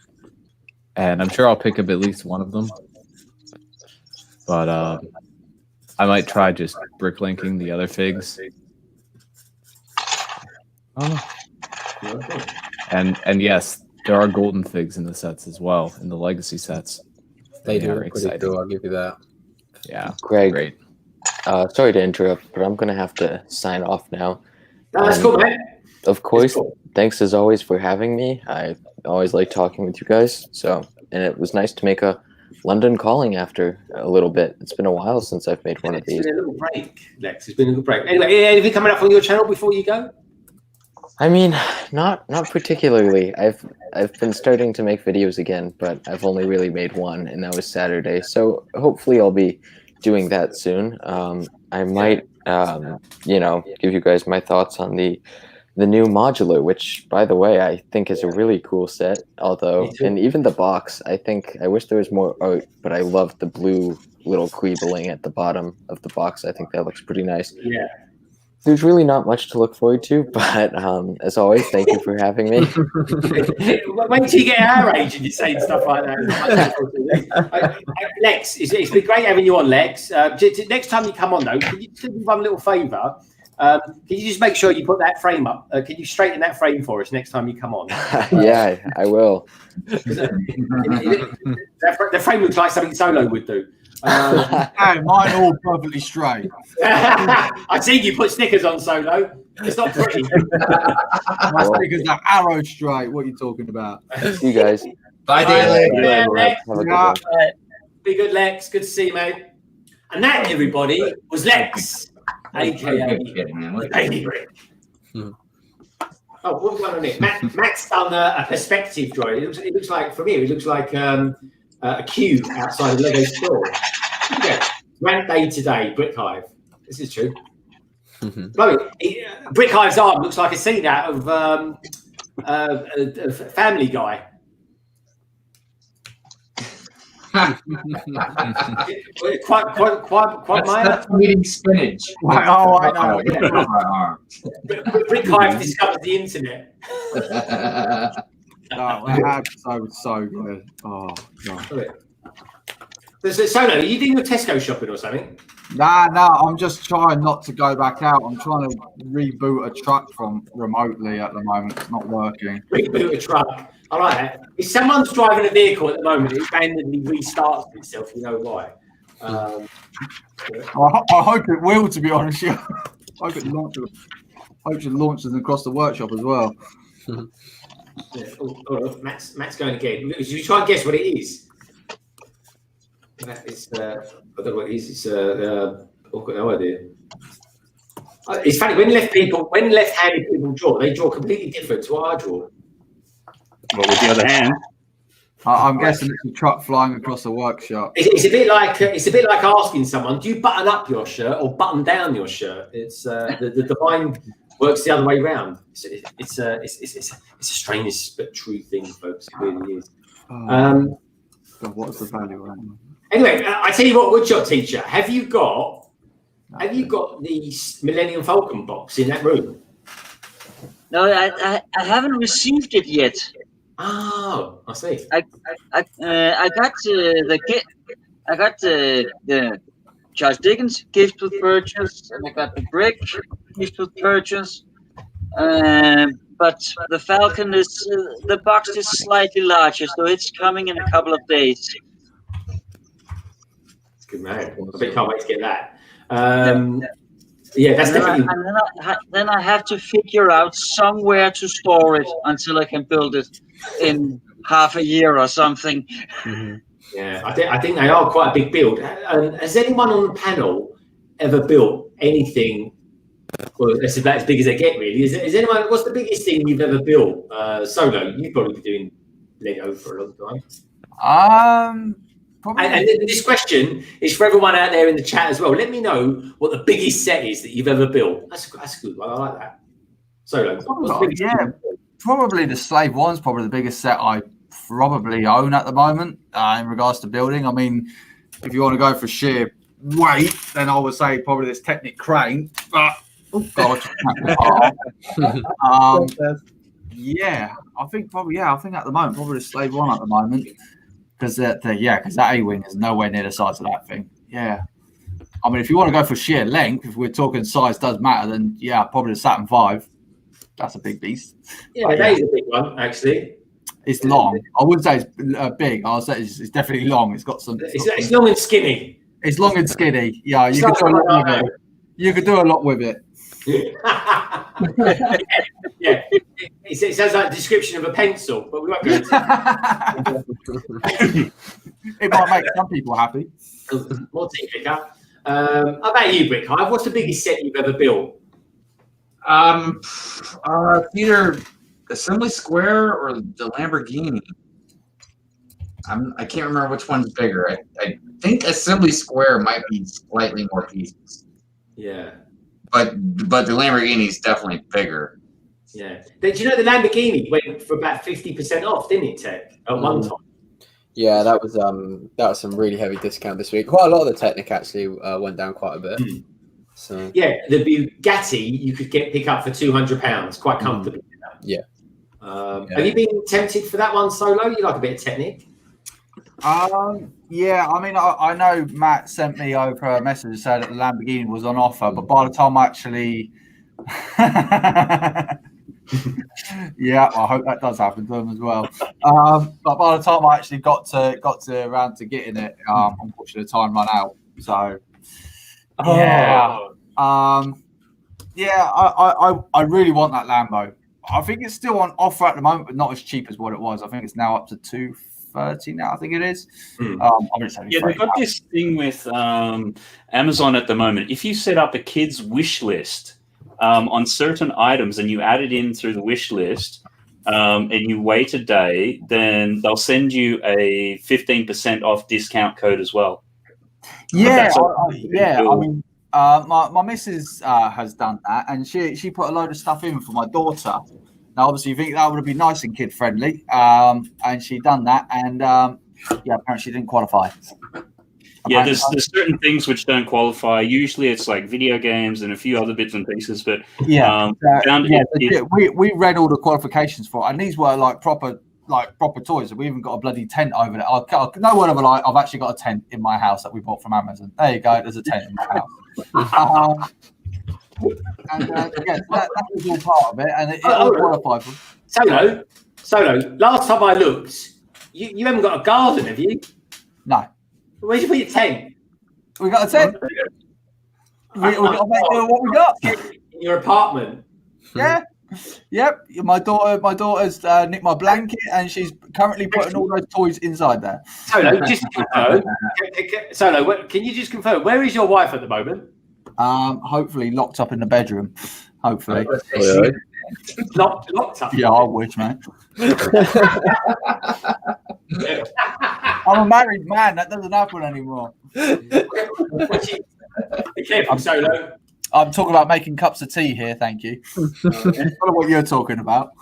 Speaker 8: And I'm sure I'll pick up at least one of them. But I might try just bricklinking the other figs. And yes, there are golden figs in the sets as well, in the legacy sets.
Speaker 10: They do look pretty cool, I'll give you that.
Speaker 8: Yeah,
Speaker 2: Greg,
Speaker 8: great.
Speaker 2: Sorry to interrupt, but I'm going to have to sign off now.
Speaker 1: No, that's cool, man.
Speaker 2: Of course, thanks as always for having me. I always like talking with you guys. And it was nice to make a London calling after a little bit. It's been a while since I've made one of these.
Speaker 1: It's been a little break, Lex. It's been a little break. Anyway, anything coming up on your channel before you go?
Speaker 2: I mean, not particularly. I've been starting to make videos again, but I've only really made one, and that was Saturday. So hopefully I'll be doing that soon. I might, give you guys my thoughts on the new Modular, which, by the way, I think is a really cool set. Although, and even the box, I wish there was more art, but I love the blue little creebling at the bottom of the box. I think that looks pretty nice.
Speaker 1: Yeah.
Speaker 2: There's really not much to look forward to, but as always, thank you for having me.
Speaker 1: Wait till you get our age and you're saying stuff like that. Lex, it's been great having you on, Lex. Next time you come on, though, can you do me one little favour? Can you just make sure you put that frame up? Can you straighten that frame for us next time you come on?
Speaker 2: Yeah, I will.
Speaker 1: The frame looks like something Solo would do.
Speaker 3: Hey, mine all perfectly straight.
Speaker 1: I see you put stickers on, Solo. It's not pretty.
Speaker 3: My stickers are arrow straight. What are you talking about?
Speaker 2: See you guys.
Speaker 4: Bye, Daily.
Speaker 1: Lex. Be good, Lex. Good to see you, mate. And that, everybody, was Lex, aka Baby Brick. Oh, what was going on here? Matt's done a perspective drawing. It looks like, for me, it looks like a cube outside a Lego store. Yeah. Rant day today, Brick Hive. This is true. Brick Hive's arm looks like a scene out of Family Guy. quite my
Speaker 4: eating spinach.
Speaker 3: Oh, I know.
Speaker 1: Brick Hive discovered the internet.
Speaker 3: That's so good. Oh, God.
Speaker 1: So, Solo, are you doing your Tesco shopping or something?
Speaker 3: Nah, I'm just trying not to go back out. I'm trying to reboot a truck from remotely at the moment. It's not working.
Speaker 1: Reboot a truck. I like that. If someone's driving a vehicle at the moment, it randomly restarts itself. You know why?
Speaker 3: I hope it will, to be honest. I hope it launches across the workshop as well.
Speaker 1: Yeah. Matt's going again. Should you try and guess what it is? It's, I don't know what it is. It's I've got no idea. It's funny when left-handed people draw, they draw completely different to what I draw.
Speaker 9: Well, with the other hand,
Speaker 3: I'm guessing it's a truck flying across the workshop.
Speaker 1: It's a bit like asking someone, do you button up your shirt or button down your shirt? It's the divine works the other way round. It's a strange but true thing, folks. It really is.
Speaker 3: God, what's the value of that?
Speaker 1: Anyway, I tell you what, Woodshop Teacher, have you got the Millennium Falcon box in that room?
Speaker 7: No, I haven't received it yet.
Speaker 1: Oh, I see.
Speaker 7: I got the Charles Dickens gift with purchase, and I got the brick gift with purchase. But the Falcon is the box is slightly larger, so it's coming in a couple of days.
Speaker 1: Good man. I bet can't wait to get that. Yeah, that's definitely.
Speaker 7: Then I have to figure out somewhere to store it until I can build it in half a year or something.
Speaker 10: Mm-hmm.
Speaker 1: Yeah, I think they are quite a big build. Has anyone on the panel ever built anything? Well, that's about as big as they get, really. Is anyone? What's the biggest thing you've ever built? Solo, you've probably been doing Lego for a long time. And this question is for everyone out there in the chat as well. Let me know what the biggest set is that you've ever built. That's a good one. I like that. Solo.
Speaker 3: Probably the Slave One's probably the biggest set I probably own at the moment in regards to building. I mean, if you want to go for sheer weight, then I would say probably this Technic crane. But oh god, yeah, I think at the moment probably the Slave One at the moment. Because that A-wing is nowhere near the size of that thing. Yeah. I mean, if you want to go for sheer length, if we're talking size does matter, then yeah, probably the Saturn V. That's a big beast.
Speaker 1: Yeah, that is a big one, actually.
Speaker 3: It's long. I wouldn't say it's big. I'll say it's definitely long. It's got some.
Speaker 1: It's long and skinny.
Speaker 3: It's long and skinny. Yeah, you could do a lot with it. You could do a lot with it.
Speaker 1: Yeah, it sounds like a description of a pencil, but we won't go into it.
Speaker 3: It might make some people happy.
Speaker 1: More tea picker. How about you, Brick Hive? What's the biggest set you've ever built?
Speaker 4: Either Assembly Square or the Lamborghini. I can't remember which one's bigger. I think Assembly Square might be slightly more pieces.
Speaker 1: Yeah.
Speaker 4: But the Lamborghini is definitely bigger.
Speaker 1: Yeah. Did you know the Lamborghini went for about 50% off, didn't it, Tek, at one time?
Speaker 10: Yeah, that was some really heavy discount this week. Quite a lot of the Technic actually went down quite a bit. So
Speaker 1: yeah, the Bugatti you could pick up for £200 quite comfortably.
Speaker 10: Yeah.
Speaker 1: Have you been tempted for that one, Solo? You like a bit of Technic?
Speaker 3: Yeah, I mean, I know Matt sent me over a message saying that the Lamborghini was on offer, but by the time I actually, yeah, I hope that does happen to them as well. But by the time I actually got to around to getting it, unfortunately, the time ran out. So, yeah, I really want that Lambo. I think it's still on offer at the moment, but not as cheap as what it was. I think it's now up to $230 now. I think it is.
Speaker 9: Yeah, they've got this thing with Amazon at the moment. If you set up a kid's wish list on certain items and you add it in through the wish list and you wait a day, then they'll send you a 15% off discount code as well.
Speaker 3: Yeah, I mean, my missus has done that, and she put a load of stuff in for my daughter. Now, obviously, you think that would be nice and kid friendly, and she done that, and apparently she didn't qualify.
Speaker 9: Yeah, there's certain things which don't qualify. Usually, it's like video games and a few other bits and pieces. But
Speaker 3: we read all the qualifications for it, and these were like proper toys. We even got a bloody tent over there. No word of a lie, I've actually got a tent in my house that we bought from Amazon. There you go. There's a tent in my house. That was all part of it, and it all qualified for.
Speaker 1: Solo. Last time I looked, you haven't got a garden, have you?
Speaker 3: No.
Speaker 1: Where'd you put your tent?
Speaker 3: We got a tent. We got to make do what we got.
Speaker 1: In your apartment.
Speaker 3: Yeah. Yep. My daughter's nicked my blanket, and she's currently putting all those toys inside there.
Speaker 1: Solo, just to confirm. Solo, can you just confirm where is your wife at the moment?
Speaker 3: Hopefully locked up in the bedroom. Hopefully.
Speaker 1: Locked up.
Speaker 3: Yeah, I wish, man. I'm a married man. That doesn't happen anymore.
Speaker 1: Be careful, Solo.
Speaker 3: I'm talking about making cups of tea here. Thank you. I don't know what you're talking about.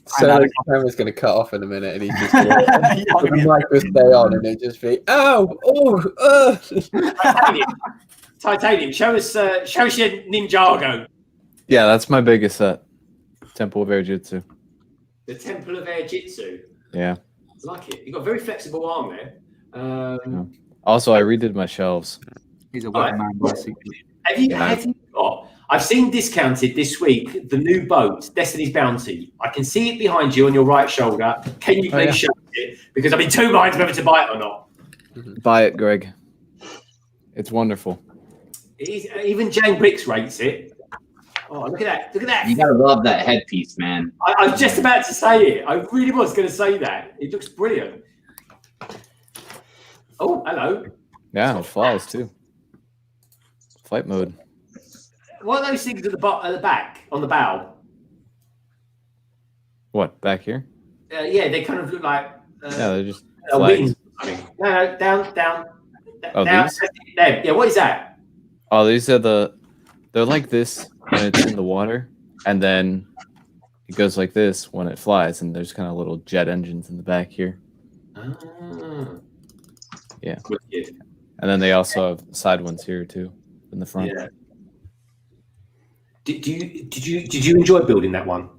Speaker 10: So the camera's going to cut off in a minute, and he's just the mic will stay on, and it just be
Speaker 1: Titanium, show us your Ninjago.
Speaker 8: Yeah, that's my biggest set. Temple of Air Jitsu.
Speaker 1: The Temple of Air Jitsu.
Speaker 8: Yeah.
Speaker 1: I like it. You've got a very flexible arm there.
Speaker 8: Also, I redid my shelves.
Speaker 3: He's a wet man, basically.
Speaker 1: Have you got? I've seen discounted this week the new boat, Destiny's Bounty. I can see it behind you on your right shoulder. Can you please show it? Because I'm in two minds whether to buy it or not.
Speaker 8: Buy it, Greg. It's wonderful.
Speaker 1: Even Jane Bricks rates it. Oh, look at that. Look at that.
Speaker 4: You gotta love that headpiece, man.
Speaker 1: I was just about to say it. I really was going to say that. It looks brilliant. Oh, hello.
Speaker 8: Yeah, it flies too. Flight mode.
Speaker 1: What are those things at the back, on the bow?
Speaker 8: What, back here?
Speaker 1: Yeah, they kind of look like...
Speaker 8: yeah, they're just
Speaker 1: wings.
Speaker 8: flags.
Speaker 1: No, down.
Speaker 8: Oh,
Speaker 1: down.
Speaker 8: these?
Speaker 1: Yeah, what is that?
Speaker 8: Oh, these are they're like this when it's in the water, and then it goes like this when it flies, and there's kind of little jet engines in the back here.
Speaker 1: Ah.
Speaker 8: Yeah.
Speaker 1: Wicked.
Speaker 8: And then they also have side ones here too, in the front.
Speaker 1: Yeah. Did you enjoy building that one?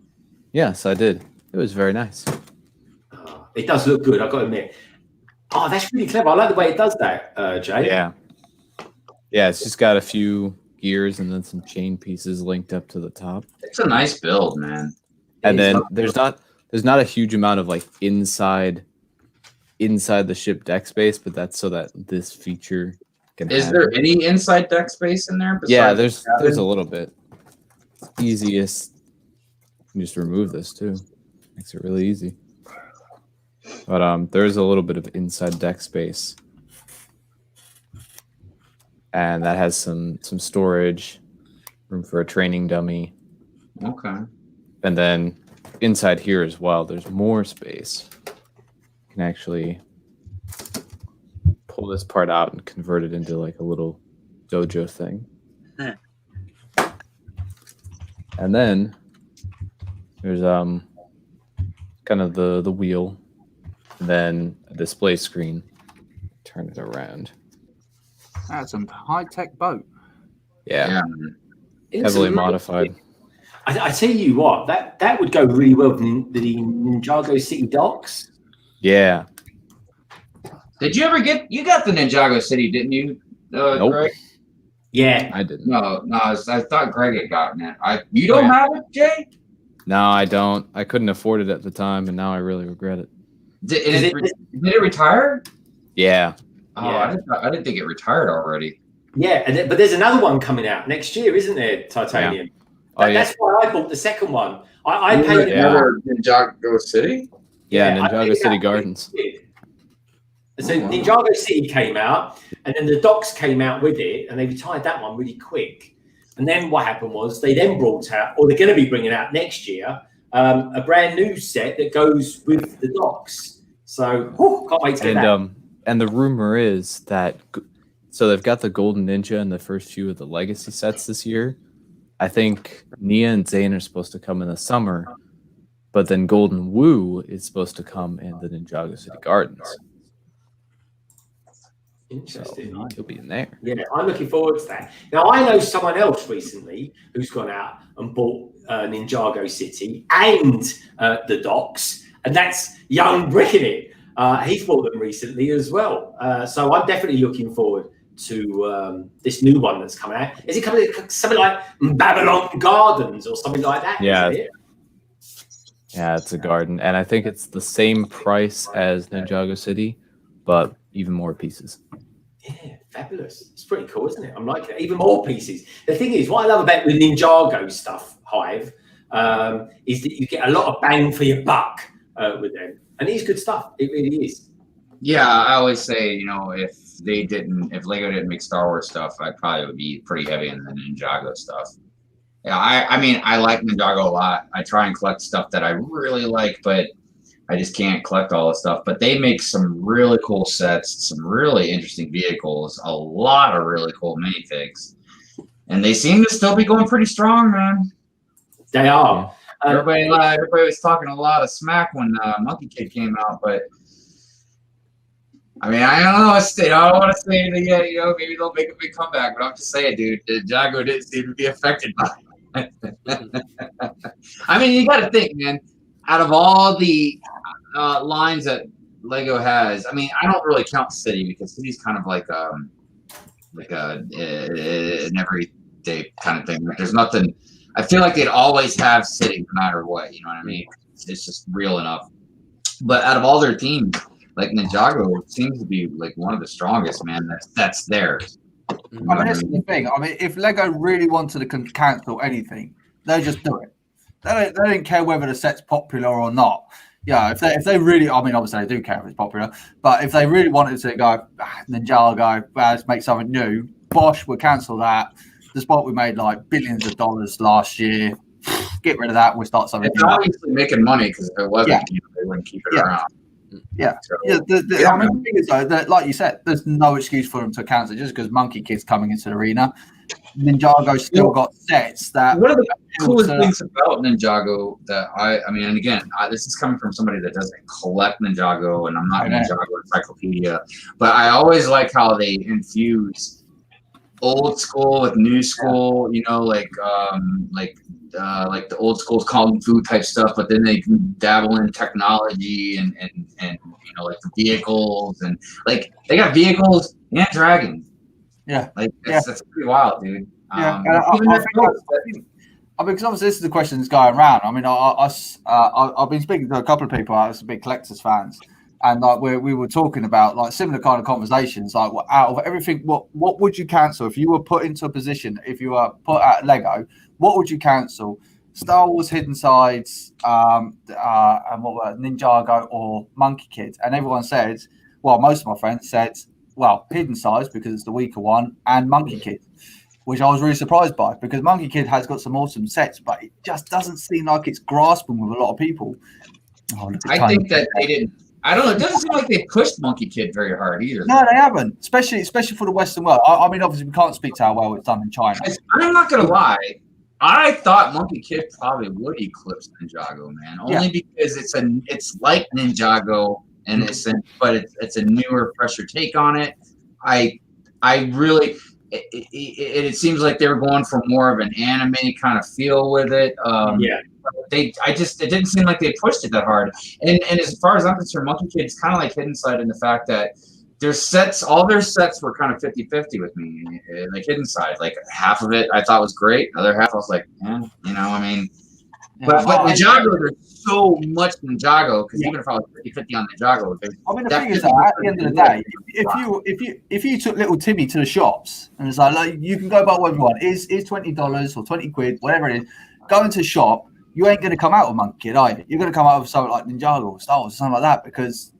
Speaker 8: Yes, I did. It was very nice.
Speaker 1: Oh, it does look good, I've got to admit. Oh, that's really clever. I like the way it does that, Jay.
Speaker 8: Yeah. Yeah, it's just got a few gears and then some chain pieces linked up to the top.
Speaker 4: It's a nice build, man.
Speaker 8: And then there's not a huge amount of like inside the ship deck space, but that's so that this feature can
Speaker 4: Is there any inside deck space in there?
Speaker 8: Yeah, there's a little bit. It's easiest. You can just remove this too. Makes it really easy. But there's a little bit of inside deck space. And that has some storage, room for a training dummy.
Speaker 4: Okay.
Speaker 8: And then inside here as well, there's more space. You can actually pull this part out and convert it into like a little dojo thing. And then there's kind of the wheel, and then a display screen. Turn it around.
Speaker 3: That's a high-tech boat.
Speaker 8: Yeah.
Speaker 1: It's
Speaker 8: Heavily
Speaker 1: amazing.
Speaker 8: modified.
Speaker 1: I tell you what, that would go really well with the Ninjago City docks.
Speaker 8: Yeah.
Speaker 4: Did you ever you got the Ninjago City, didn't you,
Speaker 8: Nope.
Speaker 4: Greg?
Speaker 1: Yeah.
Speaker 8: I didn't.
Speaker 4: No, I thought Greg had gotten it. You don't have it, Jay?
Speaker 8: No, I don't. I couldn't afford it at the time, and now I really regret it.
Speaker 4: Did it retire?
Speaker 8: Yeah.
Speaker 4: Oh,
Speaker 1: Yeah.
Speaker 4: I didn't think it retired already.
Speaker 1: Yeah, but there's another one coming out next year, isn't there, Titanium?
Speaker 8: Yeah. Oh, yeah.
Speaker 1: That's why I bought the second one. I paid it.
Speaker 10: Ninjago City?
Speaker 8: Yeah,
Speaker 1: I paid
Speaker 8: Ninjago
Speaker 1: it
Speaker 8: City
Speaker 1: out.
Speaker 8: Gardens.
Speaker 1: So Ninjago City came out, and then the docks came out with it, and they retired that one really quick. And then what happened was they then brought out, or they're going to be bringing out next year, a brand new set that goes with the docks. So can't wait to get that.
Speaker 8: And the rumor is that so they've got the Golden Ninja in the first few of the Legacy sets this year. I think Nia and Zane are supposed to come in the summer, but then Golden Wu is supposed to come in the Ninjago City Gardens.
Speaker 1: Interesting.
Speaker 8: So he'll be in there.
Speaker 1: Yeah, I'm looking forward to that. Now, I know someone else recently who's gone out and bought Ninjago City and the docks, and that's Young Brickett. He's bought them recently as well. So I'm definitely looking forward to this new one that's coming out. Is it coming something like Babylon Gardens or something like that?
Speaker 8: Yeah.
Speaker 1: Is it?
Speaker 8: Yeah, it's a garden. And I think it's the same price as Ninjago City, but even more pieces.
Speaker 1: Yeah, fabulous. It's pretty cool, isn't it? I'm liking it. Even more pieces. The thing is, what I love about the Ninjago stuff, Hive, is that you get a lot of bang for your buck with them. And it is good stuff. It really is.
Speaker 4: Yeah, I always say, if Lego didn't make Star Wars stuff, I probably would be pretty heavy in the Ninjago stuff. Yeah, I mean, I like Ninjago a lot. I try and collect stuff that I really like, but I just can't collect all the stuff. But they make some really cool sets, some really interesting vehicles, a lot of really cool minifigs. And they seem to still be going pretty strong, man.
Speaker 1: They are.
Speaker 4: Everybody was talking a lot of smack when Monkey Kid came out, but I mean, I don't know. I don't want to say that yet. Maybe they'll make a big comeback, but I'm just saying, dude, Ninjago didn't seem to be affected by it. I mean, you got to think, man. Out of all the lines that Lego has, I mean, I don't really count City because City's kind of like an everyday kind of thing. Like, there's nothing. I feel like they'd always have City no matter what. You know what I mean? It's just real enough. But out of all their teams, like Ninjago seems to be like one of the strongest, man. That's theirs.
Speaker 3: I mean, that's the thing. I mean, if Lego really wanted to cancel anything, they just do it. They don't care whether the set's popular or not. Yeah, if they really, I mean, obviously they do care if it's popular, but if they really wanted to go, Ninjago, let's make something new, Bosch would cancel that. Despite we made like billions of dollars last year, get rid of that. We'll start something.
Speaker 4: It's obviously making money because if it wasn't, they wouldn't keep it around.
Speaker 3: Yeah,
Speaker 4: so,
Speaker 3: I mean, the thing is though, that, like you said, there's no excuse for them to cancel just because Monkey Kid's coming into the arena. Ninjago's still got sets that.
Speaker 4: One of the coolest things about Ninjago that I mean, and again, this is coming from somebody that doesn't collect Ninjago, and I'm not a Ninjago encyclopedia, but I always like how they infuse old school with new school. Like the old school kung fu type stuff, but then they can dabble in technology and like the vehicles, and like they got vehicles and dragons.
Speaker 3: Yeah,
Speaker 4: like that's pretty wild, dude.
Speaker 3: Yeah, I mean, because obviously this is the question that's going around. I mean, I've been speaking to a couple of people as big collectors fans, and like we were talking about like similar kind of conversations. Like, out of everything, what would you cancel if you were put into a position? If you were put at Lego, what would you cancel? Star Wars Hidden Sides, and what were Ninjago or Monkey Kid? And everyone said, well, most of my friends said, well, Hidden Sides because it's the weaker one, and Monkey Kid, which I was really surprised by because Monkey Kid has got some awesome sets, but it just doesn't seem like it's grasping with a lot of people.
Speaker 4: I think that they didn't. I don't know. It doesn't seem like they pushed Monkey Kid very hard either.
Speaker 3: No, they haven't, especially for the Western world. I mean, obviously, we can't speak to how well it's done in China.
Speaker 4: I'm not gonna lie. I thought Monkey Kid probably would eclipse Ninjago, man. Only because it's like Ninjago in a sense, but it's a newer, fresher take on it. I really. It seems like they were going for more of an anime kind of feel with it. It didn't seem like they pushed it that hard. And as far as I'm concerned, Monkey Kid is kind of like Hidden Side in the fact that all their sets were kind of 50-50 with me. Like Hidden Side, like half of it I thought was great, the other half I was like, I mean. But Ninjago, there's so much Ninjago because even if I was 50-50 on Ninjago,
Speaker 3: I mean, the thing is that at the end of the day, if you took little Timmy to the shops and it's like you can go buy what you want, is $20 or 20 quid, whatever it is, go into a shop, you ain't going to come out with Monkey Kid, are you? You're going to come out with something like Ninjago or Star Wars or something like that because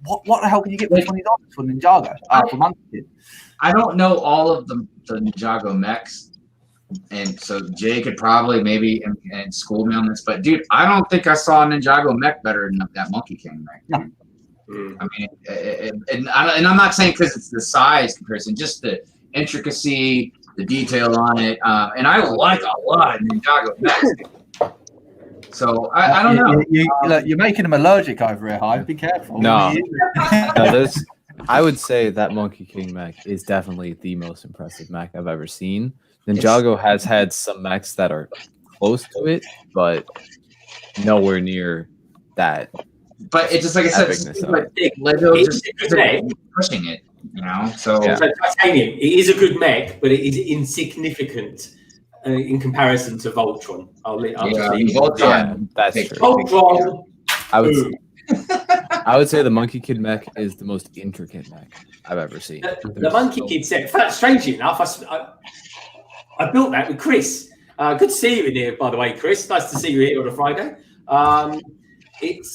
Speaker 3: what the hell can you get for $20 for Ninjago for Monkey Kid?
Speaker 4: I don't know all of the Ninjago mechs. And so Jay could probably maybe and school me on this, but dude, I don't think I saw a Ninjago mech better than that Monkey King mech. No. I mean, and I'm not saying because it's the size comparison, just the intricacy, the detail on it, and I like a lot of Ninjago mechs. So I don't know.
Speaker 3: You're making him allergic over here, Hive. Be careful.
Speaker 8: No, I would say that Monkey King mech is definitely the most impressive mech I've ever seen. Ninjago has had some mechs that are close to it, but nowhere near that.
Speaker 4: But it's just like I said, it's like Lego just pushing it, So
Speaker 1: titanium, it is a good mech, but it is insignificant in comparison to Voltron.
Speaker 8: That's true.
Speaker 1: Voltron.
Speaker 8: I would say the Monkey Kid mech is the most intricate mech I've ever seen.
Speaker 1: The Monkey Kid set, strangely enough, I built that with Chris. Good to see you in here, by the way, Chris. Nice to see you here on a Friday. It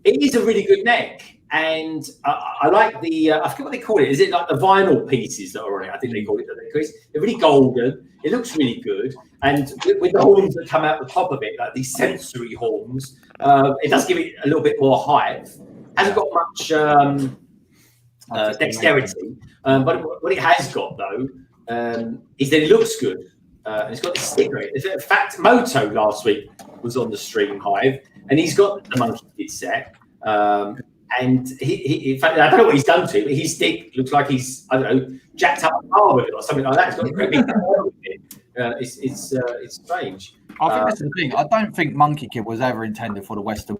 Speaker 1: is a really good neck, and I like the I forget what they call it. Is it like the vinyl pieces that are on it? I think they call it that, Chris. They're really golden. It looks really good, and with the horns that come out the top of it, like these sensory horns, it does give it a little bit more height. Hasn't got much dexterity, but what it has got though. Is that it looks good. and it's got this sticker. In fact, Moto last week was on the stream Hive, and he's got the Monkey Kid set. And he in fact, I don't know what he's done to it, but his stick looks like he's, I don't know, jacked up a car with it or something like that. It's got a great big car with it. It's strange.
Speaker 3: I think that's the thing. I don't think Monkey Kid was ever intended for the Western.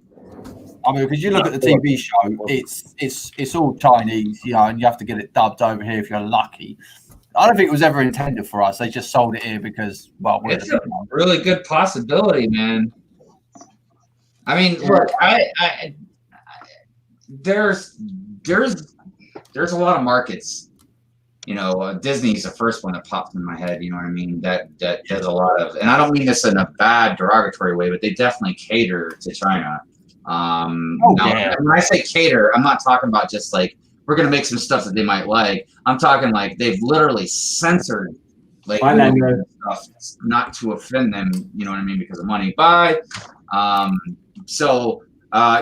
Speaker 3: I mean, because you look at the TV show, it's all Chinese, you know, and you have to get it dubbed over here if you're lucky. I don't think it was ever intended for us. They just sold it here because, well,
Speaker 4: it's a really good possibility, man. I mean, look, there's a lot of markets. You know, Disney's the first one that popped in my head. You know what I mean? That does a lot of, and I don't mean this in a bad, derogatory way, but they definitely cater to China. When I say cater, I'm not talking about just like we're gonna make some stuff that they might like. I'm talking like they've literally censored like stuff not to offend them. You know what I mean? Because of money.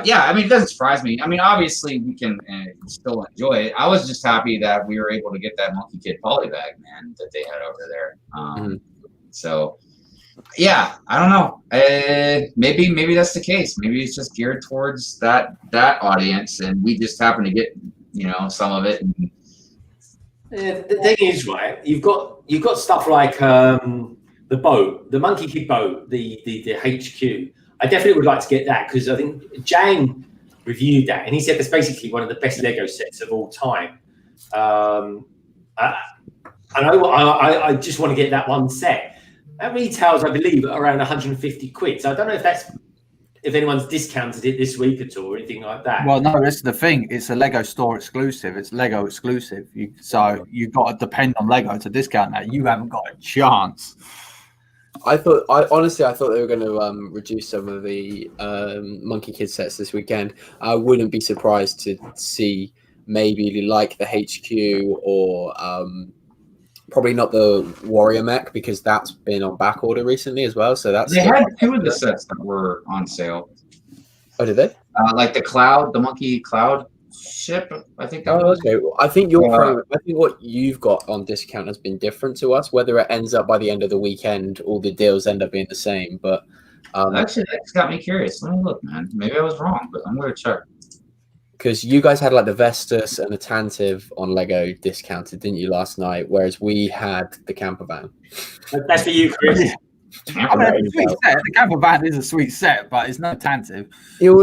Speaker 4: Yeah, I mean, it doesn't surprise me. I mean, obviously, we can still enjoy it. I was just happy that we were able to get that Monkey Kid polybag, man, that they had over there. So, yeah, I don't know. Maybe that's the case. Maybe it's just geared towards that audience, and we just happen to get, you know, some of it. And...
Speaker 1: The thing is, right? You've got stuff like the boat, the Monkey Kid boat, the HQ. I definitely would like to get that because I think Jang reviewed that and he said that's basically one of the best Lego sets of all time. I just want to get that one set. That retails, I believe, at around 150 quid. So I don't know if anyone's discounted it this week at all or anything like that.
Speaker 3: Well, no, this is the thing. It's a Lego store exclusive. It's Lego exclusive. So you've got to depend on Lego to discount that. You haven't got a chance.
Speaker 10: I thought they were going to reduce some of the Monkey Kid sets this weekend. I wouldn't be surprised to see maybe like the HQ or probably not the Warrior Mech because that's been on back order recently as well. So that's
Speaker 4: they had two of the sets that were on sale.
Speaker 10: Oh, did they?
Speaker 4: Like the Monkey Cloud ship. I think that was
Speaker 10: okay. I think I think what you've got on discount has been different to us. Whether it ends up by the end of the weekend, all the deals end up being the same. But
Speaker 4: actually, that's got me curious. Let me look, man. Maybe I was wrong, but I'm gonna check.
Speaker 10: Because you guys had like the Vestus and the Tantive on Lego discounted, didn't you, last night? Whereas we had the camper van.
Speaker 1: That's for you, Chris.
Speaker 3: I mean, it's a sweet set. The camper van is a sweet set, but it's not Tantive.
Speaker 10: Yeah,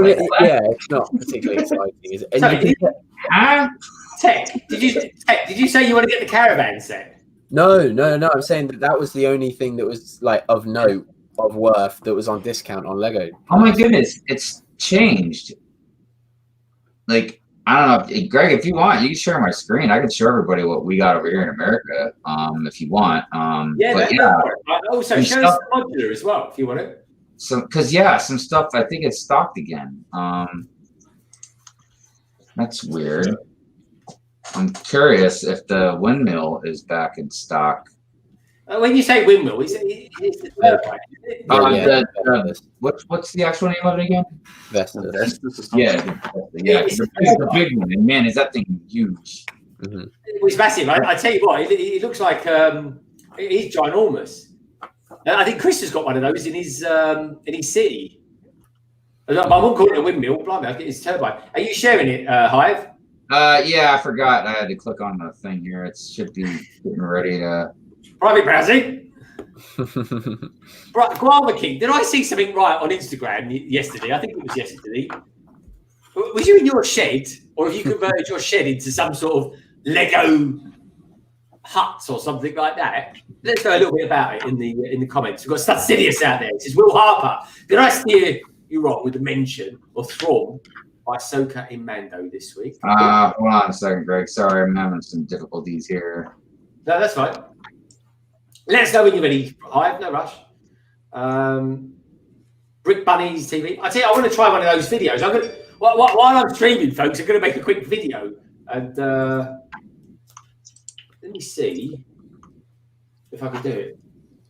Speaker 10: it's not particularly exciting, is it?
Speaker 1: Tek, did you say you want to get the caravan set?
Speaker 10: No. I'm saying that was the only thing that was like of note, of worth, that was on discount on Lego.
Speaker 4: Oh my goodness, it's changed. Like, I don't know, Greg, if you want, you can share my screen. I can show everybody what we got over here in America, if you want. Also, show us the modular as well, if you want it. So, because some stuff I think it's stocked again. That's weird. I'm curious if the windmill is back in stock.
Speaker 1: When you say windmill, is it the turbine?
Speaker 4: What's the actual name of it again?
Speaker 10: Vestus.
Speaker 4: Yeah, it's the big one. And man, is that thing huge?
Speaker 10: Mm-hmm.
Speaker 1: It's massive. I tell you what, it looks like he's ginormous. I think Chris has got one of those in his city. I won't call it a windmill. Blimey, it's turbine. Are you sharing it, Hive?
Speaker 4: Yeah, I forgot. I had to click on the thing here. It should be getting ready to.
Speaker 1: Private browsing. Right, Guava King, did I see something right on Instagram yesterday? I think it was yesterday. Was you in your shed, or have you converted your shed into some sort of Lego hut or something like that? Let's know a little bit about it in the comments. We've got Studsidious out there. It says, Will Harper, did I steer you wrong with the mention or Thrawn by Ahsoka in Mando this week?
Speaker 4: Hold on a second, Greg. Sorry, I'm having some difficulties here.
Speaker 1: No, that's fine. Let us know when you're ready. I have no rush. Brick Bunnies TV. I tell you, I want to try one of those videos. I'm gonna while I'm streaming, folks. I'm going to make a quick video and let me see if I can do it.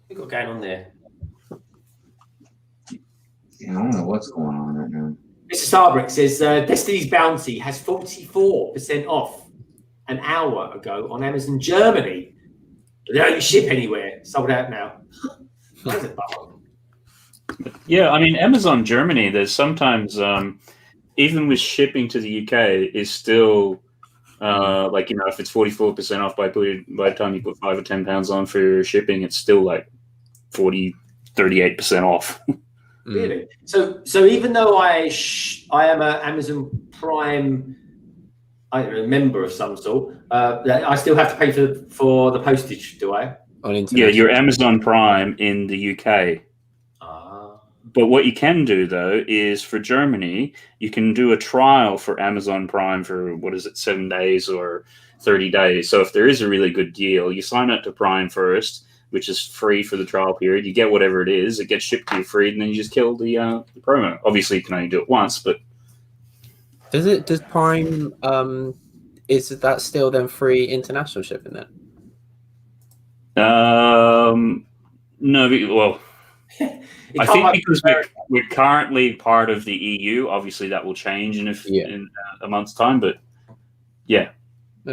Speaker 1: What's got going on there?
Speaker 4: Yeah, I don't know what's going on right now.
Speaker 1: Mr. Starbrick says Destiny's Bounty has 44% off an hour ago on Amazon Germany. They don't ship anywhere. Sold out now.
Speaker 9: Yeah, I mean, Amazon Germany, there's sometimes, even with shipping to the UK, is still, like, if it's 44% off by the time you put £5 or £10 on for shipping, it's still like 38% off.
Speaker 1: Really? So even though I am an Amazon Prime, I don't know, member of some sort, I still have to pay for the postage, do I?
Speaker 9: Yeah, you're Amazon Prime in the UK. But what you can do, though, is for Germany, you can do a trial for Amazon Prime for, 7 days or 30 days. So if there is a really good deal, you sign up to Prime first, which is free for the trial period. You get whatever it is. It gets shipped to you free, and then you just kill the promo. Obviously, you can only do it once, but...
Speaker 10: Does Prime, is that still then free international shipping then?
Speaker 9: No, well... I think because we're currently part of the EU, obviously that will change in a month's time. But yeah,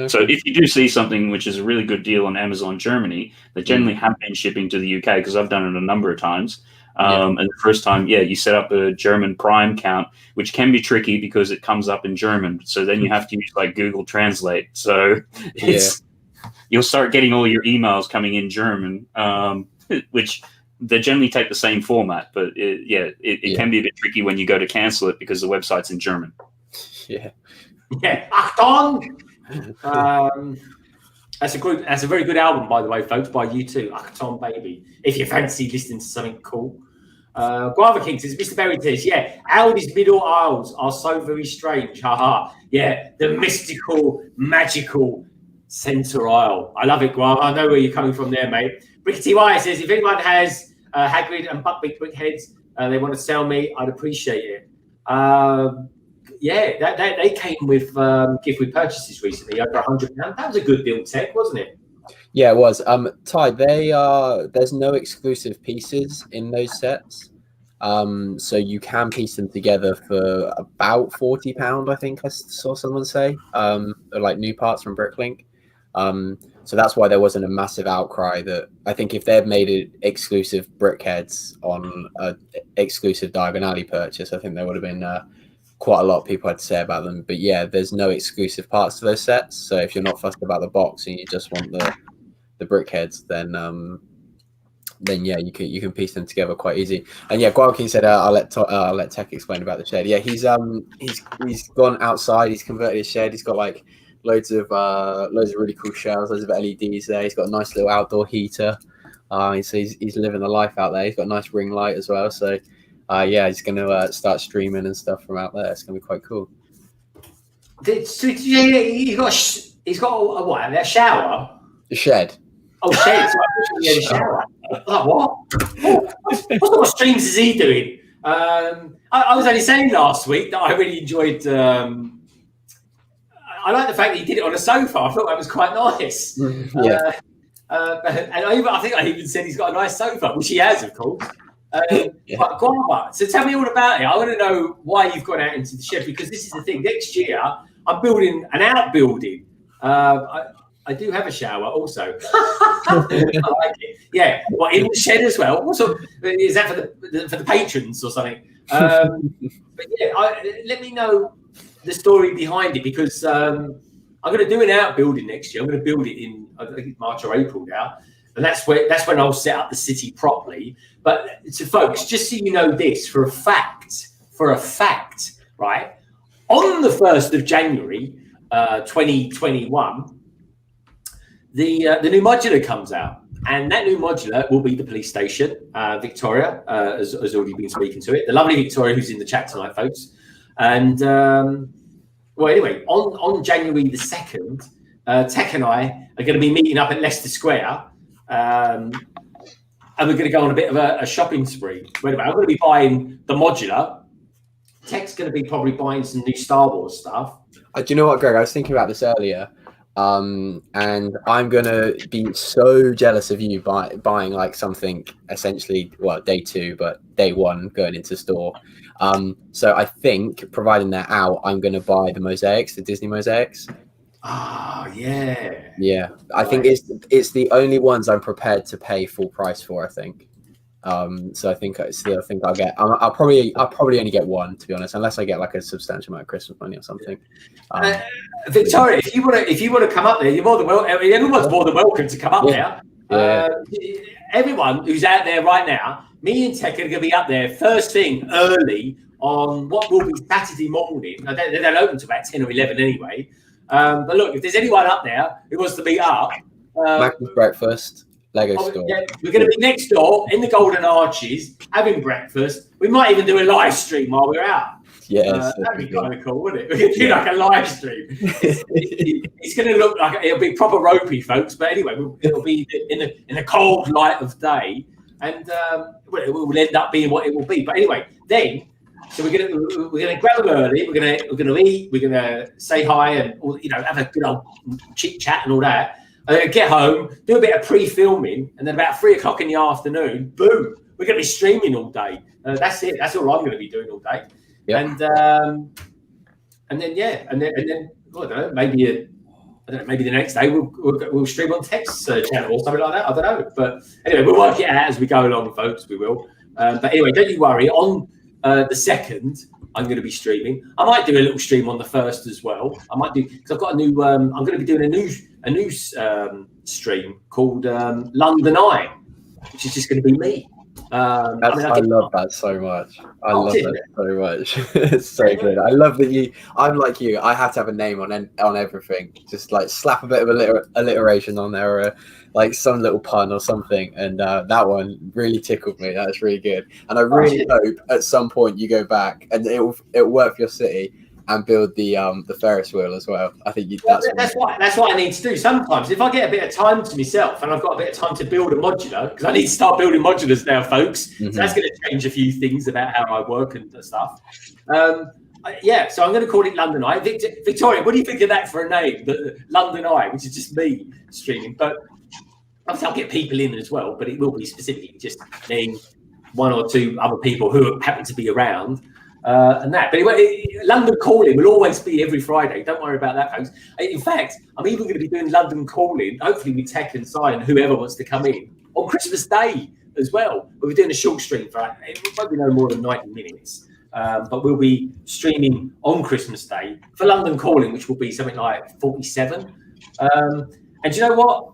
Speaker 9: so if you do see something which is a really good deal on Amazon Germany, they generally have been shipping to the UK because I've done it a number of times. And the first time, you set up a German Prime account, which can be tricky because it comes up in German. So then you have to use like Google Translate. So you'll start getting all your emails coming in German, which they generally take the same format, but it can be a bit tricky when you go to cancel it because the website's in German.
Speaker 1: Yeah. Achtung! That's a very good album, by the way, folks, by U2. Achtung, baby. If you fancy listening to something cool. Guava King says, Mr. Berry says, Aldi's middle aisles are so very strange. Haha. Yeah, the mystical, magical center aisle. I love it, Guava. I know where you're coming from there, mate. Ricky TY says, if anyone has Hagrid and Buckbeak brickheads they want to sell me, I'd appreciate it. They came with gift with purchases recently, over £100. That was a good deal, Tek, wasn't it?
Speaker 10: Yeah, it was. Ty, there's no exclusive pieces in those sets. So you can piece them together for about £40, I think I saw someone say. Like new parts from Bricklink. So that's why there wasn't a massive outcry. That I think if they'd made it exclusive brickheads on an exclusive Diagon Alley purchase, I think there would have been quite a lot of people had to say about them. But yeah, there's no exclusive parts to those sets. So if you're not fussed about the box and you just want the brickheads, then you can piece them together quite easy. And yeah, Guava King said I'll let Tek explain about the shed. Yeah, he's gone outside. He's converted his shed. He's got like loads of really cool shells, loads of LEDs there. He's got a nice little outdoor heater. He's living the life out there. He's got a nice ring light as well. So he's going to start streaming and stuff from out there. It's going to be quite cool.
Speaker 1: He's got what? A shower?
Speaker 10: A shed.
Speaker 1: Oh, shed. So he had a shower. Like, what? What sort of streams is he doing? I was only saying last week that I really enjoyed. I like the fact that he did it on a sofa. I thought that was quite nice. And I think I even said he's got a nice sofa, which he has, of course. But Guava, so tell me all about it. I want to know why you've gone out into the shed, because this is the thing. Next year, I'm building an outbuilding. I do have a shower also. I like it. Yeah, in the shed as well. What sort of, is that for the patrons or something? But yeah, let me know the story behind it, because I'm going to do an outbuilding next year. I'm going to build it in, I think it's March or April now, and that's when I'll set up the city properly. But so folks, just so you know this for a fact, right? On the 1st of January, 2021, the new Modular comes out, and that new Modular will be the police station. Victoria has already been speaking to it. The lovely Victoria, who's in the chat tonight, folks. And anyway, on January the 2nd, Tek and I are going to be meeting up at Leicester Square, and we're going to go on a bit of a shopping spree. Anyway, I'm going to be buying the Modular. Tek's going to be probably buying some new Star Wars stuff.
Speaker 10: Do you know what, Greg? I was thinking about this earlier, and I'm going to be so jealous of you buying like something essentially, day 2, but day 1 going into store. So I think, providing they're out, I'm going to buy the mosaics, the Disney mosaics.
Speaker 1: Ah, yeah.
Speaker 10: Yeah, I think it's the only ones I'm prepared to pay full price for. I think. So I think I'll get. I'll probably only get one, to be honest, unless I get like a substantial amount of Christmas money or something.
Speaker 1: Victoria, if you want to come up there, you're more than welcome. I mean, everyone's more than welcome to come up there. Everyone who's out there right now, me and Tek are going to be up there first thing early on what will be Saturday morning. They don't open to about 10 or 11 anyway. But look, if there's anyone up there who wants to meet up,
Speaker 10: Mac's breakfast, Lego store.
Speaker 1: Yeah, we're going to be next door in the Golden Arches having breakfast. We might even do a live stream while we're out.
Speaker 10: Yeah,
Speaker 1: that'd be kind of cool, wouldn't it? We could do like a live stream. It's going to look like it'll be proper ropey, folks. But anyway, it'll be in the cold light of day, and it will end up being what it will be. But anyway, then so we're gonna grab them early. We're gonna eat. We're gonna say hi and have a good old chit chat and all that. And then get home, do a bit of pre-filming, and then about 3 o'clock in the afternoon, boom, we're gonna be streaming all day. That's it. That's all I'm gonna be doing all day. Yep. And then well, I don't know, maybe the next day we'll stream on Tek's channel or something like that. I don't know, but anyway, we'll work it out as we go along, folks. We will. But anyway, don't you worry. On the 2nd, I'm going to be streaming. I might do a little stream on the 1st as well. I might do because I've got a new. I'm going to be doing a new stream called London Eye, which is just going to be me.
Speaker 10: I love that so much. I love that so much. It's so good. I love that I'm like you. I have to have a name on everything. Just like slap a bit of alliteration on there, or like some little pun or something. And that one really tickled me. That's really good. And I really hope at some point you go back and it'll work for your city and build the Ferris wheel as well. I think that's
Speaker 1: what I need to do. Sometimes if I get a bit of time to myself and I've got a bit of time to build a modular, because I need to start building modulars now, folks. Mm-hmm. So that's going to change a few things about how I work and stuff. So I'm going to call it London Eye. Victoria, what do you think of that for a name? The London Eye, which is just me streaming. But obviously I'll get people in as well, but it will be specifically just me, 1 or 2 other people who happen to be around. And that, but anyway, London Calling will always be every Friday. Don't worry about that, folks. In fact, I'm even going to be doing London Calling, hopefully with Tek and Si and whoever wants to come in on Christmas Day as well. We'll be doing a short stream for it won't be no more than 90 minutes, but we'll be streaming on Christmas Day for London Calling, which will be something like 47. And do you know what?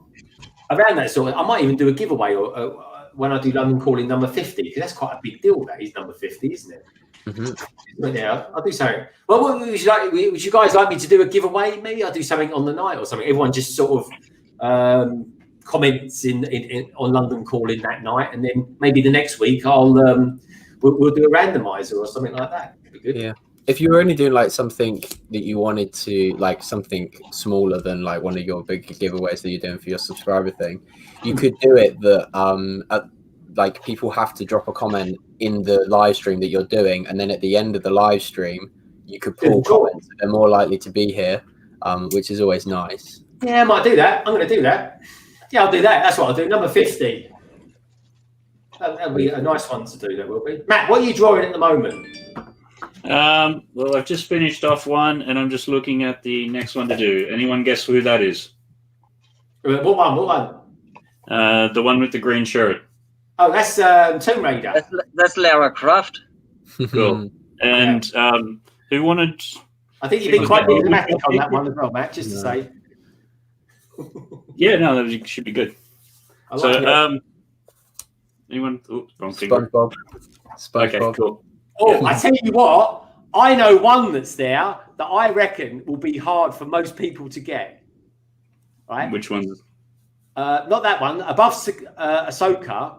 Speaker 1: Around that sort of, I might even do a giveaway or when I do London Calling number 50, because that's quite a big deal. That is number 50, isn't it? Mm-hmm. Yeah, I'll do something. Well, would you guys like me to do a giveaway? Maybe I'll do something on the night or something. Everyone just sort of comments on London Calling that night, and then maybe the next week we'll do a randomizer or something like that. That'd be good.
Speaker 10: Yeah. If you were only doing like something that you wanted to, like something smaller than like one of your big giveaways that you're doing for your subscriber thing, you could do it that like people have to drop a comment in the live stream that you're doing, and then at the end of the live stream you could pull comments. They're more likely to be here, which is always nice.
Speaker 1: Yeah, I might do that. I'm going to do that. Yeah, I'll do that. That's what I'll do. Number 50. That'll be a nice one to do. That will be. Matt, what are you drawing at the moment?
Speaker 9: Well, I've just finished off one, and I'm just looking at the next one to do. Anyone guess who that is?
Speaker 1: What one?
Speaker 9: The one with the green shirt.
Speaker 1: Oh, that's Tomb Raider.
Speaker 7: That's Lara Croft.
Speaker 9: Cool. And who wanted?
Speaker 1: I think you've been quite diplomatic on that one as well, Matt. Just to say.
Speaker 9: Yeah, no, that should be good. Anyone? Oh, wrong finger.
Speaker 10: SpongeBob.
Speaker 9: Okay, cool.
Speaker 1: Oh, I tell you what, I know one that's there that I reckon will be hard for most people to get. Right?
Speaker 9: Which one?
Speaker 1: Not that one. Above Ahsoka.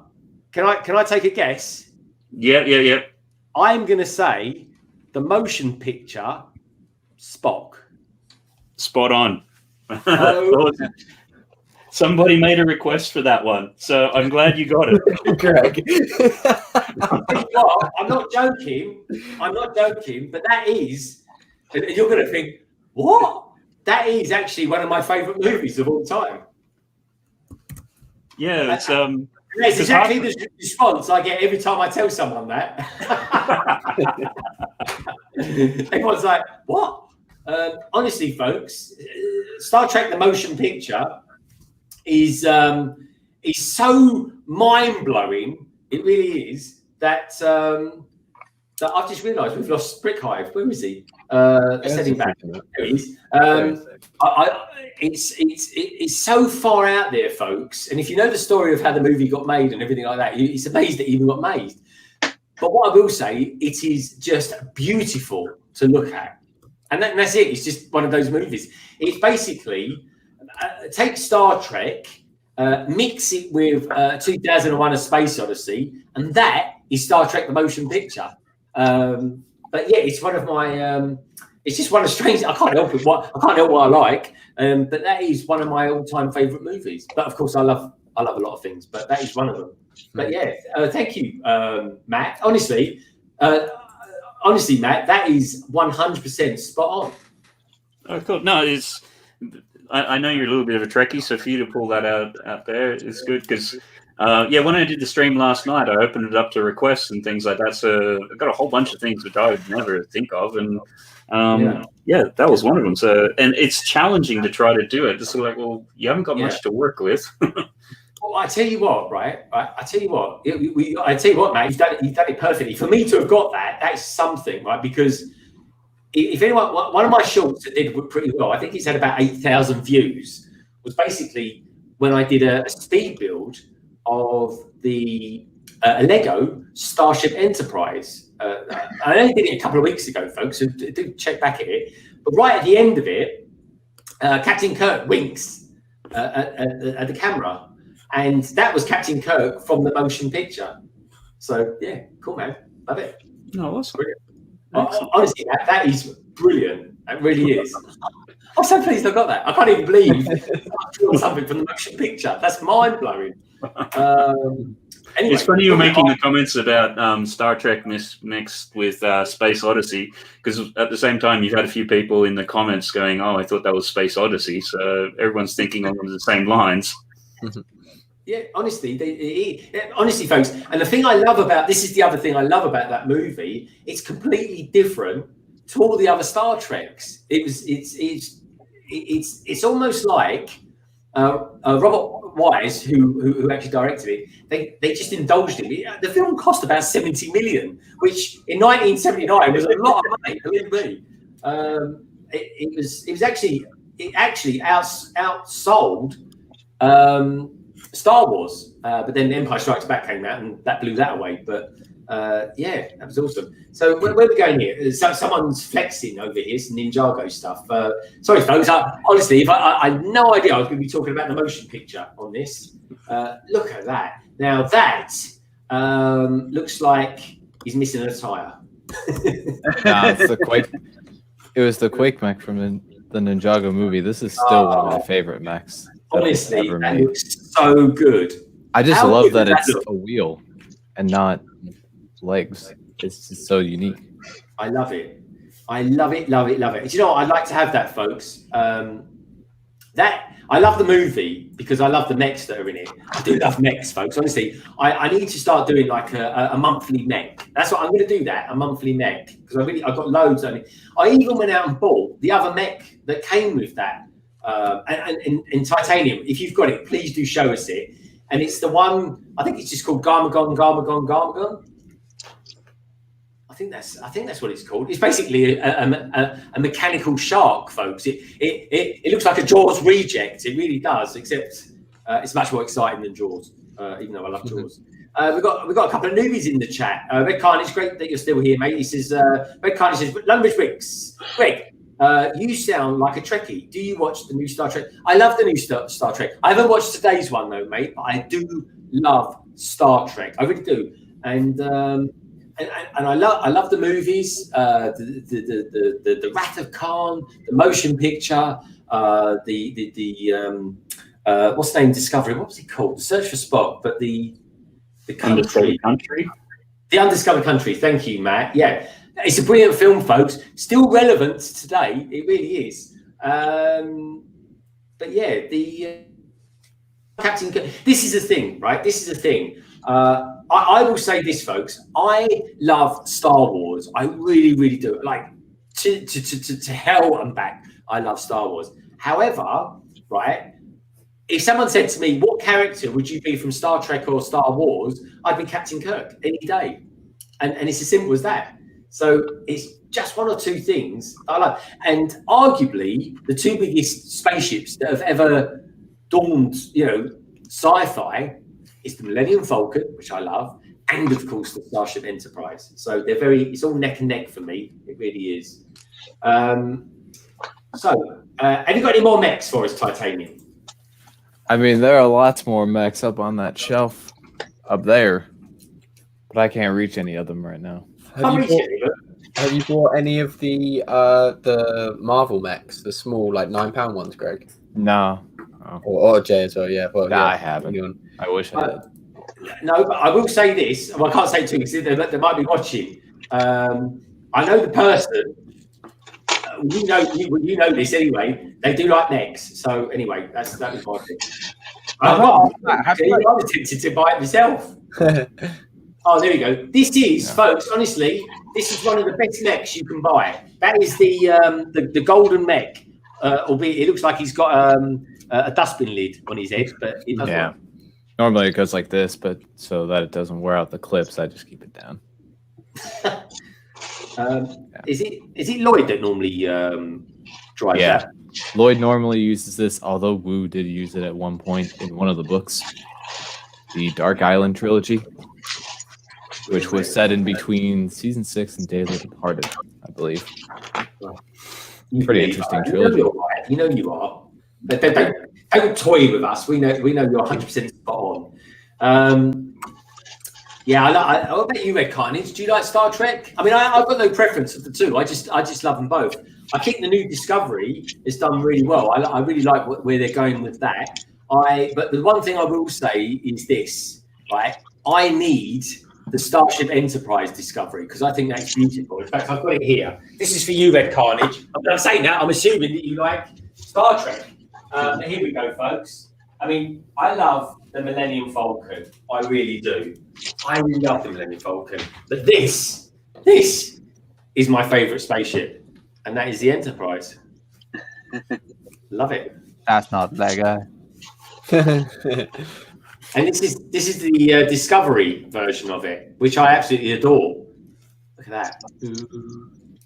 Speaker 1: Can I take a guess?
Speaker 9: Yeah.
Speaker 1: I'm going to say the motion picture Spock.
Speaker 9: Spot on.
Speaker 1: Oh.
Speaker 9: Somebody made a request for that one, so I'm glad you got it.
Speaker 10: Greg.
Speaker 1: I'm not joking, but that is, and you're going to think, what? That is actually one of my favourite movies of all time.
Speaker 9: Yeah, it's
Speaker 1: That's exactly the response I get every time I tell someone that. Everyone's like, what? Honestly, folks, Star Trek: The Motion Picture is so mind blowing. It really is that that I've just realised we've lost Brickhive. Where is he? Let's send him back. There he is. It's so far out there, folks. And if you know the story of how the movie got made and everything like that, it's amazed it even got made. But what I will say, it is just beautiful to look at. And that's it. It's just one of those movies. It's basically take Star Trek, mix it with 2001: A Space Odyssey, and that is Star Trek: The Motion Picture. But yeah, it's one of my. It's just one of strange. I can't help it. I can't help what I like. But that is one of my all-time favorite movies. But of course, I love a lot of things. But that is one of them. But yeah, thank you, Matt. Honestly, Matt, that is 100% spot on.
Speaker 9: Oh, cool. No, it's. I know you're a little bit of a Trekkie, so for you to pull that out there is good because, when I did the stream last night, I opened it up to requests and things like that. So I got a whole bunch of things which I would never think of, and that was one of them. So, and it's challenging to try to do it. Just like, well, you haven't got much to work with.
Speaker 1: Well, I tell you what, right? I tell you what, Matt, you've done it perfectly. For me to have got that is something, right? Because if anyone, one of my shorts that did pretty well, I think it's had about 8,000 views, was basically when I did a speed build of the Lego Starship Enterprise. I only did it a couple of weeks ago, folks, so do check back at it. But right at the end of it, Captain Kirk winks at the camera. And that was Captain Kirk from the motion picture. So, yeah, cool, man. Love it.
Speaker 9: No, that's brilliant.
Speaker 1: Honestly, that is brilliant. It really is. I'm so pleased I got that. I can't even believe I something from the motion picture. That's mind-blowing. Anyway,
Speaker 9: it's funny you were making the comments about Star Trek mixed with Space Odyssey, because at the same time, you've had a few people in the comments going, oh, I thought that was Space Odyssey. So everyone's thinking along the same lines.
Speaker 1: Yeah, honestly, honestly, folks. And the thing I love about this is the other thing I love about that movie. It's completely different to all the other Star Treks. It's almost like Robert Wise, who actually directed it. They just indulged him. The film cost about 70 million, which in 1979 was a lot of money. Believe me, it actually outsold Star Wars, but then Empire Strikes Back came out and that blew that away. But that was awesome. So where are we going here? Someone's flexing over here, some Ninjago stuff. Sorry, folks. Honestly, I had no idea I was going to be talking about the motion picture on this. Look at that. Now that looks like he's missing a tire.
Speaker 8: It's the Quake. It was the Quake mech from the Ninjago movie. This is still one of my favorite mechs.
Speaker 1: Honestly, that looks so good.
Speaker 8: I just love that it's a wheel and not legs. It's just so unique.
Speaker 1: I love it. I love it. Do you know what? I'd like to have that, folks. I love the movie because I love the mechs that are in it. I do love mechs, folks. Honestly, I need to start doing like a monthly mech. That's what I'm going to do. A monthly mech, because I've got loads on it. I even went out and bought the other mech that came with that. And in titanium. If you've got it, please do show us it. And it's the one, I think it's just called Garmagon. I think that's what it's called. It's basically a mechanical shark, folks. It looks like a Jaws reject. It really does, except it's much more exciting than Jaws. Even though I love Jaws. We've got a couple of newbies in the chat. Red Carnage, great that you're still here, mate. He says, Red Carnage says, Lumbridge Wicks, Greg, you sound like a Trekkie. Do you watch the new Star Trek? I love the new Star Trek. I haven't watched today's one though, mate, but I do love Star Trek. I really do. And I love the movies, the Wrath of Khan, the motion picture, what's the name? Discovery. What was it called? The Search for Spock, but the country. The Undiscovered Country. Thank you, Matt. Yeah. It's a brilliant film, folks. Still relevant today. It really is. But yeah, the Captain. This is a thing, right? This is a thing. I will say this, folks. I love Star Wars. I really, really do. Like to hell and back. I love Star Wars. However, right, if someone said to me, what character would you be from Star Trek or Star Wars? I'd be Captain Kirk any day. And it's as simple as that. So it's just one or two things that I like. And arguably, the two biggest spaceships that have ever dawned, sci-fi is the Millennium Falcon, which I love, and of course the Starship Enterprise. So it's all neck and neck for me. It really is. So have you got any more mechs for us, Titanium?
Speaker 8: I mean, there are lots more mechs up on that shelf up there, but I can't reach any of them right now.
Speaker 10: Have you bought any of the Marvel mechs, the small like £9 ones, Greg?
Speaker 8: No.
Speaker 10: Or Jay as well, yeah. Well,
Speaker 8: Nah,
Speaker 10: yeah,
Speaker 8: I haven't. I wish I did.
Speaker 1: No, but I will say this. Well, I can't say too because they might be watching. I know the person. You know this anyway. They do like mechs. So anyway, that was my thing. I was tempted to buy it myself. Oh, there you go. This is, folks. Honestly, this is one of the best mechs you can buy. That is the golden mech. Albeit it looks like he's got a dustbin lid on his head, but it doesn't.
Speaker 8: Yeah. Normally it goes like this, but so that it doesn't wear out the clips, I just keep it down.
Speaker 1: Is it Lloyd that normally drives that?
Speaker 8: Lloyd normally uses this, although Wu did use it at one point in one of the books, the Dark Island trilogy, which was set in between season 6 and Day of the Departed, I believe. Pretty interesting trilogy.
Speaker 1: You know you are. But don't toy with us. We know you're 100% spot on. I bet you read Carnage. Do you like Star Trek? I mean, I've got no preference of the two. I just love them both. I think the new Discovery is done really well. I really like where they're going with that. But the one thing I will say is this, right? I need the Starship Enterprise Discovery because I think that's beautiful. In fact, I've got it here. This is for you, Red Carnage. I'm saying that. I'm assuming that you like Star Trek. Here we go, folks. I mean, I love the Millennium Falcon. I really do. I really love the Millennium Falcon. But this is my favourite spaceship, and that is the Enterprise. Love it.
Speaker 3: That's not Lego.
Speaker 1: And this is the Discovery version of it, which I absolutely adore. Look at that.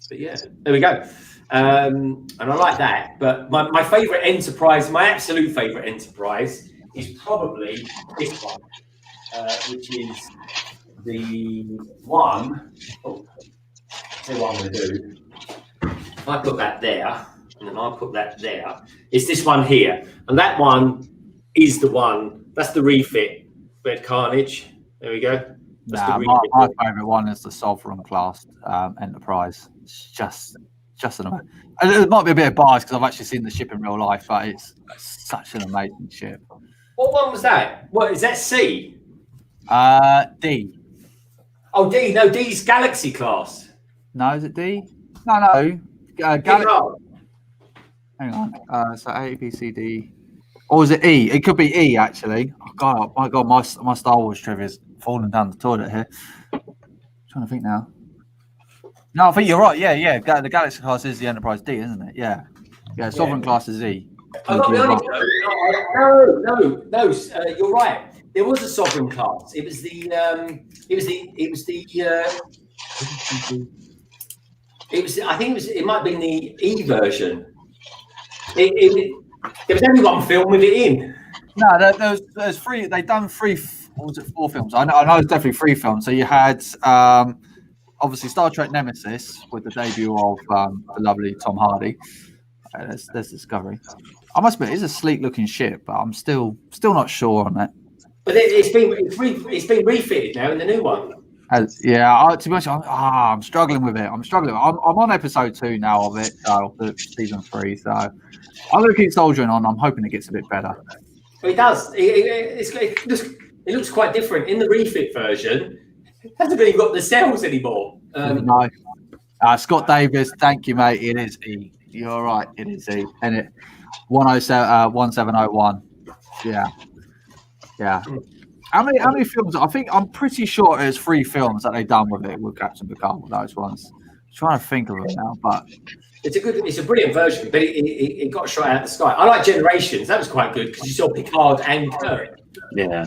Speaker 1: But yeah, there we go. And I like that. But my favourite Enterprise, my absolute favourite Enterprise, is probably this one, which is the one. Oh, see what I'm going to do. If I put that there, and then I'll put that there. It's this one here, and that one is the one. That's the refit, Red Carnage. There we go.
Speaker 3: My favourite one is the Sovereign class Enterprise. It's just an amazing. It might be a bit of bias because I've actually seen the ship in real life, but it's such an amazing ship.
Speaker 1: What one was that? What is that? C?
Speaker 3: D.
Speaker 1: Oh, D. No, D's Galaxy class.
Speaker 3: No, is it D? No. Galaxy. Hang on. So A, B, C, D. Or is it E? It could be E, actually. Oh, my God, my Star Wars trivia is falling down the toilet here. I'm trying to think now. No, I think you're right. Yeah. The Galaxy class is the Enterprise D, isn't it? Yeah. Sovereign class is E.
Speaker 1: I'm not no. You're right. There was a Sovereign class. It was the. I think it might have been the E version. There was only one film with it in.
Speaker 3: No, there's three. They done three. Or was it 4 films? I know it's definitely 3 films. So you had obviously Star Trek Nemesis with the debut of the lovely Tom Hardy. There's Discovery. I must admit, it's a sleek looking ship, but I'm still not sure on that.
Speaker 1: But it's been refitted now in the new one.
Speaker 3: To be honest, I'm struggling with it. I'm on episode 2 now of it, season 3. So I'm going to keep soldiering on. I'm hoping it gets a bit better.
Speaker 1: Well, it does. It looks quite different in the refit version. It hasn't really got the cells anymore.
Speaker 3: No. Scott Davis, thank you, mate. It is E. You're right. It is E. And it 1701. Yeah. How many films? I'm pretty sure there's 3 films that they've done with it with Captain Picard. Those ones. trying to think of it now, but
Speaker 1: it's a brilliant version, but it got shot out of the sky. I like Generations. That was quite good because you saw Picard and Kirk.
Speaker 9: Yeah.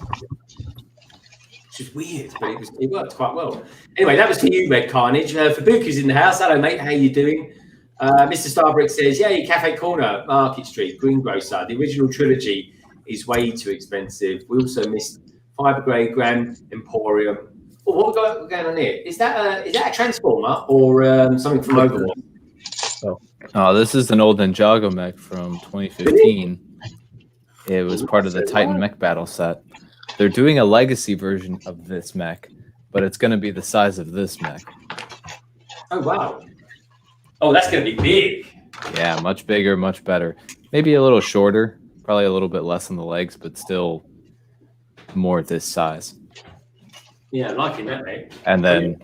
Speaker 1: Which is weird, but it worked quite well. Anyway, that was for you, Red Carnage. Fabuka's in the house. Hello, mate. How you doing? Mr. Starbrick says, "Yay, Cafe Corner, Market Street, Greengrocer. The original trilogy is way too expensive. We also missed Fiber Grade, Grand Emporium. Oh, what we're going on here? Is that a Transformer or something from Overwatch?"
Speaker 8: Oh, this is an old Ninjago mech from 2015. It was part of the Titan mech battle set. They're doing a legacy version of this mech, but it's going to be the size of this mech.
Speaker 1: Oh, wow. Oh, that's going to be big.
Speaker 8: Yeah, much bigger, much better. Maybe a little shorter, probably a little bit less on the legs, but still more this size.
Speaker 1: Yeah, liking that, mate.
Speaker 8: And then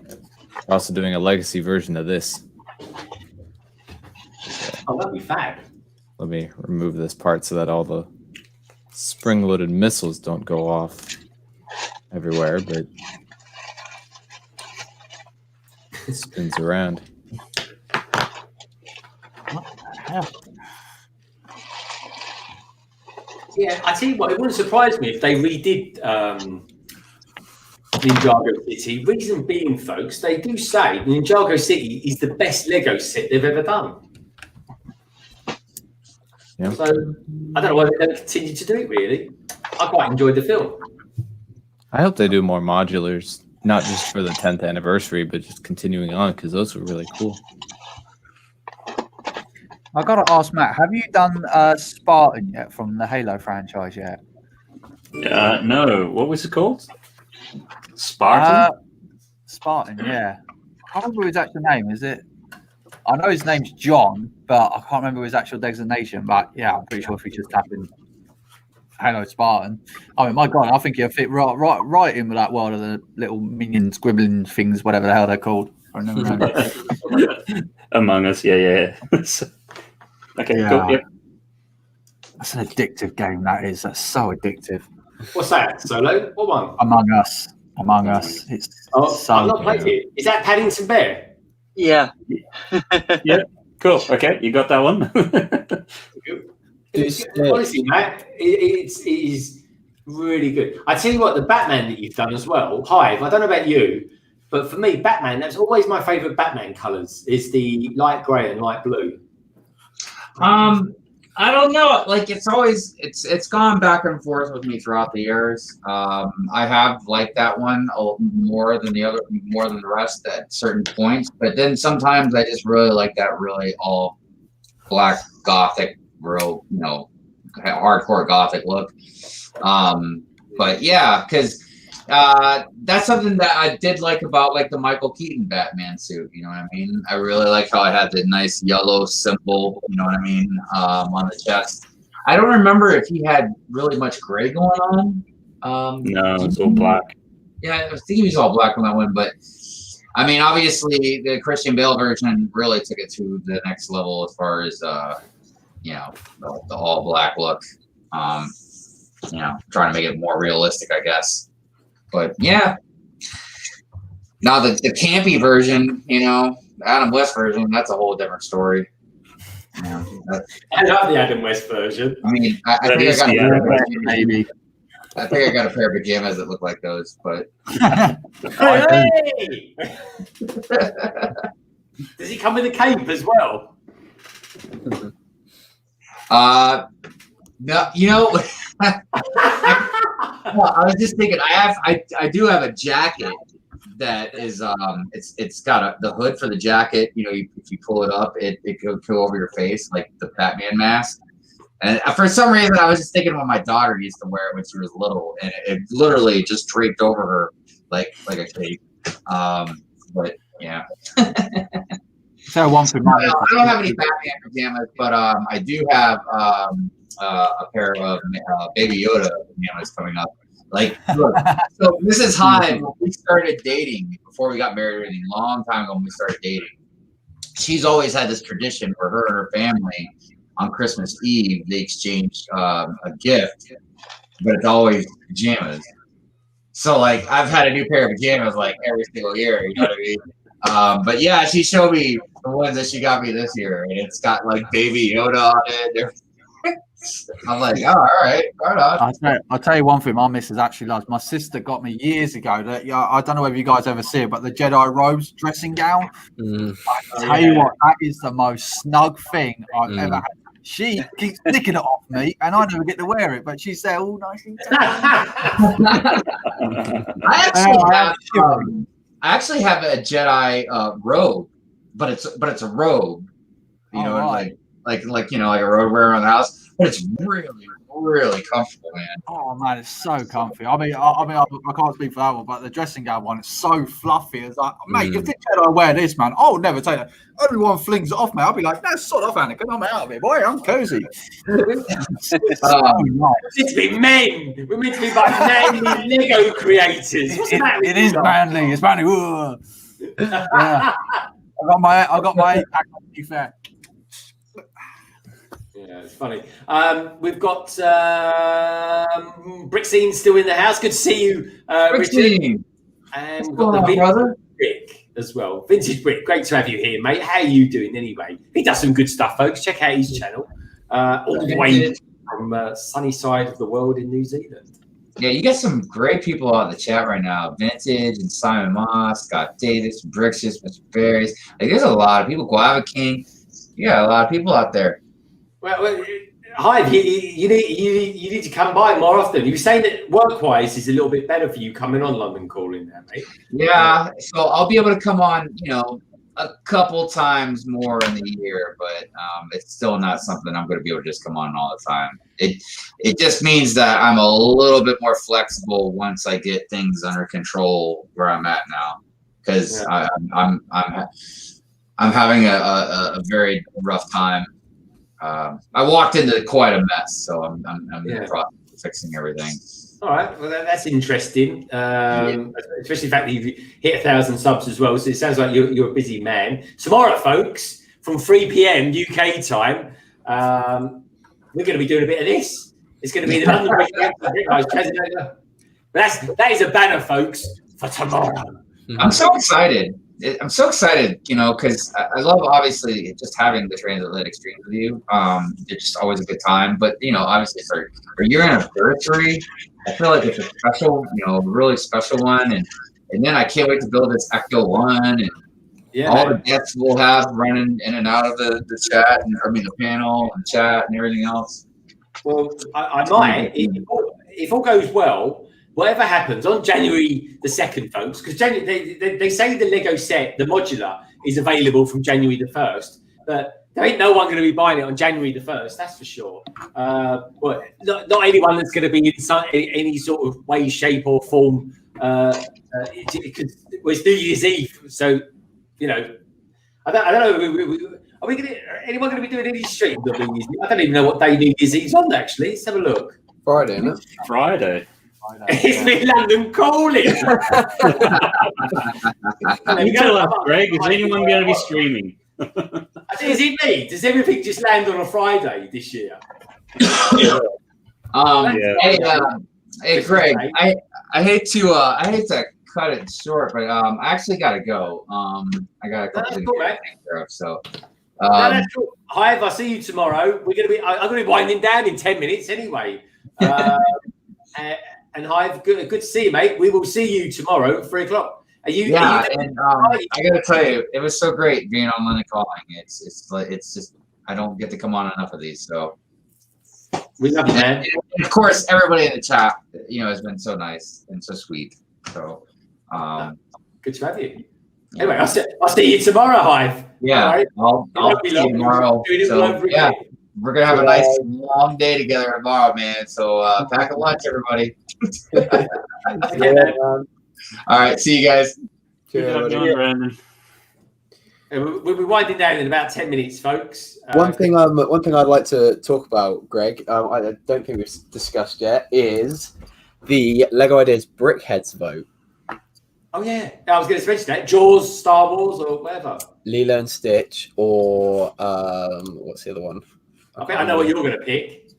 Speaker 8: we're also doing a legacy version of this.
Speaker 1: Oh, that'd be fab.
Speaker 8: Let me remove this part so that all the spring-loaded missiles don't go off everywhere, but it spins around.
Speaker 1: Yeah, I tell you what, it wouldn't surprise me if they redid Ninjago City. Reason being, folks, they do say Ninjago City is the best Lego set they've ever done.
Speaker 8: Yeah.
Speaker 1: So I don't know why they don't continue to do it, really. I quite enjoyed the film.
Speaker 8: I hope they do more modulars, not just for the 10th anniversary, but just continuing on, because those were really cool.
Speaker 3: I got to ask Matt, have you done Spartan yet from the Halo franchise yet?
Speaker 9: No. What was it called? Spartan?
Speaker 3: Spartan, yeah. I can't remember his actual name. Is it? I know his name's John, but I can't remember his actual designation. But yeah, I'm pretty sure if we just tap in Halo Spartan, I mean, my God, I think he'll fit right in with that world of the little minion scribbling things, whatever the hell they're called. I never know.
Speaker 9: Among Us, yeah. Okay,
Speaker 3: Yeah.
Speaker 9: cool. Yep.
Speaker 3: That's an addictive game. That is. That's so addictive.
Speaker 1: What's that, Solo? What one?
Speaker 3: Among Us. Among Us. It's so
Speaker 1: I've not played it. Is that Paddington Bear?
Speaker 7: Yeah.
Speaker 9: Yeah. Cool. Okay, you got that one.
Speaker 1: Honestly, Matt, it is really good. I tell you what, the Batman that you've done as well, Hive. I don't know about you, but for me, Batman. That's always my favourite Batman colours. Is the light grey and light blue.
Speaker 4: I don't know. Like it's always it's gone back and forth with me throughout the years. I have liked that one more than the rest at certain points. But then sometimes I just really like that really all black gothic, real hardcore gothic look. But yeah, because that's something that I did like about like the Michael Keaton Batman suit. You know what I mean? I really like how it had the nice yellow symbol. You know what I mean? On the chest. I don't remember if he had really much gray going on.
Speaker 9: No, it's all black.
Speaker 4: Yeah, I was thinking he was all black on that one, but I mean, obviously the Christian Bale version really took it to the next level as far as the all black look. Trying to make it more realistic, I guess. But yeah, now the campy version, Adam West version, that's a whole different story.
Speaker 1: I love the Adam West version.
Speaker 4: I mean, I think I got I think I got a pair of pajamas that look like those, but
Speaker 1: Hey! Does he come with a cape as well?
Speaker 4: No, I was just thinking. I do have a jacket that is it's got the hood for the jacket. If you pull it up, it could go over your face like the Batman mask. And for some reason, I was just thinking when my daughter used to wear it when she was little, and it literally just draped over her like a cape. But yeah.
Speaker 3: So one for
Speaker 4: I don't have any Batman pajamas, but I do have a pair of Baby Yoda pajamas coming up. Like, look, so Mrs. Hive, when we started dating, before we got married or anything, long time ago when we started dating, she's always had this tradition for her and her family on Christmas Eve, they exchange a gift, but it's always pajamas. So, like, I've had a new pair of pajamas, like, every single year, you know what I But yeah, she showed me the ones that she got me this year, and it's got like Baby Yoda on it. I'm like, oh, all right on.
Speaker 3: I'll tell you one thing my missus actually loves. My sister got me years ago that I don't know whether you guys ever see it, but the Jedi robes dressing gown. I tell you what, that is the most snug thing I've ever had. She keeps nicking it off me, and I never get to wear it, but she's there all nicely.
Speaker 4: I actually have a Jedi robe, but it's a robe. You know,
Speaker 3: right.
Speaker 4: like you know, like a robe wear around the house. But it's really comfortable, man.
Speaker 3: Oh man, it's so comfy. I can't speak for that one, but the dressing gown one, it's so fluffy. It's like, mate, if this Jedi wear this, man, I'll never take it. Everyone flings it off, man. I'll be like, no, sod off, Anakin. I'm out of it, boy. I'm cozy.
Speaker 1: It's meant to be men. We're meant to be like manly Lego creators.
Speaker 3: It is manly. It's manly. Yeah. I got my 8-pack on, to be fair.
Speaker 1: Yeah, it's funny. We've got Brickscene still in the house. Good to see you, Richard. And we've got the Vintage Brick as well. Vintage Brick, great to have you here, mate. How are you doing anyway? He does some good stuff, folks. Check out his channel. All the way from sunny side of the world in New Zealand.
Speaker 4: Yeah, you got some great people out in the chat right now. Vintage and Simon Moss, Scott Davis, Brixius, Mr. Berries. Like, there's a lot of people. Guava King. You got a lot of people out there.
Speaker 1: Well, Hive, you need to come by more often. You were saying that work-wise is a little bit better for you coming on London Calling now, mate.
Speaker 4: Yeah, so I'll be able to come on, you know, a couple times more in the year, but it's still not something I'm going to be able to just come on all the time. It just means that I'm a little bit more flexible once I get things under control where I'm at now, because I'm having a very rough time. I walked into quite a mess, so I'm in the process of fixing everything.
Speaker 1: All right, well that's interesting, especially the fact that you've hit 1,000 subs as well. So it sounds like you're a busy man. Tomorrow, folks, from 3 p.m. UK time, we're going to be doing a bit of this. It's going to be the London that is a banner, folks, for tomorrow.
Speaker 4: I'm so excited. I'm so excited, you know, because I love obviously just having the transatlantic streams with you. It's just always a good time. But you know, obviously for your anniversary, I feel like it's a special, you know, really special one. And then I can't wait to build this Ecto one and all the guests we'll have running in and out of the chat, and the panel and chat and everything else.
Speaker 1: Well, I might, if all goes well. Whatever happens on January the 2nd, folks, because they say the Lego set, the modular, is available from January the 1st, but there ain't no one going to be buying it on January the 1st, that's for sure. But not anyone that's going to be in any sort of way, shape, or form. It's New Year's Eve, so you know, I don't know. Are we going to? Anyone going to be doing any streams on New Year's Eve? I don't even know what day New Year's Eve's on. Actually, let's have a look.
Speaker 10: Friday, isn't it?
Speaker 9: Friday.
Speaker 1: It's been London Calling.
Speaker 9: You tell us, Greg, is anyone going to be streaming?
Speaker 1: Is it me? Does everything just land on a Friday this year?
Speaker 4: Hey, Greg, I hate to cut it short, but I actually got to go. I got a couple things to take care of, so.
Speaker 1: That's cool. Hive, I'll see you tomorrow. I'm going to be winding down in 10 minutes anyway. And Hive, good to see you, mate. We will see you tomorrow at 3 o'clock. I got
Speaker 4: to tell you, it was so great being on London Calling. It's just I don't get to come on enough of these, so
Speaker 1: we love you, man.
Speaker 4: And of course, everybody in the chat, you know, has been so nice and so sweet. So
Speaker 1: good to have you. Anyway, I'll see you tomorrow, Hive.
Speaker 4: Yeah, right. I'll see you tomorrow. So, yeah. We're going to have a nice long day together tomorrow, man. So pack a lunch, everybody. All right. See you guys.
Speaker 1: Brandon. We'll be winding down in about 10 minutes, folks.
Speaker 10: One thing I'd like to talk about, Greg, I don't think we've discussed yet, is the Lego Ideas Brickheads vote.
Speaker 1: Oh, yeah. I was going to mention that. Jaws, Star Wars, or whatever.
Speaker 10: Lilo and Stitch, or what's the other one?
Speaker 1: I think I know what you're going to pick.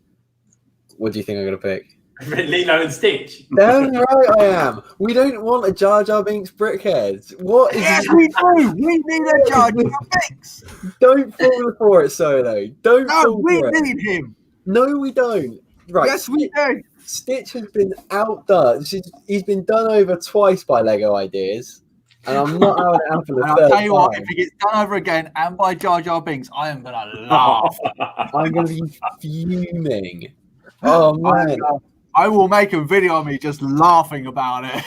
Speaker 10: What do you think I'm going to pick?
Speaker 1: Lilo and Stitch.
Speaker 10: Damn right I am. We don't want a Jar Jar Binks brickhead. What is
Speaker 3: Yes, we do. We need a Jar Jar Binks.
Speaker 10: Don't fall for it, Solo. Don't
Speaker 3: No,
Speaker 10: fall
Speaker 3: we
Speaker 10: for it.
Speaker 3: need him.
Speaker 10: No, we don't. Right.
Speaker 3: Yes, we do.
Speaker 10: Stitch has been outdone. He's been done over twice by Lego Ideas, and I'm not having it happen
Speaker 3: And
Speaker 10: the
Speaker 3: I'll
Speaker 10: third
Speaker 3: tell you what,
Speaker 10: time.
Speaker 3: if he gets done over again and by Jar Jar Binks, I am gonna laugh.
Speaker 10: I'm going to be fuming. Oh man.
Speaker 3: I will make a video of me just laughing about it.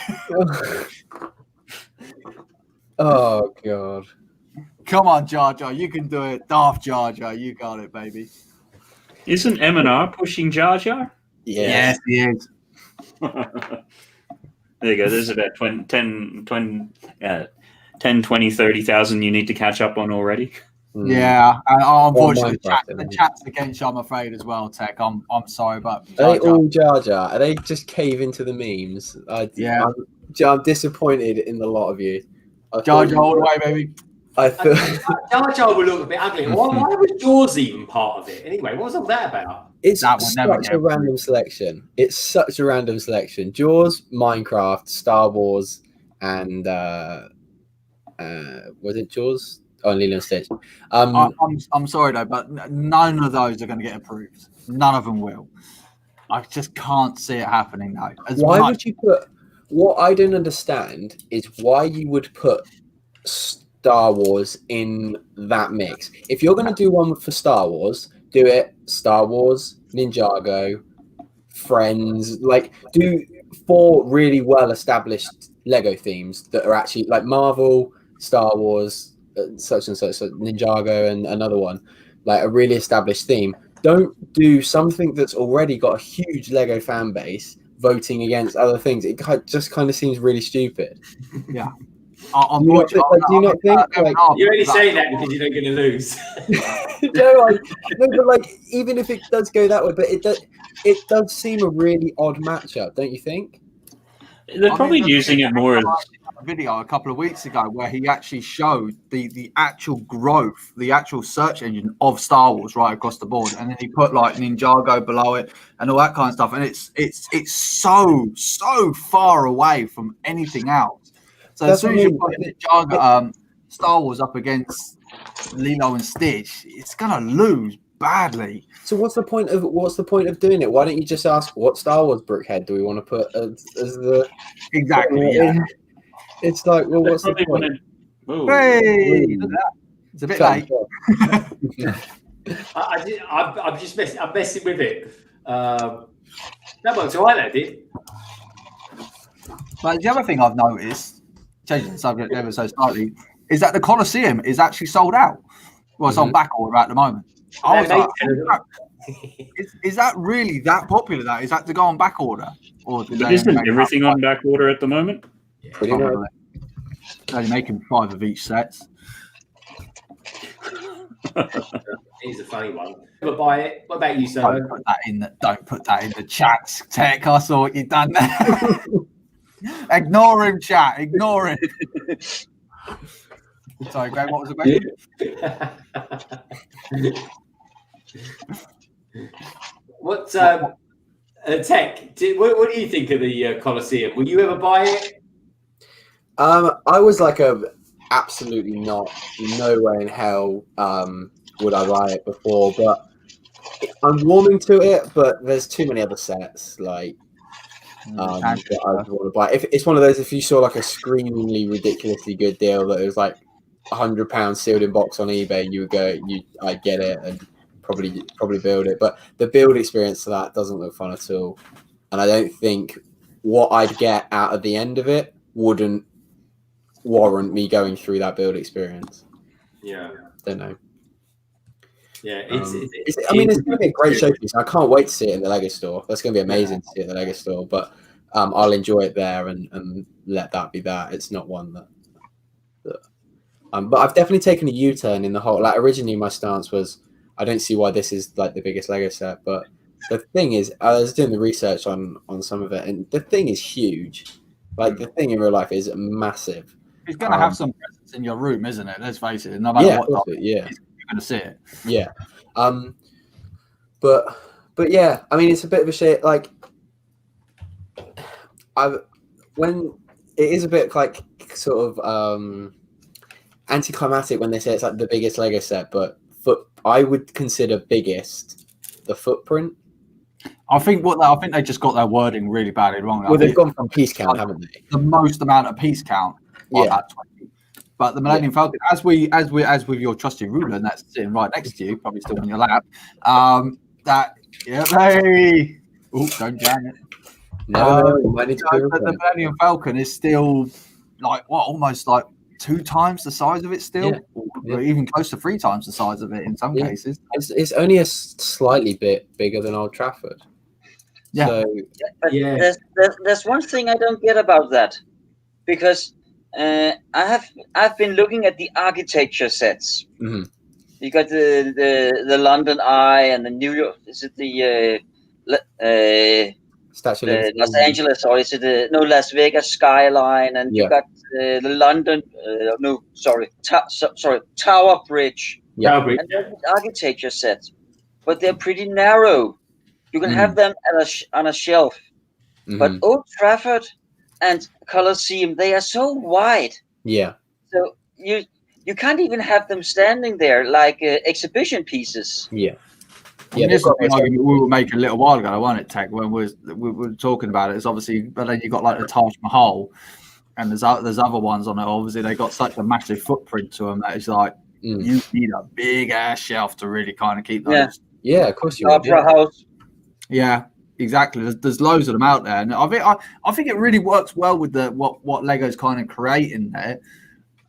Speaker 10: Oh god.
Speaker 3: Come on, Jar Jar, you can do it. Daft Jar Jar, you got it, baby.
Speaker 9: Isn't M&R pushing Jar Jar?
Speaker 10: Yeah.
Speaker 3: Yes, he is.
Speaker 9: There you go. There's about 10, 20, 30,000 you need to catch up on already.
Speaker 3: Yeah, and unfortunately,
Speaker 10: Minecraft,
Speaker 3: the chat's against you, I'm afraid, as well, Tech. I'm sorry, but
Speaker 10: Are they all Jar Jar? Are they just cave into the memes?
Speaker 3: Yeah.
Speaker 10: I'm disappointed in the lot of you.
Speaker 3: Jar Jar all the way, baby.
Speaker 10: I feel
Speaker 1: Jar Jar would look a bit ugly. Why was Jaws even part of it? Anyway, what was all that about?
Speaker 10: it's
Speaker 3: That would never
Speaker 10: such
Speaker 3: get
Speaker 10: a random selection. It's such a random selection. Jaws, Minecraft, Star Wars, and was it Jaws? Oh, Lilo and Stitch.
Speaker 3: I'm sorry though, but none of those are going to get approved. None of them will. I just can't see it happening though.
Speaker 10: Why would you put? What I don't understand is why you would put Star Wars in that mix. If you're going to do one for Star Wars, do it Star Wars, Ninjago, Friends. Like, do 4 really well established Lego themes that are actually like Marvel, Star Wars, such and such, so Ninjago, and another one, like a really established theme. Don't do something that's already got a huge Lego fan base voting against other things. It just kind of seems really stupid.
Speaker 3: Yeah.
Speaker 10: Do you not think? Like,
Speaker 1: You're only saying that because you're not going to lose.
Speaker 10: no, but like even if it does go that way, but it does seem a really odd matchup, don't you think?
Speaker 9: They're probably using it more as
Speaker 3: a video a couple of weeks ago where he actually showed the actual growth, the actual search engine of Star Wars right across the board, and then he put like Ninjago below it and all that kind of stuff, and it's so far away from anything else. So as soon as you put Ninjago, Star Wars up against Lilo and Stitch, it's gonna lose badly.
Speaker 10: So what's the point of doing it? Why don't you just ask what Star Wars brickhead do we want to put as the
Speaker 3: exactly? Yeah.
Speaker 10: It's like, well, what's the point?
Speaker 3: Hey, look at that. It's a bit late.
Speaker 1: I'm messing with it. That worked all right, that did.
Speaker 3: But the other thing I've noticed, changing the subject ever so slightly, is that the Colosseum is actually sold out. Well, it's on back order at the moment. I was like, is that really that popular? That is that to go on back order, or
Speaker 9: isn't everything on back order at the moment?
Speaker 10: Pretty much.
Speaker 3: Only making 5 of each sets.
Speaker 1: He's a funny one. But buy it. What about you, sir?
Speaker 3: Don't put that in the chat, Tech. I saw what you've done there. Ignore him, chat. Ignore him. Sorry, Graham, what was the question?
Speaker 1: What Tech? What do you think of the Colosseum? Will you ever buy it?
Speaker 10: I was like absolutely not. No way in hell would I buy it before, but I'm warming to it. But there's too many other sets like that I would want to buy. If it's one of those, if you saw like a screamingly ridiculously good deal that was like £100 sealed in box on eBay, you would go, I get it, and probably build it. But the build experience to that doesn't look fun at all, and I don't think what I'd get out of the end of it wouldn't warrant me going through that build experience.
Speaker 1: Yeah,
Speaker 10: don't know.
Speaker 1: Yeah,
Speaker 10: it's going to be a great showpiece. I can't wait to see it in the Lego store. That's going to be amazing to see it in the Lego store. But I'll enjoy it there and let that be that. It's not one that but I've definitely taken a U-turn in the whole. Like originally, my stance was I don't see why this is like the biggest Lego set. But the thing is, I was doing the research on some of it, and the thing is huge. Like the thing in real life is massive.
Speaker 3: It's going to have some presence in your room, isn't it? Let's face it. No matter what, you're going to see it.
Speaker 10: Yeah. But yeah, I mean, it's a bit of a shit. Like, when it is a bit like sort of anticlimactic when they say it's like the biggest Lego set, but I would consider biggest the footprint.
Speaker 3: I think they just got their wording really badly wrong.
Speaker 10: Well, they've gone from piece count, haven't they?
Speaker 3: The most amount of piece count,
Speaker 10: Yeah.
Speaker 3: about 20. But the Millennium Falcon, as with your trusty ruler, and that's sitting right next to you, probably still on your lap. Hey, don't jam it. The Millennium Falcon is still like almost like 2 times the size of it still, or even close to 3 times the size of it in some cases.
Speaker 10: It's only a slightly bit bigger than Old Trafford.
Speaker 3: Yeah.
Speaker 10: So,
Speaker 7: but there's one thing I don't get about that, because I've been looking at the architecture sets.
Speaker 10: Mm-hmm.
Speaker 7: You got the London Eye and the New York. Is it the Los Angeles, or is it Las Vegas skyline? And you got the London. Tower Bridge.
Speaker 1: Yeah. Tower Bridge.
Speaker 7: And they're architecture sets, but they're pretty narrow. You can have them on a shelf, but Old Trafford and Colosseum, they are so wide.
Speaker 10: Yeah.
Speaker 7: So you can't even have them standing there like exhibition pieces.
Speaker 10: Yeah.
Speaker 3: Yeah, this is an argument we were making a little while ago, wasn't it, Tek? When we were talking about it, it's obviously, but then you got like the Taj Mahal, and there's other ones on it. Obviously, they got such a massive footprint to them that it's like you need a big ass shelf to really kind of keep those.
Speaker 10: Yeah, of course you
Speaker 7: Opera House.
Speaker 3: Yeah, exactly. There's loads of them out there, and I think it really works well with what Lego's kind of creating there.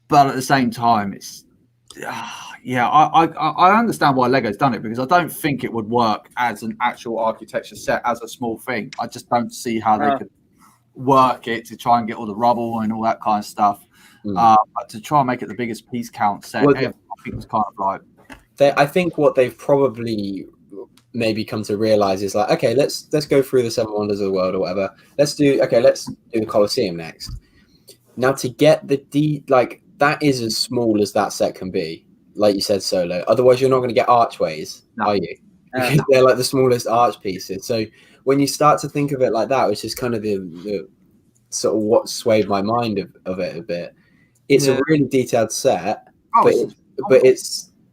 Speaker 3: But at the same time, it's I understand why Lego's done it, because I don't think it would work as an actual architecture set as a small thing. I just don't see how they could work it to try and get all the rubble and all that kind of stuff. But to try and make it the biggest piece count set ever, I think it's kind of like.
Speaker 10: I think what they've probably maybe come to realize is like, okay, let's go through the 7 wonders of the world or whatever. Let's do the Colosseum next. Now, to get that is as small as that set can be, like you said, Solo. Otherwise, you're not going to get archways, are you? Because they're like the smallest arch pieces. So when you start to think of it like that, which is kind of the sort of what swayed my mind of it a bit. It's a really detailed set, but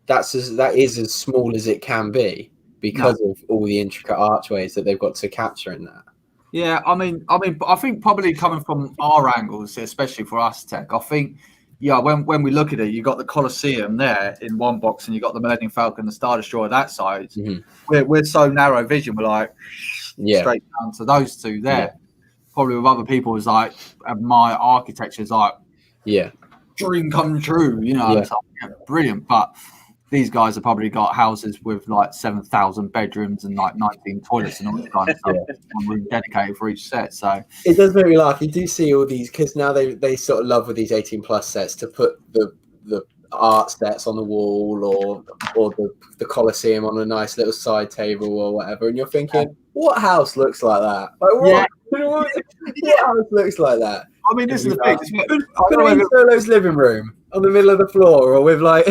Speaker 10: that is as small as it can be because of all the intricate archways that they've got to capture in that.
Speaker 3: Yeah, I mean, I think probably coming from our angles, especially for us, Tek, I think, when we look at it, you got the Colosseum there in one box, and you got the Millennium Falcon, the Star Destroyer that side. We're so narrow vision, we're like straight down to those two there. Yeah. Probably with other people, is like my architecture is like dream come true, it's like, brilliant. But these guys have probably got houses with like 7,000 bedrooms and like 19 toilets and all that kind of stuff. One room dedicated for each set. So
Speaker 10: it does make me laugh. You do see all these, because now they sort of love with these 18+ sets to put the art sets on the wall or the Colosseum on a nice little side table or whatever, and you're thinking, what house looks like that? Like, what house looks like that?
Speaker 3: I mean, this is the thing.
Speaker 10: Put it in Solo's living room on the middle of the floor, or with like.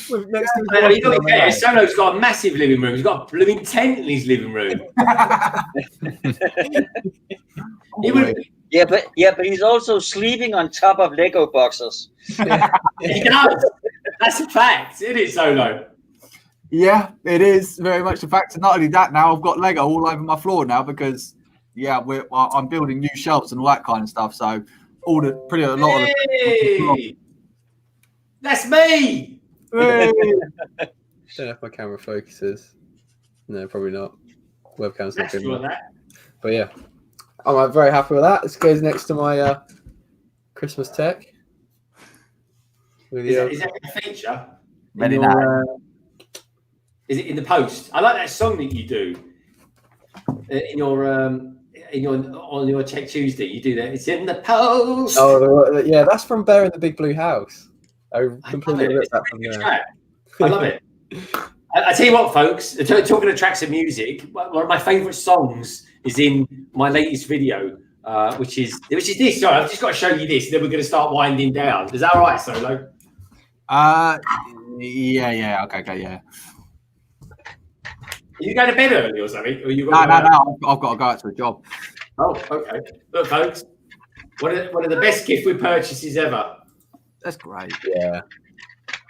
Speaker 10: Next to
Speaker 1: you got to get it. Solo's got a massive living room. He's got a blooming tent in his living room.
Speaker 7: But he's also sleeping on top of Lego boxes.
Speaker 1: He does. That's a fact, isn't it, Solo?
Speaker 3: Yeah, it is very much a fact. And not only that, now I've got Lego all over my floor now because I'm building new shelves and all that kind of stuff. So
Speaker 1: that's me.
Speaker 10: Don't know if my camera focuses. No, probably not. Webcam's not good enough. But yeah, I'm very happy with that. This goes next to my Christmas Tek.
Speaker 1: Is that a feature? Is it in the post? I like that song that you do on your Tek Tuesday. You do that. It's in the post.
Speaker 10: Oh, yeah, that's from Bear in the Big Blue House. I completely ripped that from there.
Speaker 1: I love it. I tell you what, folks, talking of tracks of music, one of my favourite songs is in my latest video, which is this. Sorry, I've just got to show you this, then we're going to start winding down. Is that all right, Solo?
Speaker 3: Yeah. Okay, yeah.
Speaker 1: Are you going to bed early or something? Or
Speaker 3: no. I've got to go out to a job.
Speaker 1: Oh, okay. Look, folks, one of the best gift with purchases ever.
Speaker 3: That's great.
Speaker 10: Yeah.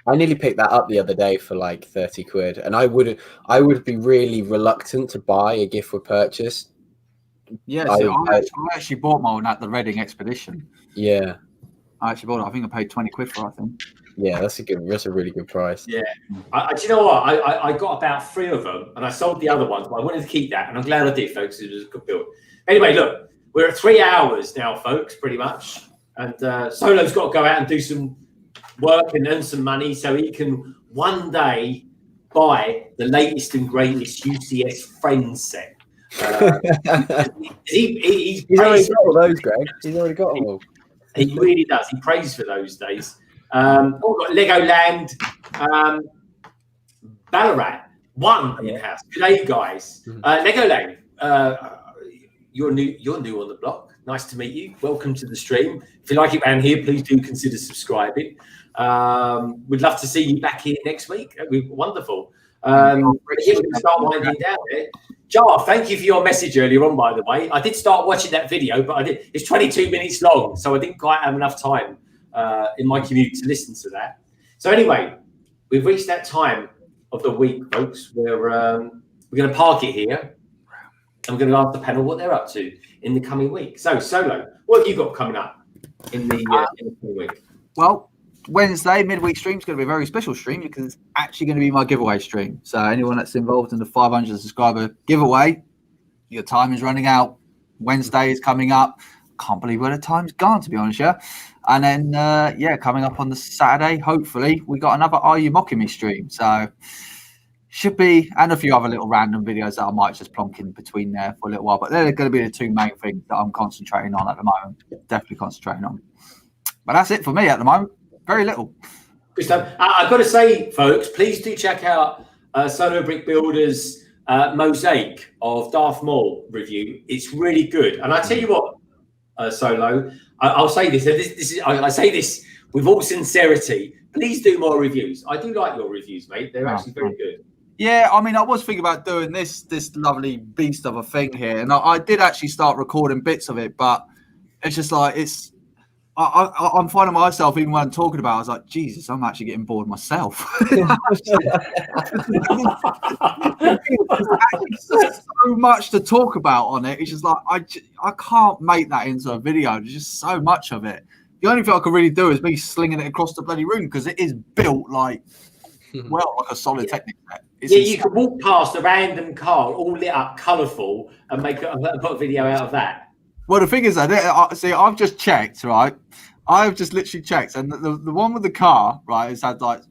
Speaker 10: I nearly picked that up the other day for like 30 quid, and I would be really reluctant to buy a gift with purchase.
Speaker 3: Yeah, so I actually bought mine at the Reading Expedition.
Speaker 10: Yeah.
Speaker 3: I actually bought it. I think I paid 20 quid for it, I think.
Speaker 10: Yeah, that's a really good price.
Speaker 1: Yeah. Do you know what? I got about 3 of them, and I sold the other ones, but I wanted to keep that, and I'm glad I did, folks. It was a good build. Anyway, look, we're at 3 hours now, folks, pretty much. And Solo's got to go out and do some work and earn some money so he can one day buy the latest and greatest UCS Friends set. He's
Speaker 10: already got all those, Greg. He's already got them all.
Speaker 1: He really does. He prays for those days. We've got Legoland, Ballarat, one in house. Good day, guys. Legoland, you're new on the block. Nice to meet you. Welcome to the stream. If you like it around here, please do consider subscribing. We'd love to see you back here next week. That'd be wonderful. We're going to start winding down there. Jar, thank you for your message earlier on, by the way. I did start watching that video, but it's 22 minutes long, so I didn't quite have enough time in my commute to listen to that. So anyway, we've reached that time of the week, folks, where we're going to park it here, and we're going to ask the panel what they're up to in the coming week. So, Solo, what have you got coming up in the coming week?
Speaker 3: Well, Wednesday midweek stream is going to be a very special stream because it's actually going to be my giveaway stream. So anyone that's involved in the 500 subscriber giveaway, your time is running out. Wednesday is coming up. Can't believe where the time's gone, to be honest. Yeah, and then coming up on the Saturday, hopefully we got another Are You Mocking Me stream. So should be, and a few other little random videos that I might just plonk in between there for a little while. But they're going to be the 2 main things that I'm concentrating on at the moment. Definitely concentrating on. But that's it for me at the moment. Very little.
Speaker 1: Good stuff. I've got to say, folks, please do check out Solo Brick Builders' Mosaic of Darth Maul review. It's really good. And I tell you what, Solo, I'll say this. I say this with all sincerity. Please do more reviews. I do like your reviews, mate. They're actually very good.
Speaker 3: Yeah, I mean, I was thinking about doing this lovely beast of a thing here, and I did actually start recording bits of it, but it's just like I'm finding myself, even when I'm talking about it, I was like, Jesus, I'm actually getting bored myself. There's so much to talk about on it. It's just like, I can't make that into a video. There's just so much of it. The only thing I can really do is me slinging it across the bloody room because it is built like a solid Technic set.
Speaker 1: You can walk past a random car all lit up, colourful, and put a video out of that.
Speaker 3: Well, the thing is that I've just checked, right? I've just literally checked, and the one with the car, right, has had like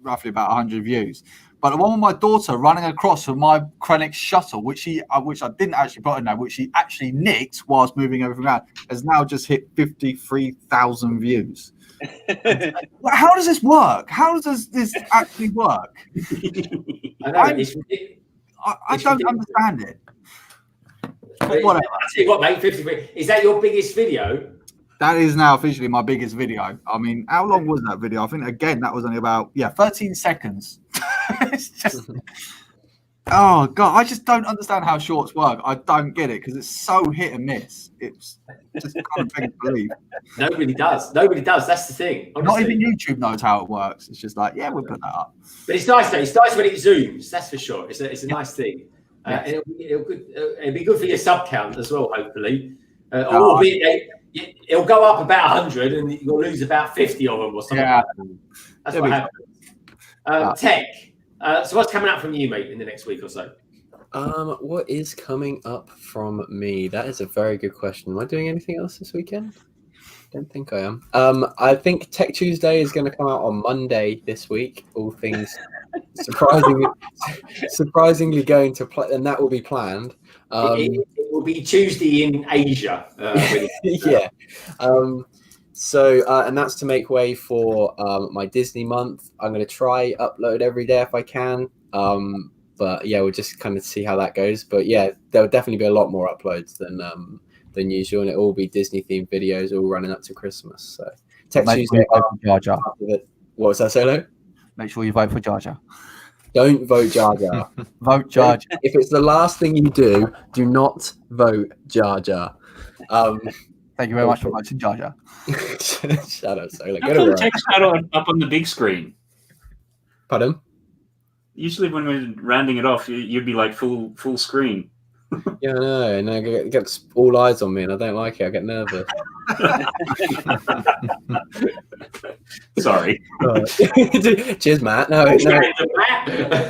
Speaker 3: roughly about 100 views. But the one with my daughter running across with my Krennic shuttle, which I didn't actually put in there, which she actually nicked whilst moving everything around, has now just hit 53,000 views. How does this work? How does this actually work? I don't understand it.
Speaker 1: I'll tell you what, mate, 53. Is that your biggest video?
Speaker 3: That is now officially my biggest video. I mean, how long was that video? I think, again, that was only about, 13 seconds. It's just, oh, God, I just don't understand how shorts work. I don't get it because it's so hit and miss. It's just kind of thing to believe.
Speaker 1: Nobody does. That's the thing. Honestly.
Speaker 3: Not even YouTube knows how it works. It's just like, we'll put that up.
Speaker 1: But it's nice, though. It's nice when it zooms. That's for sure. It's a nice thing. It'll be good for your sub count as well, hopefully. It'll go up about 100 and you'll lose about 50 of them or something. Yeah. That's what happens. Tek, so what's coming up from you, mate, in the next week or so?
Speaker 10: What is coming up from me? That is a very good question. Am I doing anything else this weekend? Don't think I am. I think Tech Tuesday is going to come out on Monday this week. All things surprisingly going to play, and that will be planned.
Speaker 1: It will be Tuesday in Asia.
Speaker 10: Yeah. And that's to make way for my Disney month. I'm going to try upload every day if I can. But yeah, we'll just kind of see how that goes. But yeah, there will definitely be a lot more uploads than usual, and it will all be Disney themed videos all running up to Christmas. So Tech Tuesday. What was that, Solo?
Speaker 3: Make sure you vote for Jar Jar.
Speaker 10: Don't vote Jar Jar.
Speaker 3: Vote Jar Jar.
Speaker 10: If it's the last thing you do, do not vote Jar Jar.
Speaker 3: Thank you very much for watching, Jar Jar.
Speaker 10: Shut up, Solar.
Speaker 9: How
Speaker 10: Get it
Speaker 9: come
Speaker 10: right.
Speaker 9: text not up on the big screen?
Speaker 10: Pardon?
Speaker 9: Usually when we're rounding it off, you'd be like full screen.
Speaker 10: Yeah, I know. And it gets all eyes on me, and I don't like it. I get nervous.
Speaker 9: Sorry.
Speaker 10: Cheers, Matt. No,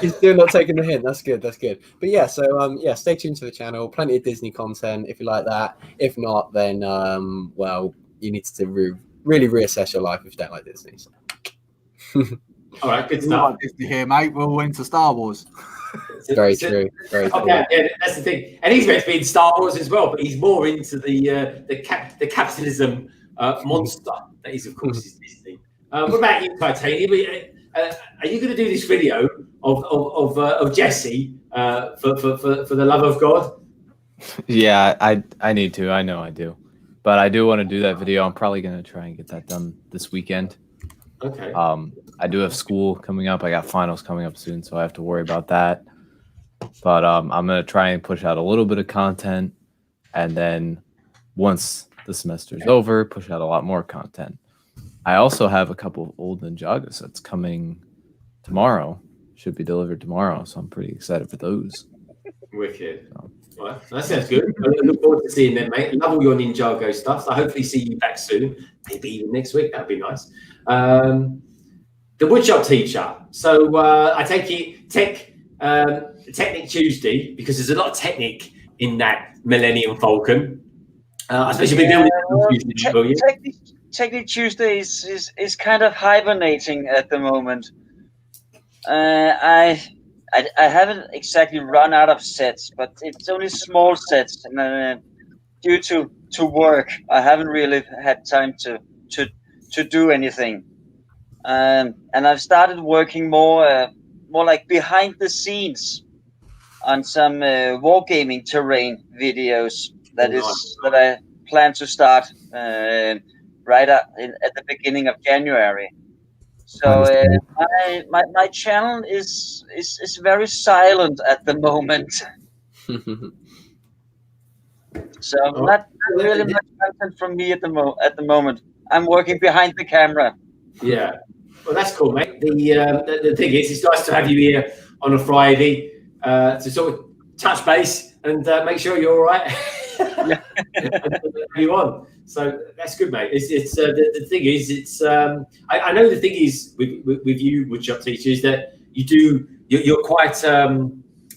Speaker 10: he's still not taking the hint. That's good. That's good. But yeah, so yeah, stay tuned to the channel. Plenty of Disney content if you like that. If not, then well, you need to really reassess your life if you don't like Disney. So.
Speaker 1: All right, good
Speaker 3: We
Speaker 1: stuff.
Speaker 3: like Disney here, mate. We're all into Star Wars.
Speaker 10: Very true. Very true.
Speaker 1: Okay, yeah, that's the thing. And he's meant to be in Star Wars as well, but he's more into the capitalism monster that is, of course, is Disney. What about you, Titanium? Are you going to do this video of Jesse for the love of God?
Speaker 8: Yeah, I need to. I know I do. But I do want to do that video. I'm probably going to try and get that done this weekend.
Speaker 1: Okay.
Speaker 8: I do have school coming up. I got finals coming up soon, so I have to worry about that. But I'm going to try and push out a little bit of content. And then once the semester is over, push out a lot more content. I also have a couple of old Ninjago sets coming tomorrow. Should be delivered tomorrow, so I'm pretty excited for those.
Speaker 1: Wicked. Well, that sounds good. I look forward to seeing them, mate. Love all your Ninjago stuff. So hopefully see you back soon. Maybe even next week. That'd be nice. The Woodshop Teacher. So I take it Technic Tuesday, because there's a lot of technic in that Millennium Falcon. Especially building.
Speaker 7: Technic Tuesday is kind of hibernating at the moment. I haven't exactly run out of sets, but it's only small sets, and due to work, I haven't really had time to do anything. And I've started working more like behind the scenes on some wargaming terrain videos. That I plan to start right at the beginning of January. So my channel is very silent at the moment. So not really much content from me at the moment. I'm working behind the camera.
Speaker 1: Yeah, well, that's cool, mate. The thing is, it's nice to have you here on a Friday to sort of touch base and make sure you're all right. You on. So that's good, mate. It's the thing is, it's I know the thing is with you, Woodshop Teacher, is that you're quite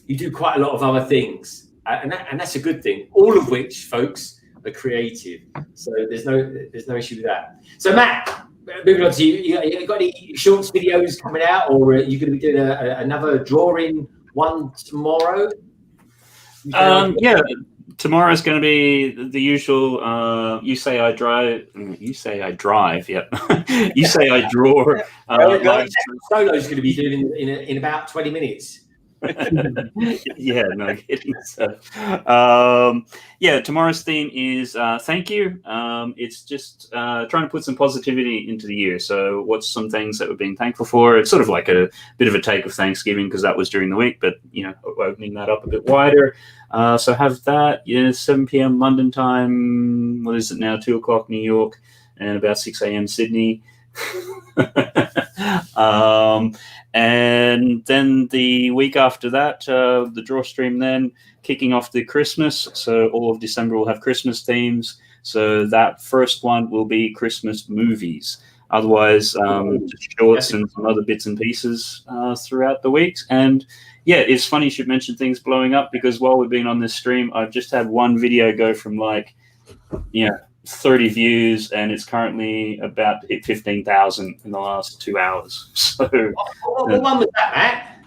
Speaker 1: you do quite a lot of other things, and that's a good thing. All of which, folks, are creative. So there's no issue with that. So Matt, moving on to you. You got any shorts videos coming out, or are you going to be doing another drawing one tomorrow?
Speaker 9: Yeah. Tomorrow's going to be the usual. You say I drive. You say I drive. Yep. You say I draw.
Speaker 1: Solo's going to be doing in about 20 minutes.
Speaker 9: Yeah, no kidding. So, yeah, tomorrow's theme is thank you. It's just trying to put some positivity into the year. So, what's some things that we're being thankful for? It's sort of like a bit of a take of Thanksgiving because that was during the week, but opening that up a bit wider. So have that. 7 p.m. London time. What is it now? 2 o'clock New York, and about 6 a.m. Sydney. And then the week after that, the draw stream then kicking off the Christmas. So all of December will have Christmas themes. So that first one will be Christmas movies. Otherwise, just shorts and some other bits and pieces throughout the weeks. And yeah, it's funny you should mention things blowing up because while we've been on this stream, I've just had one video go from 30 views, and it's currently about 15,000 in the last 2 hours. So,
Speaker 1: what one was that,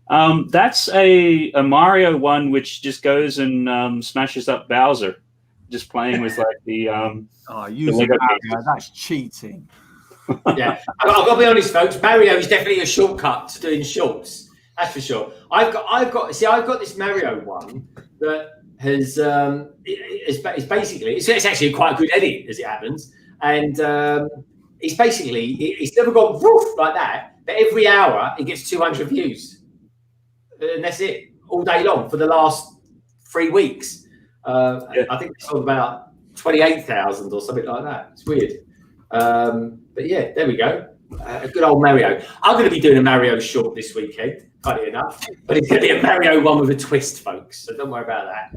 Speaker 1: Matt?
Speaker 9: That's a Mario one, which just goes and smashes up Bowser, just playing with like the Lego
Speaker 3: Mario, that's cheating.
Speaker 1: Yeah, I've got to be honest, folks. Mario is definitely a shortcut to doing shorts. That's for sure. I've got this Mario one that has it's actually quite a good edit as it happens, and it's never gone woof like that, but every hour it gets 200 views, and that's it all day long for the last 3 weeks. I think it's all about 28,000 or something like that. It's weird. But yeah, there we go. Good old Mario. I'm going to be doing a Mario short this weekend, funny enough. But it's going to be a Mario one with a twist, folks. So don't worry about that.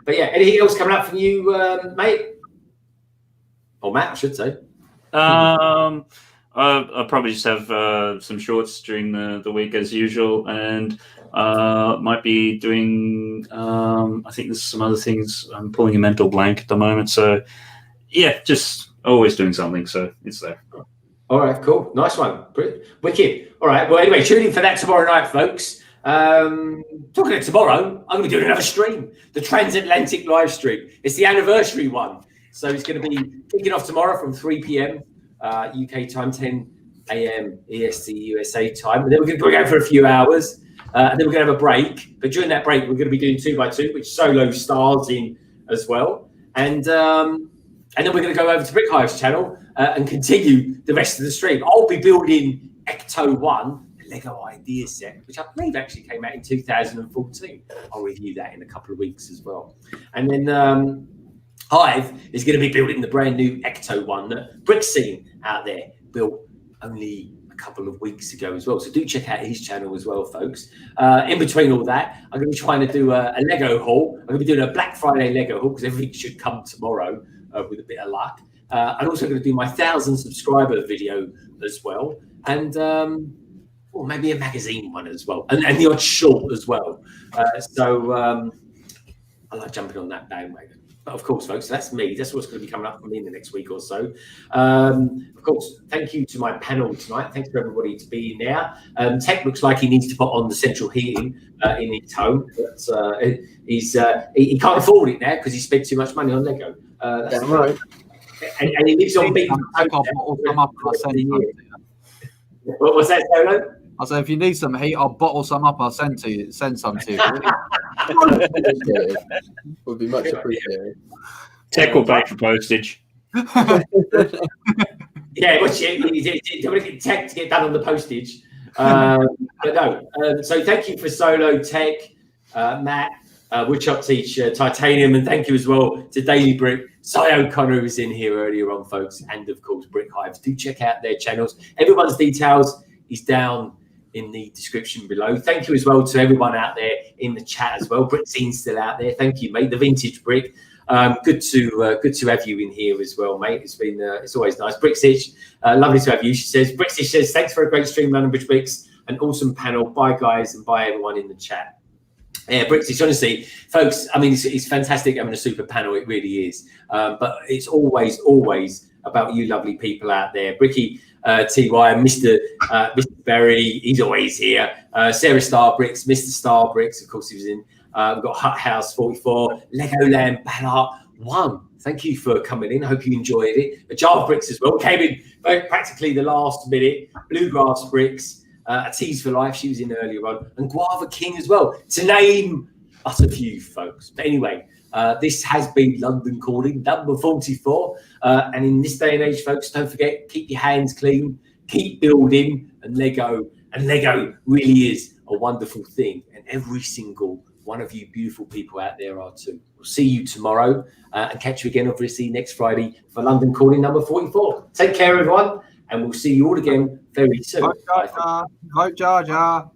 Speaker 1: But yeah, anything else coming up from you, mate? Or Matt, I should say.
Speaker 9: I'll probably just have some shorts during the week as usual, and might be doing. I think there's some other things. I'm pulling a mental blank at the moment, so yeah, just always doing something. So it's there.
Speaker 1: All right, cool, nice one, wicked. All right, well, anyway, tune in for that tomorrow night, folks. Talking of tomorrow, I'm going to be doing another stream, the transatlantic live stream. It's the anniversary one. So it's going to be kicking off tomorrow from 3 p.m. UK time, 10 a.m. EST USA time. And then we're going to go for a few hours. And then we're going to have a break. But during that break, we're going to be doing 2x2, which Solo stars in as well. And then we're going to go over to Brick Hive's channel and continue the rest of the stream. I'll be building Ecto 1, the Lego idea set, which I believe actually came out in 2014. I'll review that in a couple of weeks as well. And then Hive is going to be building the brand new Ecto 1 that Brick Scene out there built only a couple of weeks ago as well. So do check out his channel as well, folks. In between all that, I'm going to be trying to do a Lego haul. I'm going to be doing a Black Friday Lego haul because everything should come tomorrow with a bit of luck. I'm also going to do my 1,000 subscriber video as well. And maybe a magazine one as well. And the odd short as well. So I like jumping on that bandwagon. But of course, folks, that's me. That's what's going to be coming up for me in the next week or so. Of course, thank you to my panel tonight. Thanks for everybody to being there. Tek looks like he needs to put on the central heating in his home. But he can't afford it now because he spent too much money on Lego. That's right. And he lives on beach. What was that, Solo?
Speaker 3: I said, if you need some heat, I'll bottle some up. I'll send some to you.
Speaker 10: Would be much appreciated.
Speaker 9: Tek will pay for postage.
Speaker 1: Yeah, you get Tek to get done on the postage. But no. So thank you for Solo, Tek, Matt, WoodshopTeacher, Titanium, and thank you as well to Daily Brick. Si O'Connor was in here earlier on, folks, and of course Brick Hives. Do check out their channels. Everyone's details is down in the description below. Thank you as well to everyone out there in the chat as well. Brick Scene's still out there. Thank you, mate. The Vintage Brick. Good to have you in here as well, mate. It's been it's always nice. Brickstitch, lovely to have you. She says, Brickstitch says, thanks for a great stream, London Bridge Bricks. An awesome panel. Bye, guys, and bye, everyone in the chat. Yeah, Brickstitch, honestly, folks, I mean, it's fantastic having a super panel. It really is. But it's always about you lovely people out there. Bricky, TY, Mr. Berry, he's always here. Sarah Starbricks, Mr. Starbricks, of course, he was in. We've got Hut House 44, Legoland Ballard 1. Thank you for coming in. I hope you enjoyed it. A Jar of Bricks as well. Came in practically the last minute. Bluegrass Bricks, A Tease for Life. She was in earlier on. And Guava King as well, to name but a few, folks. But anyway, this has been London Calling, number 44. And in this day and age, folks, don't forget, keep your hands clean, keep building, and Lego really is a wonderful thing. And every single one of you beautiful people out there are too. We'll see you tomorrow and catch you again, obviously, next Friday for London Calling number 44. Take care, everyone, and we'll see you all again very soon.
Speaker 3: Vote Jar Jar.